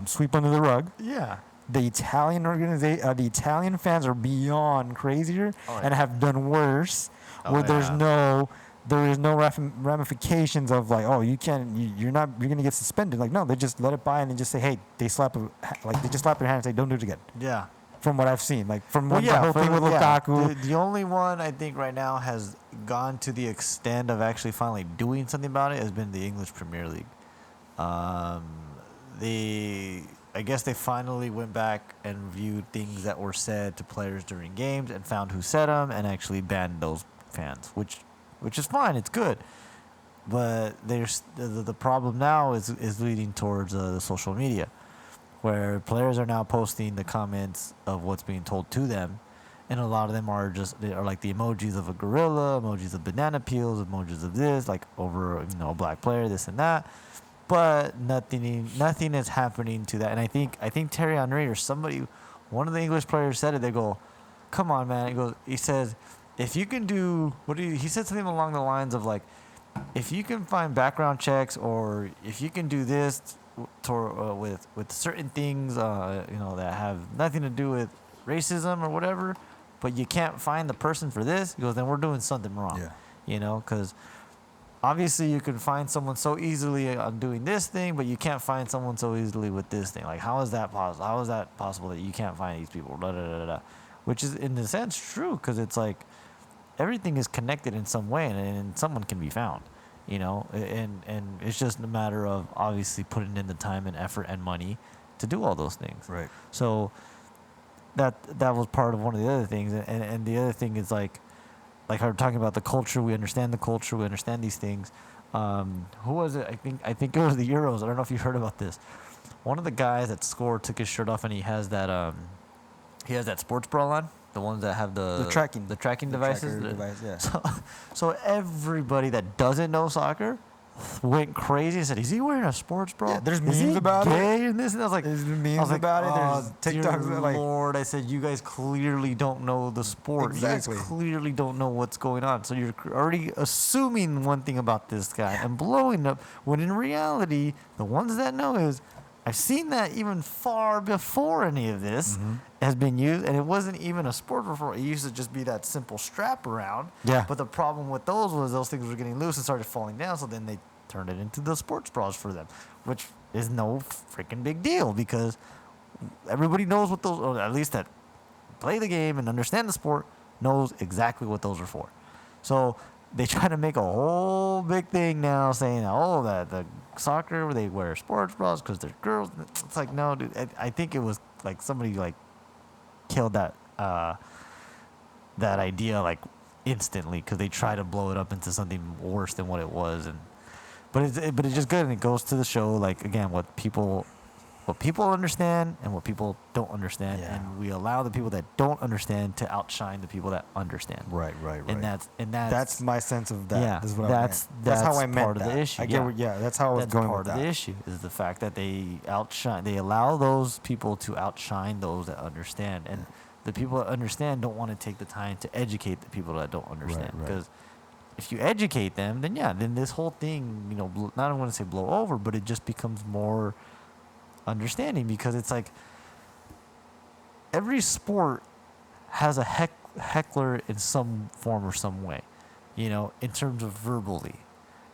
sweep under the rug. Yeah. the Italian the Italian fans are beyond crazier and have done worse. Where there is no ramifications of like, oh, you're gonna get suspended. Like, no, they just let it by and they just say, hey, they just slap their hand and say, don't do it again. Yeah. From what I've seen, like the whole thing with Lukaku. The only one I think right now has gone to the extent of actually finally doing something about it has been the English Premier League. I guess they finally went back and reviewed things that were said to players during games and found who said them and actually banned those fans, which is fine. It's good. But there's the problem now is leading towards the social media, where players are now posting the comments of what's being told to them, and a lot of them are like the emojis of a gorilla, emojis of banana peels, emojis of this, like over a black player, this and that. But nothing is happening to that. And I think Thierry Henry or somebody, one of the English players said it. They go, "Come on, man." He says, if you can do he said something along the lines of like, if you can find background checks or if you can do this with certain things, that have nothing to do with racism or whatever, but you can't find the person for this, he goes, then we're doing something wrong. Yeah. Because obviously you can find someone so easily on doing this thing, but you can't find someone so easily with this thing. Like, how is that possible? How is that possible that you can't find these people? Da, da, da, da. Which is, in a sense, true, because it's like everything is connected in some way, and someone can be found. And it's just a matter of obviously putting in the time and effort and money to do all those things. Right. So that was part of one of the other things, and the other thing is like we're talking about the culture. We understand the culture. We understand these things. Who was it? I think it was the Euros. I don't know if you heard about this. One of the guys that scored took his shirt off, and he has that sports bra on. The ones that have the tracking devices. Device, yeah. So everybody that doesn't know soccer went crazy and said, "Is he wearing a sports bra? Yeah, there's memes about it. And this and I was like, there's memes about it. There's TikToks dear Lord, I said, you guys clearly don't know the sport. Exactly. You guys clearly don't know what's going on. So you're already assuming one thing about this guy and blowing up. When in reality, the ones that know is, I've seen that even far before any of this has been used, and it wasn't even a sport before. It used to just be that simple strap around. Yeah. But the problem with those was those things were getting loose and started falling down, so then they turned it into the sports bras for them, which is no freaking big deal because everybody knows what those, or at least that play the game and understand the sport, knows exactly what those are for. So they try to make a whole big thing now saying, that the soccer, they wear sports bras because they're girls. It's like, no, dude. I think it was like somebody like killed that idea like instantly because they try to blow it up into something worse than what it was. But it's just good, and it goes to the show like, again, what people understand and what people don't understand, and we allow the people that don't understand to outshine the people that understand. Right. And that's my sense of that. Yeah, that's how I meant part of the issue. That's how I was going with that. Part of the issue is the fact that they allow those people to outshine those that understand, and the people that understand don't want to take the time to educate the people that don't understand. Because if you educate them, then this whole thing, not I want to say blow over, but it just becomes more understanding, because it's like every sport has a heckler in some form or some way, in terms of verbally.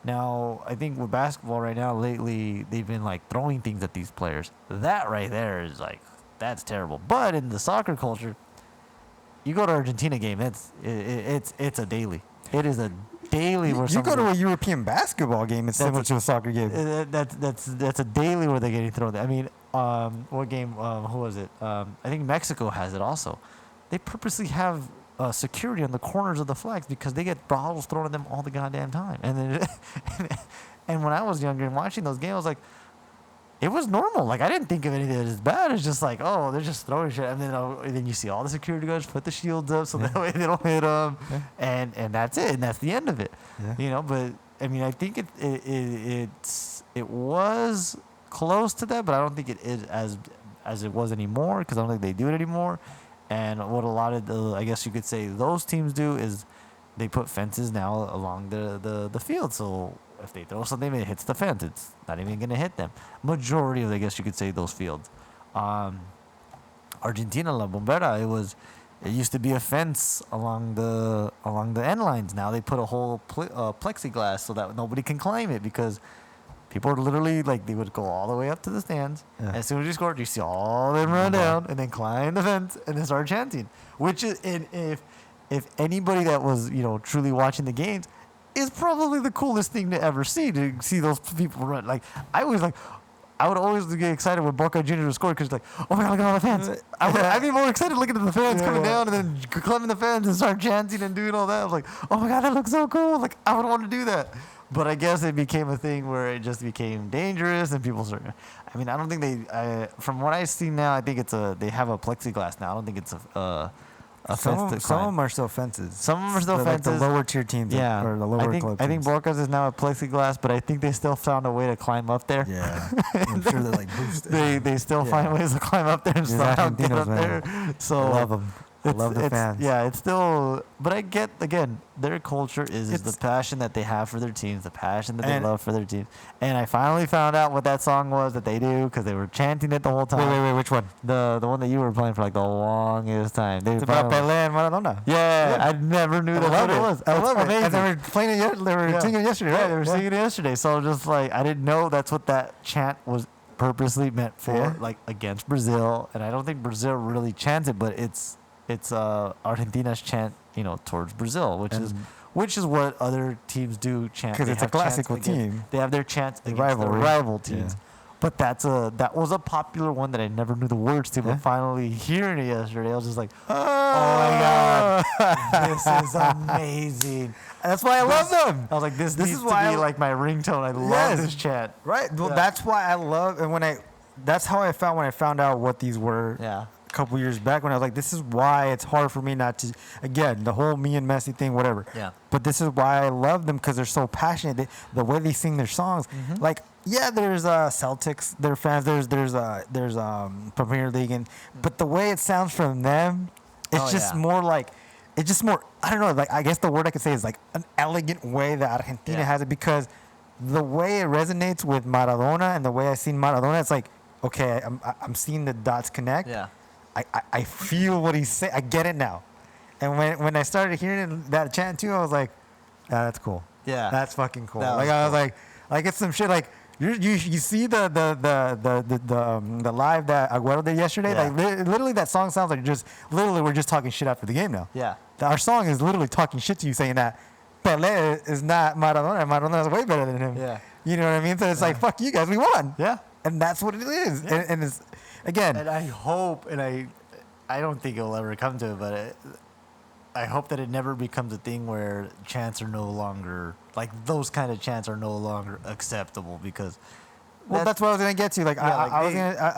Now, I think with basketball right now, lately, they've been like throwing things at these players. That right there is like, that's terrible. But in the soccer culture, you go to Argentina game, it's a daily. It is a daily where you go to a European basketball game, it's similar to a soccer game. That's a daily where they're getting thrown. I mean, what game? Who was it? I think Mexico has it also. They purposely have security on the corners of the flags because they get bottles thrown at them all the goddamn time. And and when I was younger and watching those games, I was like, it was normal. Like, I didn't think of anything as bad. It's just like, oh, they're just throwing shit. And then you see all the security guards put the shields up so that way they don't hit them. Yeah. And that's it. And that's the end of it. Yeah. But, I mean, I think it was close to that, but I don't think it is as it was anymore, because I don't think they do it anymore. And what a lot of I guess you could say those teams do is they put fences now along the field. So if they throw something and it hits the fence, it's not even going to hit them. Majority of, I guess you could say, those fields. Argentina La Bombera, it used to be a fence along the end lines. Now they put a whole plexiglass so that nobody can climb it because people are literally like they would go all the way up to the stands. Yeah. And as soon as you scored, you see all of them run down and then climb the fence and then start chanting. Which is, and if anybody that was truly watching the games, is probably the coolest thing to ever see, to see those people run. Like I would always get excited when Boca Juniors scored because like, oh my God, look at all the fans. I'd be more excited looking at the fans coming down and then climbing the fence and start chanting and doing all that. I was like, oh my God, that looks so cool. Like I would want to do that. But I guess it became a thing where it just became dangerous and people started. I mean, I don't think from what I see now, I think they have a plexiglass now. I don't think it's a some of them are still fences. Some of them are still fences. Like the lower tier teams, or the lower club teams. I think Boca's is now a plexiglass, but I think they still found a way to climb up there. Yeah, I'm sure they're like boosted. They still find ways to climb up there and somehow get up there. So I love them. I love the fans. Yeah, it's still. But I get, again, their culture is the passion that they have for their teams, the passion that they love for their teams. And I finally found out what that song was that they do because they were chanting it the whole time. Wait, which one? The one that you were playing for like the longest time. It's about Pelé and Maradona. Yeah, I never knew that's what it was. I love it. Amazing. And they were playing it. They were singing it yesterday, right? They were singing it yesterday. So just like I didn't know that's what that chant was purposely meant for, like against Brazil. And I don't think Brazil really chants it, but it's Argentina's chant, towards Brazil, which is what other teams do chant. Because it's a classical team. They have their chants against their rival teams. Yeah. But that was a popular one that I never knew the words to. But finally hearing it yesterday, I was just like, oh my God, this is amazing. That's why I love them. I was like, this needs to be like my ringtone. I love this chant. Right. Well, that's why I love, and that's how I felt when I found out what these were. Yeah. Couple years back when I was like, this is why it's hard for me not to, again, the whole me and Messi thing, whatever. Yeah. But this is why I love them, because they're so passionate. The way they sing their songs, like, there's Celtics, they're fans. There's Premier League, but the way it sounds from them, it's just more like, it's just more. I don't know. Like, I guess the word I could say is like an elegant way that Argentina has it, because the way it resonates with Maradona and the way I seen Maradona, it's like, okay, I'm seeing the dots connect. Yeah. I feel what he's saying. I get it now. And when I started hearing that chant too, I was like, that's cool. Yeah. That's fucking cool. Like I was like it's some shit like you see the live that Aguero did yesterday. Yeah. Like literally that song sounds like we're just talking shit after the game now. Yeah. Our song is literally talking shit to you, saying that Pelé is not Maradona. Maradona is way better than him. Yeah. You know what I mean? So it's like, fuck you guys, we won. Yeah. And that's what it is. Yeah. And it's, again. And I hope, and I don't think it'll ever come to it, but I hope that it never becomes a thing where chants are no longer, like those kind of chants are no longer acceptable, because. Well, that's what I was gonna get to. Like, I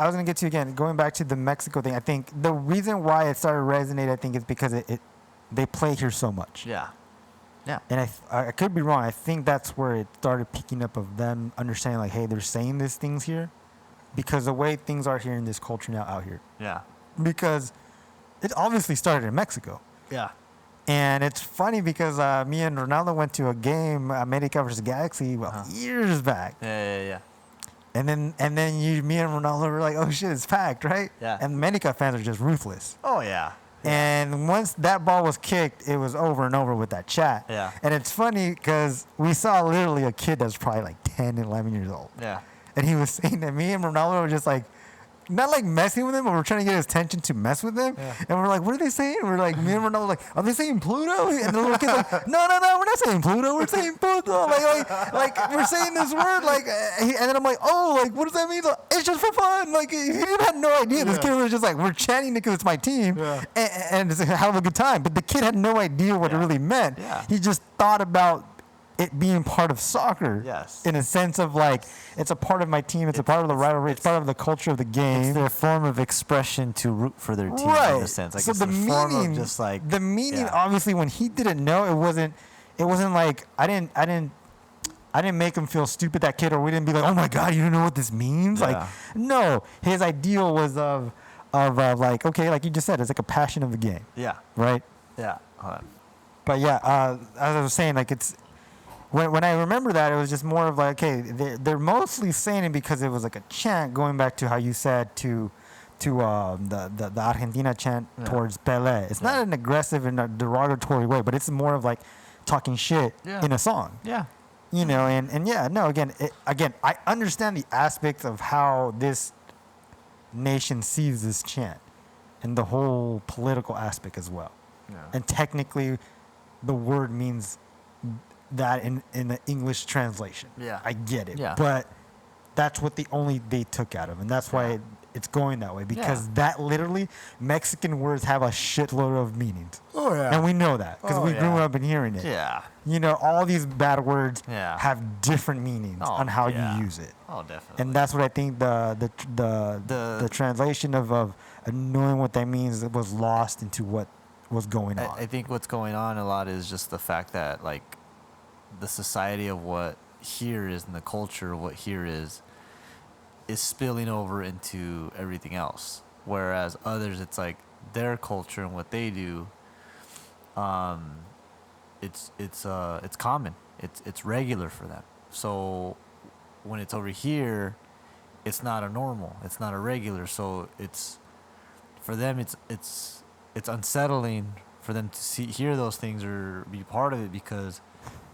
was gonna get to, again, going back to the Mexico thing. I think the reason why it started resonating, I think, is because they play here so much. Yeah. Yeah. And I could be wrong. I think that's where it started picking up of them understanding, like, hey, they're saying these things here because the way things are here in this culture now out here. Yeah. Because it obviously started in Mexico. Yeah. And it's funny because me and Ronaldo went to a game, America versus Galaxy, years back. Yeah. And then me and Ronaldo were like, oh shit, it's packed, right? Yeah. And America fans are just ruthless. Oh yeah. And once that ball was kicked, it was over and over with that chat. Yeah. And it's funny because we saw literally a kid that's probably like 10, 11 years old. Yeah. And he was saying that me and Ronaldo were just like, not like messing with him, but we're trying to get his attention to mess with him. Yeah. And we're like, what are they saying? We're like, me and Ronaldo were like, are they saying Pluto? And the little kid's like, no, we're not saying Pluto. We're saying Pluto. Like we're saying this word. Like, and then I'm like, oh, like, what does that mean? Like, it's just for fun. Like, he had no idea. This kid was just like, we're chanting it because it's my team. Yeah. And it's a hell of a good time. But the kid had no idea what it really meant. Yeah. He just thought about it being part of soccer. Yes. In a sense of like, it's a part of my team, it's a part of the rivalry, it's part of the culture of the game. It's their form of expression to root for their team, right. in a sense. Like, so it's the form meaning, of just like, the meaning, obviously, when he didn't know, it wasn't like I didn't make him feel stupid, that kid, or we didn't be like, oh my God, you don't know what this means. Yeah. Like, no, his ideal was of like, okay, like you just said, it's like a passion of the game. Yeah. Right. Yeah. But yeah, as I was saying, like it's. When I remember that, it was just more of like, okay, they're mostly saying it because it was like a chant, going back to how you said to to the Argentina chant towards Pelé. It's not an aggressive and a derogatory way, but it's more of like talking shit in a song. Yeah. You know, and yeah, no, again, I understand the aspects of how this nation sees this chant and the whole political aspect as well. Yeah. And technically, the word means that in the English translation. Yeah. I get it. Yeah. But that's what they took out of, and that's why it's going that way, because that literally, Mexican words have a shitload of meanings. Oh, yeah. And we know that, because we grew up and hearing it. Yeah. You know, all these bad words have different meanings on how you use it. Oh, definitely. And that's what I think the translation of knowing what that means was lost into what was going on. I think what's going on a lot is just the fact that, like, the society of what here is and the culture of what here is spilling over into everything else. Whereas others, it's like their culture and what they do, it's common. It's regular for them. So when it's over here, it's not a normal. It's not a regular. So it's for them. It's unsettling for them to hear those things or be part of it, because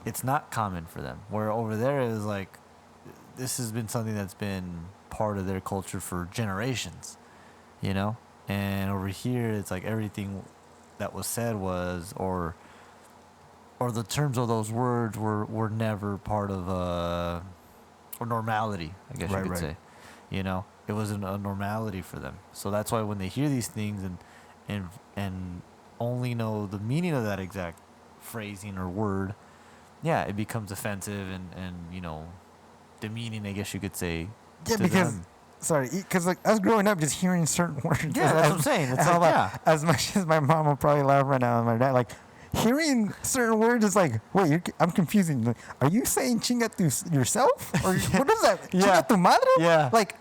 it's not common for them. Where over there is like, this has been something that's been part of their culture for generations, you know? And over here, it's like everything that was said was, or the terms of those words were never part of or normality, I guess you could say. You know? It wasn't a normality for them. So that's why when they hear these things and only know the meaning of that exact phrasing or word, it becomes offensive and you know, demeaning, I guess you could say. Yeah, because like us growing up, just hearing certain words. Yeah, that's what I'm saying. It's like, as much as my mom will probably laugh right now, and my dad, like, hearing certain words is like, wait, I'm confusing. Like, are you saying chinga tu yourself? Or what is that? Chinga tu madre? Yeah. Like,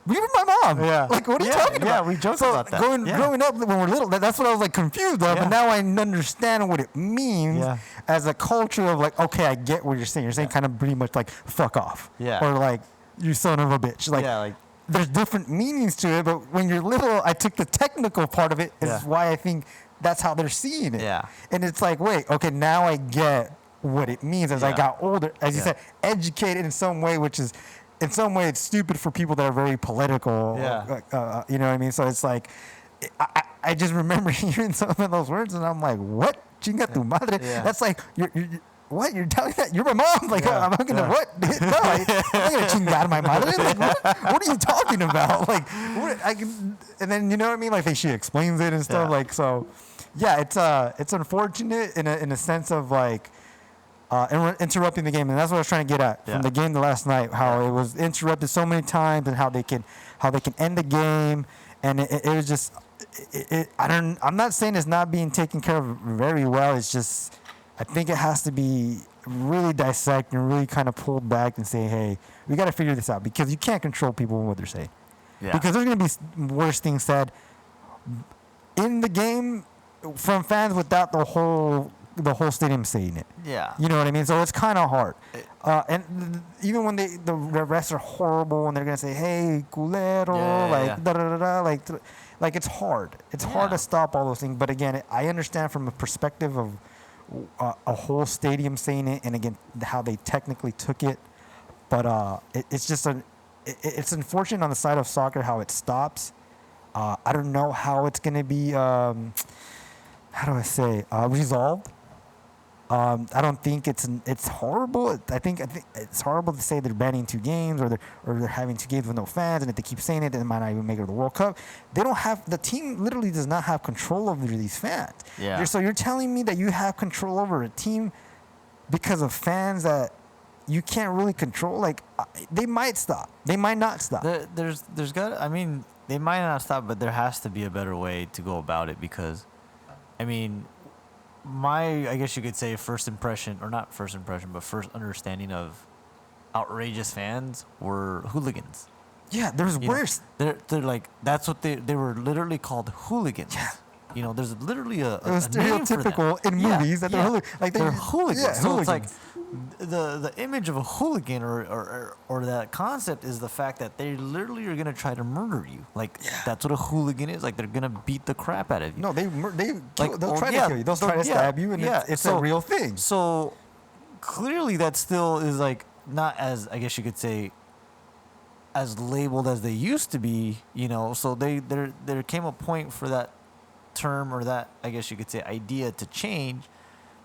we were my mom. Yeah. Like, what are you talking about? Yeah, we joked about that. Growing up when we're little, that's what I was like confused of. And now I understand what it means as a culture of like, okay, I get what you're saying. You're saying kind of pretty much like, fuck off. Yeah. Or like, you son of a bitch. Like, there's different meanings to it, but when you're little, I took the technical part of it, is why I think that's how they're seeing it. Yeah. And it's like, wait, okay, now I get what it means as I got older. As you said, educated in some way, which is, in some way, it's stupid for people that are very political. Yeah. You know what I mean? So it's like, I just remember hearing some of those words, and I'm like, what? Chinga tu madre? Yeah. That's like, you're what? You're telling that? You're my mom? Like, I'm not going to, what? No, I'm not going to chingar my madre. Like, what are you talking about? Like, and then, you know what I mean? Like, she explains it and stuff. Like, so, yeah, it's unfortunate in a sense of, like, interrupting the game. And that's what I was trying to get at from the game to last night, how it was interrupted so many times and how they can end the game. And it was just, I'm not saying it's not being taken care of very well. It's just, I think it has to be really dissected and really kind of pulled back and say, hey, we got to figure this out, because you can't control people and what they're saying. Yeah. Because there's going to be worse things said in the game from fans without the whole stadium saying it. Yeah. You know what I mean? So it's kind of hard. And even when the refs are horrible and they're going to say, hey, culero, da-da-da-da, like it's hard. It's hard to stop all those things. But again, I understand from a perspective of a whole stadium saying it, and again, how they technically took it. But it's just it's unfortunate on the side of soccer how it stops. I don't know how it's going to be, how do I say, resolved. I don't think it's horrible. I think it's horrible to say they're banning 2 games, or they're having 2 games with no fans, and if they keep saying it, they might not even make it to the World Cup. The team literally does not have control over these fans. Yeah. So you're telling me that you have control over a team because of fans that you can't really control? Like, they might stop. They might not stop. There's got. I mean, they might not stop, but there has to be a better way to go about it, because, I mean, I guess you could say first impression, or not first impression, but first understanding of outrageous fans were hooligans. Yeah, there's worse. They're like, that's what they were literally called, hooligans. Yeah. You know, there's literally a stereotypical in movies that they're hooligans. Like they're hooligans. So hooligans. It's like, the image of a hooligan or that concept is the fact that they literally are gonna try to murder you. Like that's what a hooligan is. Like they're gonna beat the crap out of you. No, they'll try to kill you. They'll try to stab you, and it's a real thing. So clearly, that still is like not as, I guess you could say, as labeled as they used to be. You know, so there came a point for that term, or that, I guess you could say, idea to change.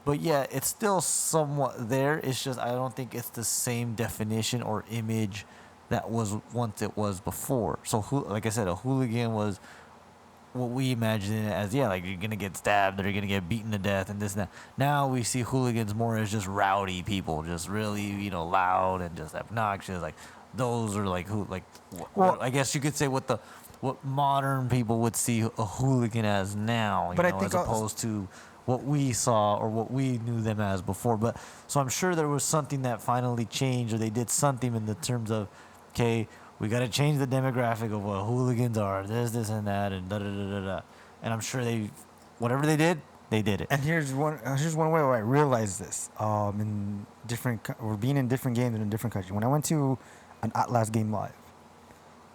But yeah, it's still somewhat there. It's just I don't think it's the same definition or image that was once it was before. So like I said, a hooligan was what we imagined it as. Yeah, like you're gonna get stabbed or you're gonna get beaten to death and this and that. Now we see hooligans more as just rowdy people, just really loud and just obnoxious. Like those are like well, I guess you could say what modern people would see a hooligan as now. But I think as opposed to what we saw or what we knew them as before. But so I'm sure there was something that finally changed, or they did something in the terms of, okay, we got to change the demographic of what hooligans are, this and that, and da da da da da. And I'm sure whatever they did it. And here's one way where I realized this. Being in different games in different countries. When I went to an Atlas game live,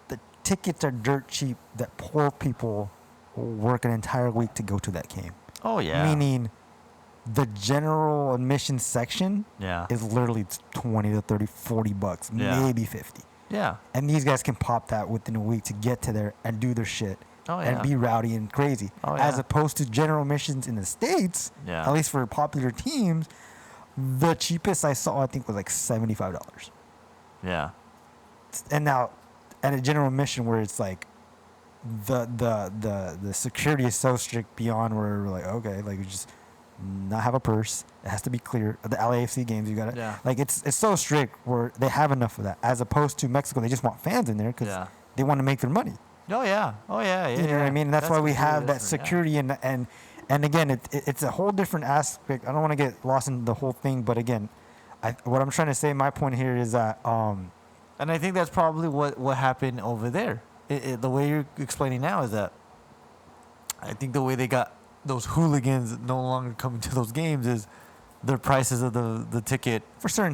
the tickets are dirt cheap. That poor people work an entire week to go to that game. Oh, yeah. Meaning the general admission section is literally 20 to 30, 40 bucks, maybe 50. Yeah. And these guys can pop that within a week to get to there and do their shit and be rowdy and crazy. Oh, yeah. As opposed to general admissions in the States, at least for popular teams, the cheapest I saw, I think, was like $75. Yeah. And now at a general admission where it's like, the security is so strict beyond where we're like, okay, like we just not have a purse. It has to be clear. The LAFC games, you got to like it's so strict where they have enough of that. As opposed to Mexico, they just want fans in there because they want to make their money. Oh yeah, you know what I mean? And that's why we have that security and again, it's a whole different aspect. I don't want to get lost in the whole thing, but again, what I'm trying to say, my point here is that, and I think that's probably what happened over there. The way you're explaining now is that I think the way they got those hooligans no longer coming to those games is their prices of the ticket for certain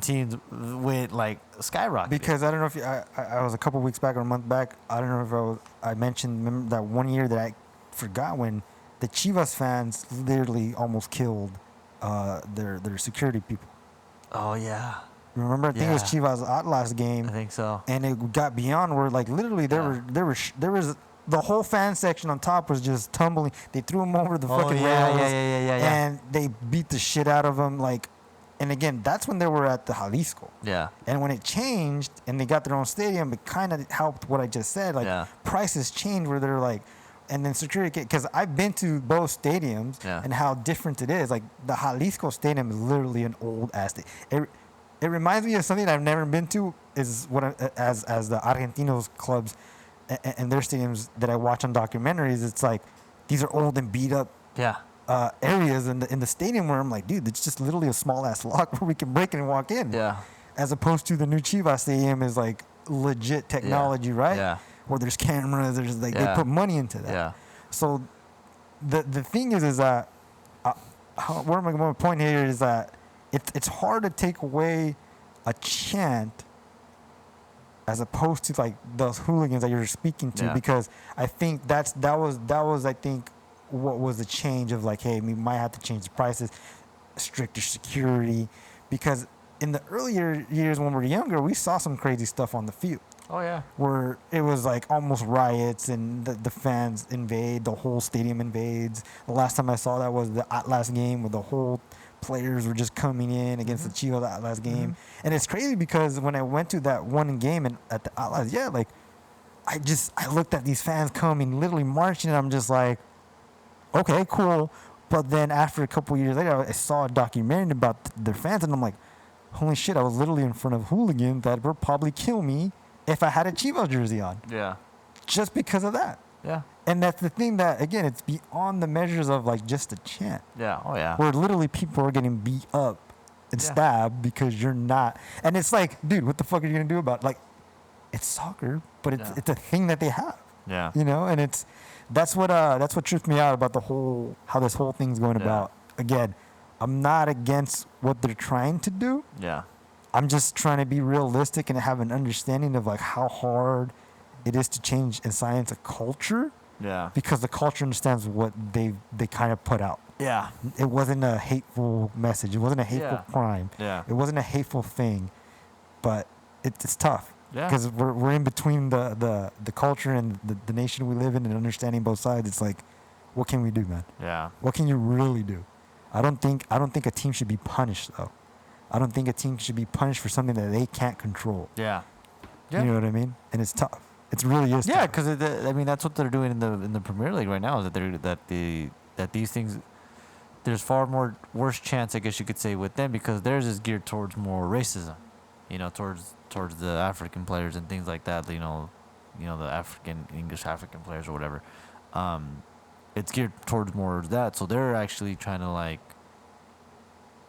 teams went like skyrocketed. Because I don't know if I was a couple weeks back or a month back. I don't know if I mentioned, remember that one year that I forgot when the Chivas fans literally almost killed their security people. Oh yeah. Remember, I think it was Chivas Atlas game. I think so. And it got beyond where, like, literally there was the whole fan section on top was just tumbling. They threw them over the fucking rails. And they beat the shit out of them. Like, and again, that's when they were at the Jalisco. Yeah. And when it changed and they got their own stadium, it kind of helped what I just said. Like, prices changed where they're like, and then security, because I've been to both stadiums and how different it is. Like, the Jalisco stadium is literally an old ass stadium. It reminds me of something I've never been to, is as the Argentinos clubs and their stadiums that I watch on documentaries. It's like these are old and beat up areas in the stadium where I'm like, dude, it's just literally a small ass lock where we can break it and walk in. Yeah. As opposed to the new Chivas stadium is like legit technology, right? Yeah. Where there's cameras, there's like they put money into that. Yeah. So the thing is that my point here is that it's hard to take away a chant as opposed to like those hooligans that you're speaking to, because I think that was I think what was the change of like, hey, we might have to change the prices, stricter security, because in the earlier years when we were younger, we saw some crazy stuff on the field. Oh yeah. Where it was like almost riots and the fans invade, the whole stadium invades. The last time I saw that was the Atlas game where the whole players were just coming in against the Chivas Atlas game. And it's crazy because when I went to that one game at the Atlas, like I looked at these fans coming, literally marching, and I'm just like, okay, cool. But then after a couple years later, I saw a documentary about their fans, and I'm like, holy shit, I was literally in front of hooligans that would probably kill me if I had a Chivas jersey on. Yeah. Just because of that. Yeah. And that's the thing that, again, it's beyond the measures of like just a chant. Yeah. Oh yeah. Where literally people are getting beat up and stabbed because you're not. And it's like, dude, what the fuck are you gonna do about it? Like, it's soccer, but it's a thing that they have. Yeah. You know, and that's what tripped me out about how this whole thing's going about. Again, I'm not against what they're trying to do. Yeah. I'm just trying to be realistic and have an understanding of like how hard it is to change in science a culture. Yeah. Because the culture understands what they kind of put out. Yeah. It wasn't a hateful message. It wasn't a hateful crime. Yeah. It wasn't a hateful thing, but it's tough. Yeah. Because we're in between the culture and the nation we live in and understanding both sides. It's like, what can we do, man? Yeah. What can you really do? I don't think a team should be punished though. I don't think a team should be punished for something that they can't control. Yeah. You know what I mean? And it's tough. It really is. Yeah, tough. because I mean that's what they're doing in the Premier League right now. Is that these things, there's far more worse chance, I guess you could say, with them because theirs is geared towards more racism, towards the African players and things like that. The English African players or whatever. It's geared towards more of that. So they're actually trying to like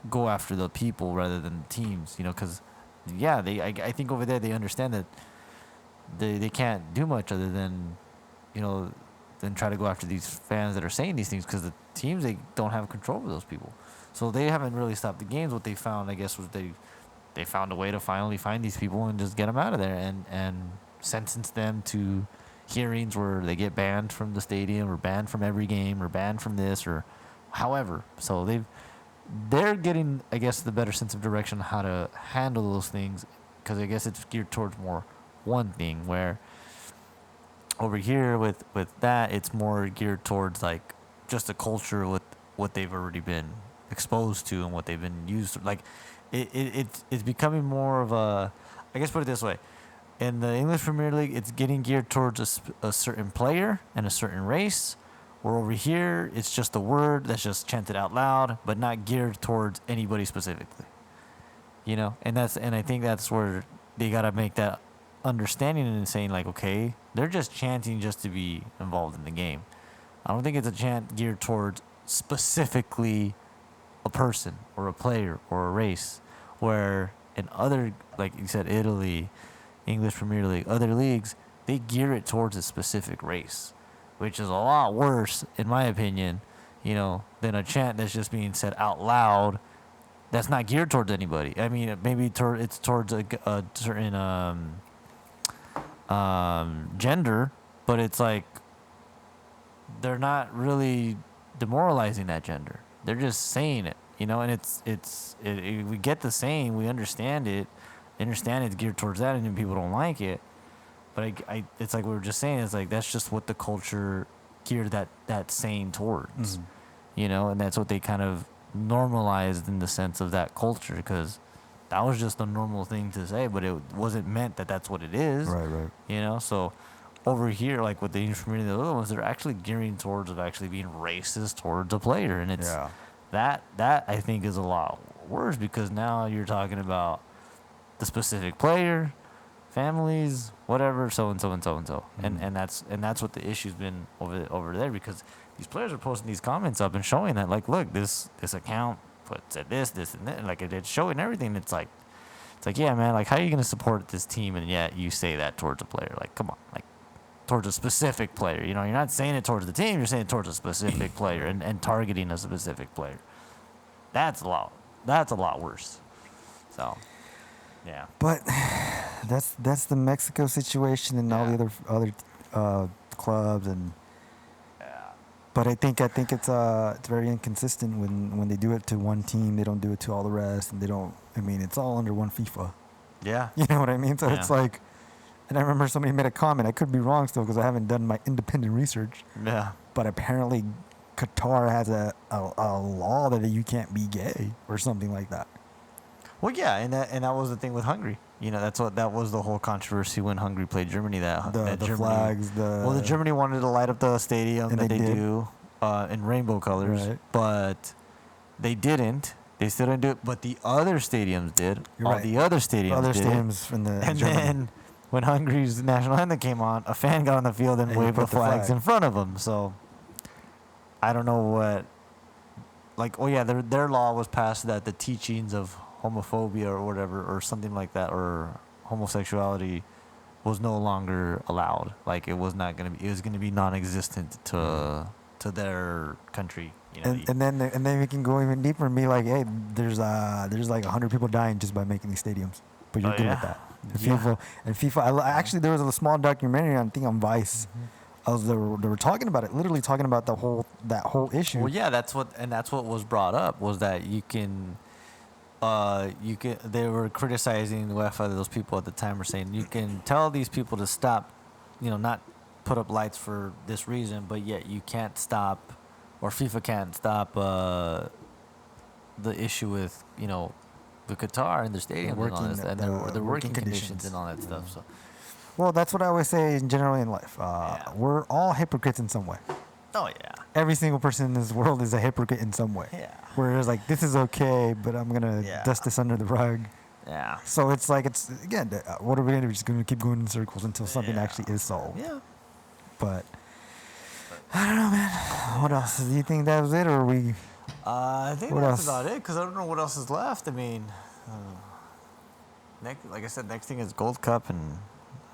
go after the people rather than the teams. Because I think over there they understand that they can't do much other than than try to go after these fans that are saying these things because the teams, they don't have control over those people. So they haven't really stopped the games. What they found, I guess, was they found a way to finally find these people and just get them out of there and sentence them to hearings where they get banned from the stadium or banned from every game or banned from this or however. So they're getting, I guess, the better sense of direction on how to handle those things because I guess it's geared towards more one thing where over here with that it's more geared towards like just a culture with what they've already been exposed to and what they've been used to. Like it's becoming more of a, I guess, put it this way, in the English Premier League it's getting geared towards a certain player and a certain race, where over here it's just a word that's just chanted out loud but not geared towards anybody specifically, and I think that's where they got to make that understanding and saying like, okay, they're just chanting just to be involved in the game. I don't think it's a chant geared towards specifically a person or a player or a race, where in other, like you said, Italy, English Premier League, other leagues, they gear it towards a specific race, which is a lot worse, in my opinion, than a chant that's just being said out loud that's not geared towards anybody. I mean, maybe it's towards a certain gender, but it's like they're not really demoralizing that gender. They're just saying it, and we get the saying, we understand it, it's geared towards that, and then people don't like it. But it's like we were just saying, it's like that's just what the culture geared that saying towards, and that's what they kind of normalized in the sense of that culture because that was just a normal thing to say, but it wasn't meant that that's what it is. Right. So over here, like with the English Premier League, the other ones, they're actually gearing towards of actually being racist towards a player, and it's that I think is a lot worse because now you're talking about the specific player, families, whatever, so and so and so and so, and that's what the issue's been over there because these players are posting these comments up and showing that like, look, this account said this and that, like it's showing everything. It's like yeah, man, like how are you gonna support this team and yet you say that towards a player? Like, come on, like towards a specific player. You're not saying it towards the team. You're saying it towards a specific player and targeting a specific player. That's a lot worse. So, yeah. But that's the Mexico situation and all the other clubs and. But I think it's very inconsistent when they do it to one team, they don't do it to all the rest, and they don't. I mean, it's all under one FIFA. Yeah. You know what I mean? So it's like, and I remember somebody made a comment. I could be wrong still because I haven't done my independent research. Yeah. But apparently, Qatar has a law that you can't be gay or something like that. Well, yeah, and that was the thing with Hungary. That was the whole controversy when Hungary played Germany. That the flags, the Germany wanted to light up the stadium that they do in rainbow colors, but they didn't. They still didn't do it, but the other stadiums did. The other stadiums in the and Germany. Then when Hungary's national anthem came on, a fan got on the field and waved the flags in front of them. So I don't know what. Like, their law was passed that the teachings of homophobia or whatever or something like that or homosexuality was no longer allowed. Like it was not going to be, it was going to be non-existent to their country And then we can go even deeper and be like, hey, there's like 100 people dying just by making these stadiums, but you're good with that. FIFA. Actually, there was a small documentary I think on Vice. They were talking about it, literally talking about that whole issue. Well, yeah, that's what was brought up was that you can. They were criticizing UEFA. Those people at the time were saying you can tell these people to stop, not put up lights for this reason, but yet you can't stop, or FIFA can't stop the issue with the Qatar and their stadium and all this, and their working conditions and all that stuff. So, well, that's what I always say generally in life. We're all hypocrites in some way. Oh yeah. Every single person in this world is a hypocrite in some way. Yeah. Whereas like this is okay, but I'm gonna dust this under the rug. Yeah. So it's like again, what are we gonna do? We're just gonna keep going in circles until something actually is solved. Yeah. But I don't know, man. What else? Do you think that was it, or are we? I think that's about it, because I don't know what else is left. I mean, like I said, next thing is Gold Cup, and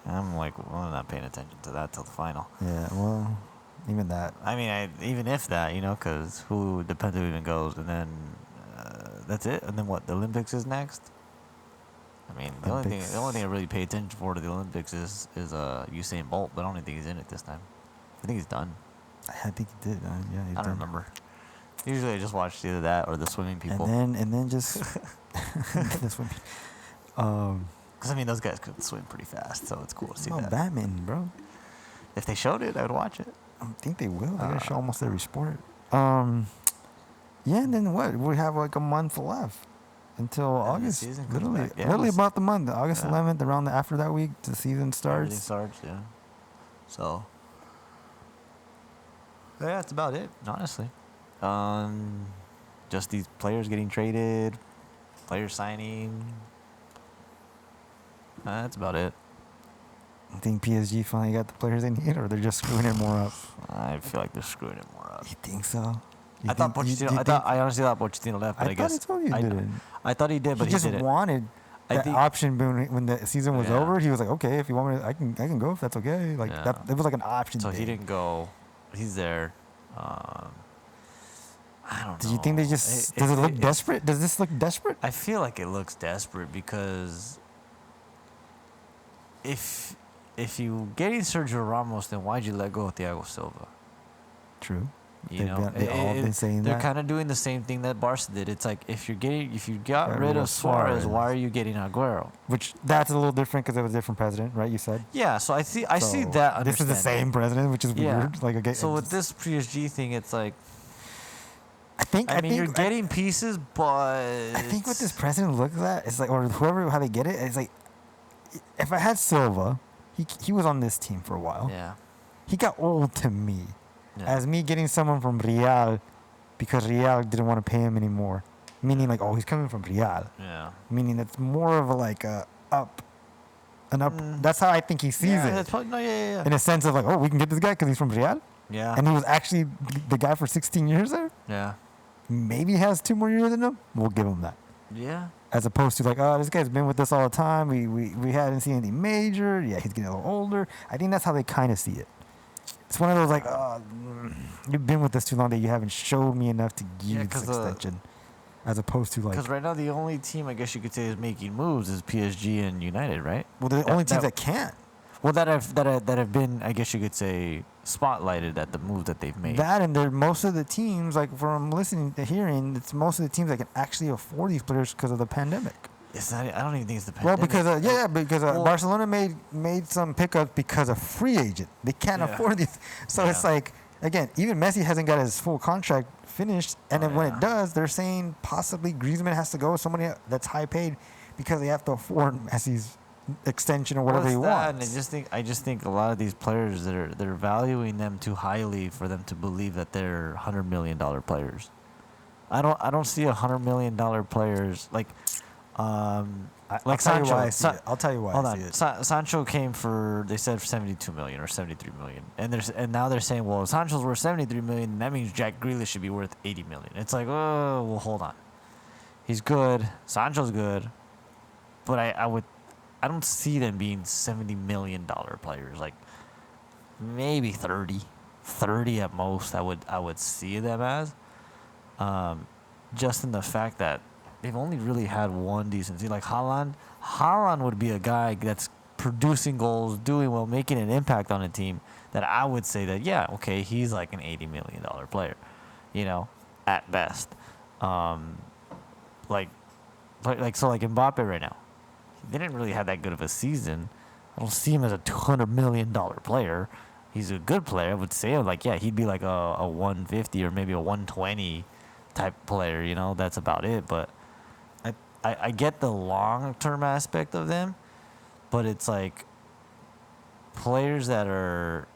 I'm like, well, I'm not paying attention to that till the final. Yeah, well, even that. I mean, even if that, because who depends who even goes, and then that's it. And then what? The Olympics is next. I mean, the only thing I really pay attention for to the Olympics is Usain Bolt, but I don't even think he's in it this time. I think he's done. I think he did. Yeah, he's I don't remember. Usually I just watch either that or the swimming people. And then just the swimming. Because I mean, those guys could swim pretty fast, so it's cool to see that. Badminton, bro. If they showed it, I would watch it. I think they will. They're gonna show almost every sport. Yeah, and then what? We have like a month left until August. Literally about the month. August 11th, around after that week, the season starts. Everything starts, yeah. So, yeah, that's about it, honestly. Just these players getting traded, players signing. That's about it. I think PSG finally got the players they need, or they're just screwing it more up. I feel like they're screwing it more up. You think so? I honestly thought Pochettino left, but I guess I thought he did, but he just didn't. wanted that option when the season was over. He was like, okay, if you want me, I can go if that's okay. Like that, it was like an option. So he didn't go. He's there. I don't know. Do you think they just does it look desperate? Does this look desperate? I feel like it looks desperate because if you getting Sergio Ramos, then why'd you let go of Thiago Silva? True. They've all been saying they're that. kind of doing the same thing that Barca did. It's like if you got rid of Suarez, why are you getting Aguero? Which that's a little different because it was a different president, right? You said. Yeah, so I see that. This is the same president, which is weird. Like okay. So with this PSG thing, it's like. I mean, you're getting pieces, but I think what this president looks at is like, or whoever how they get it, it's like, if I had Silva, he was on this team for a while. Yeah. He got old to me. Yeah. As me getting someone from Real because Real didn't want to pay him anymore. Meaning like, oh, he's coming from Real. Yeah. Meaning it's more of a like an up. That's how I think he sees it. That's probably, yeah. In a sense of like, oh, we can get this guy because he's from Real. Yeah. And he was actually the guy for 16 years there. Yeah. Maybe he has 2 more years in him. We'll give him that. Yeah. As opposed to like, oh, this guy's been with us all the time. We hadn't seen anything major. Yeah, he's getting a little older. I think that's how they kind of see it. It's one of those like, oh, you've been with us too long that you haven't showed me enough to give you this extension. As opposed to like, because right now the only team I guess you could say is making moves is PSG and United, right? Well, they're the only teams that can't. Well, that have been, I guess you could say, spotlighted at the move that they've made. That and they're most of the teams, like from listening to hearing, it's most of the teams that can actually afford these players because of the pandemic. It's not. I don't even think it's the pandemic. Well, because Barcelona made some pickups because of free agent. They can't afford these, so it's like again, even Messi hasn't got his full contract finished, and then when it does, they're saying possibly Griezmann has to go with somebody that's high paid because they have to afford Messi's extension or whatever he wants. And I just think a lot of these players they're valuing them too highly for them to believe that they're $100 million players. I don't see $100 million players like Sancho. I'll tell you why. Hold on. Sancho came for, they said, for 72 million or 73 million, and now they're saying, well, if Sancho's worth 73 million, that means Jack Grealish should be worth 80 million. It's like, oh, well, hold on. He's good. Sancho's good, but I don't see them being $70 million players. Like maybe 30 at most. I would see them as. just in the fact that they've only really had one decent season. Like Haaland would be a guy that's producing goals, doing well, making an impact on a team that I would say that, yeah, okay, he's like an $80 million player, at best. Like Mbappe right now, they didn't really have that good of a season. I don't see him as a $200 million player. He's a good player. I would say, like, yeah, he'd be like a 150 or maybe a 120 type player, that's about it. But I get the long-term aspect of them, but it's like players that are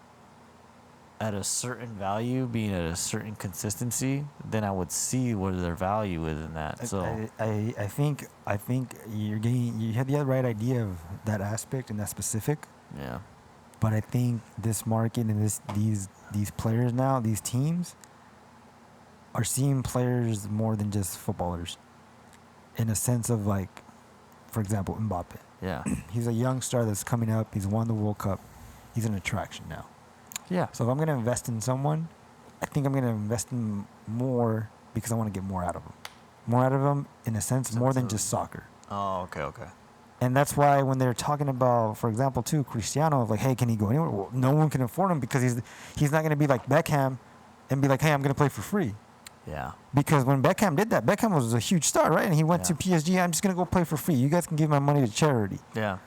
at a certain value being at a certain consistency, then I would see where their value is in that. So I think you had the right idea of that aspect and that specific. Yeah. But I think this market and these players now, these teams, are seeing players more than just footballers. In a sense of, like, for example, Mbappe. Yeah. He's a young star that's coming up. He's won the World Cup. He's an attraction now. Yeah. So if I'm going to invest in someone, I think I'm going to invest in more because I want to get more out of them. More out of them, in a sense, more than just soccer. Oh, okay. And that's why when they're talking about, for example, too, Cristiano, like, hey, can he go anywhere? Well, no one can afford him because he's not going to be like Beckham and be like, hey, I'm going to play for free. Yeah. Because when Beckham did that, Beckham was a huge star, right? And he went to PSG. I'm just going to go play for free. You guys can give my money to charity. Yeah.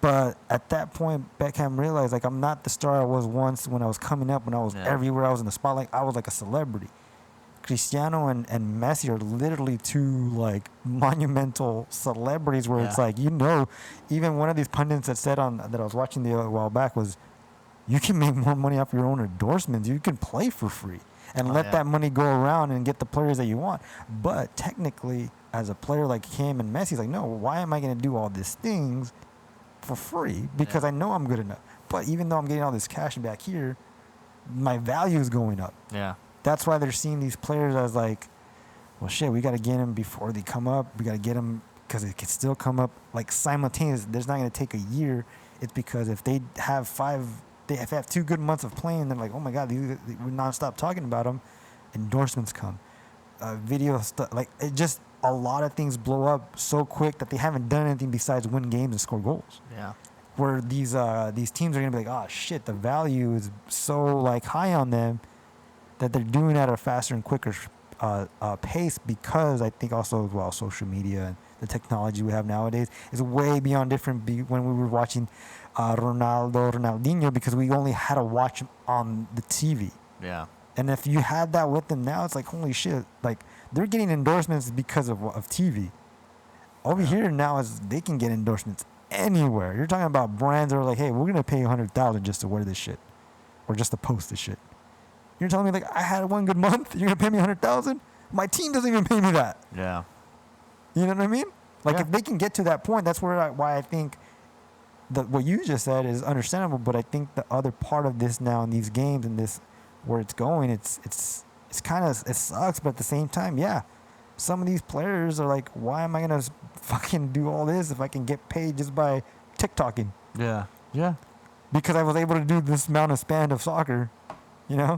But at that point, Beckham realized, like, I'm not the star I was once when I was coming up, when I was everywhere. I was in the spotlight. I was like a celebrity. Cristiano and Messi are literally two, like, monumental celebrities where it's like, even one of these pundits that said that I was watching a while back was, you can make more money off your own endorsements. You can play for free and let that money go around and get the players that you want. But technically, as a player like him and Messi, he's like, no, why am I going to do all these things for free? Because I know I'm good enough. But even though I'm getting all this cash back here, my value is going up. Yeah. That's why they're seeing these players as like, well, shit, we got to get them before they come up. We got to get them because it can still come up like simultaneous. There's not going to take a year. It's because if they have if they have 2 good months of playing, they're like, oh my God, we're nonstop talking about them. Endorsements come. Video stuff. Like, it just, a lot of things blow up so quick that they haven't done anything besides win games and score goals. Yeah. Where these teams are going to be like, oh shit, the value is so like high on them that they're doing it at a faster and quicker pace because I think also as well social media and the technology we have nowadays is way beyond different when we were watching Ronaldinho because we only had to watch him on the TV. Yeah. And if you had that with them now, it's like, holy shit, like they're getting endorsements because of TV. Over here now is they can get endorsements anywhere. You're talking about brands that are like, hey, we're gonna pay $100,000 just to wear this shit, or just to post this shit. You're telling me like I had one good month, you're gonna pay me $100,000? My team doesn't even pay me that. Yeah. You know what I mean? Like if they can get to that point, that's why I think that what you just said is understandable. But I think the other part of this now in these games and this where it's going, it's kind of, it sucks, but at the same time, yeah, some of these players are like, why am I gonna fucking do all this if I can get paid just by TikToking? Yeah. Yeah. Because I was able to do this amount of span of soccer, Yeah.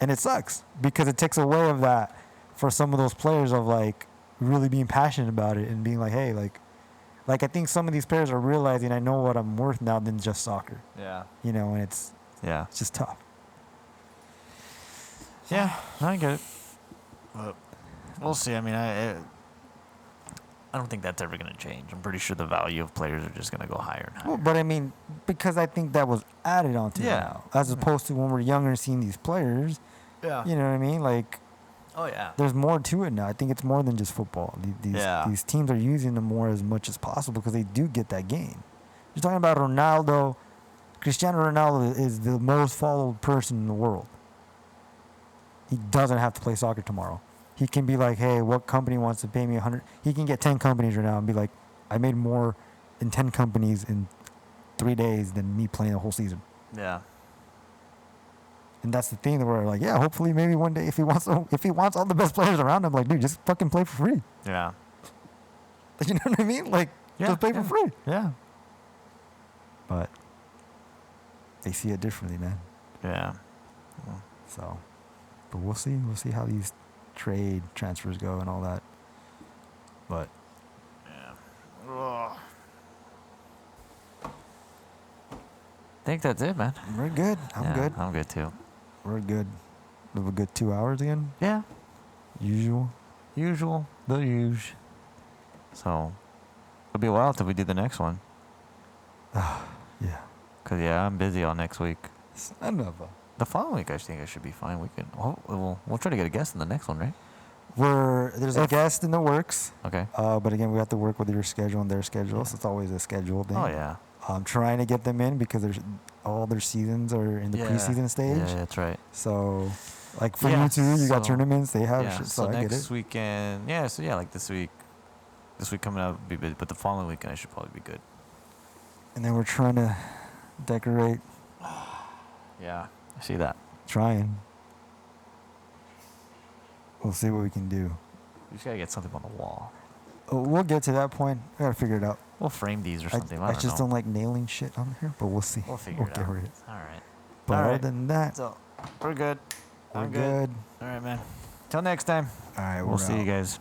And it sucks because it takes away of that for some of those players of like really being passionate about it and being like, hey, like I think some of these players are realizing I know what I'm worth now than just soccer. Yeah. And it's just tough. Yeah, I get it. But we'll see. I mean, I don't think that's ever going to change. I'm pretty sure the value of players are just going to go higher and higher. Well, but I mean, because I think that was added onto it now, as opposed to when we're younger and seeing these players. Yeah. You know what I mean? Like, oh yeah. There's more to it now. I think it's more than just football. These teams are using them more as much as possible because they do get that game. You're talking about Ronaldo. Cristiano Ronaldo is the most followed person in the world. He doesn't have to play soccer tomorrow. He can be like, hey, what company wants to pay me 100? He can get 10 companies right now and be like, I made more in 10 companies in 3 days than me playing a whole season. Yeah. And that's the thing that we're like, yeah, hopefully maybe one day if he wants all the best players around him, like, dude, just fucking play for free. Yeah. You know what I mean? Like, just play for free. Yeah. But they see it differently, man. Yeah. So, but we'll see. We'll see how these trade transfers go and all that. But yeah. I think that's it, man. we're good. I'm good. I'm good too. We're good. We have a good 2 hours again. Yeah. Usual. The usual. So, it'll be a while till we do the next one. Yeah. Cause yeah, I'm busy all next week. Son of a. The following week, I think I should be fine. We can. We'll try to get a guest in the next one, right? There's a guest in the works. Okay. But again, we have to work with your schedule and their schedule, so it's always a schedule thing. Oh yeah. I'm trying to get them in because all their seasons are in the preseason stage. Yeah, that's right. So, like for you two, you got tournaments. They have shit. So I get it. next weekend, like this week coming up would be good, but the following weekend I should probably be good. And then we're trying to decorate. Yeah, I see that. Trying. We'll see what we can do. We just gotta get something on the wall. Oh, we'll get to that point. We gotta figure it out. We'll frame these or something. I just don't like nailing shit on here, but we'll see. We'll figure it out. We'll get it. All right. But other than that, So we're good. we're good. All right, man. Till next time. All right, We'll see you guys.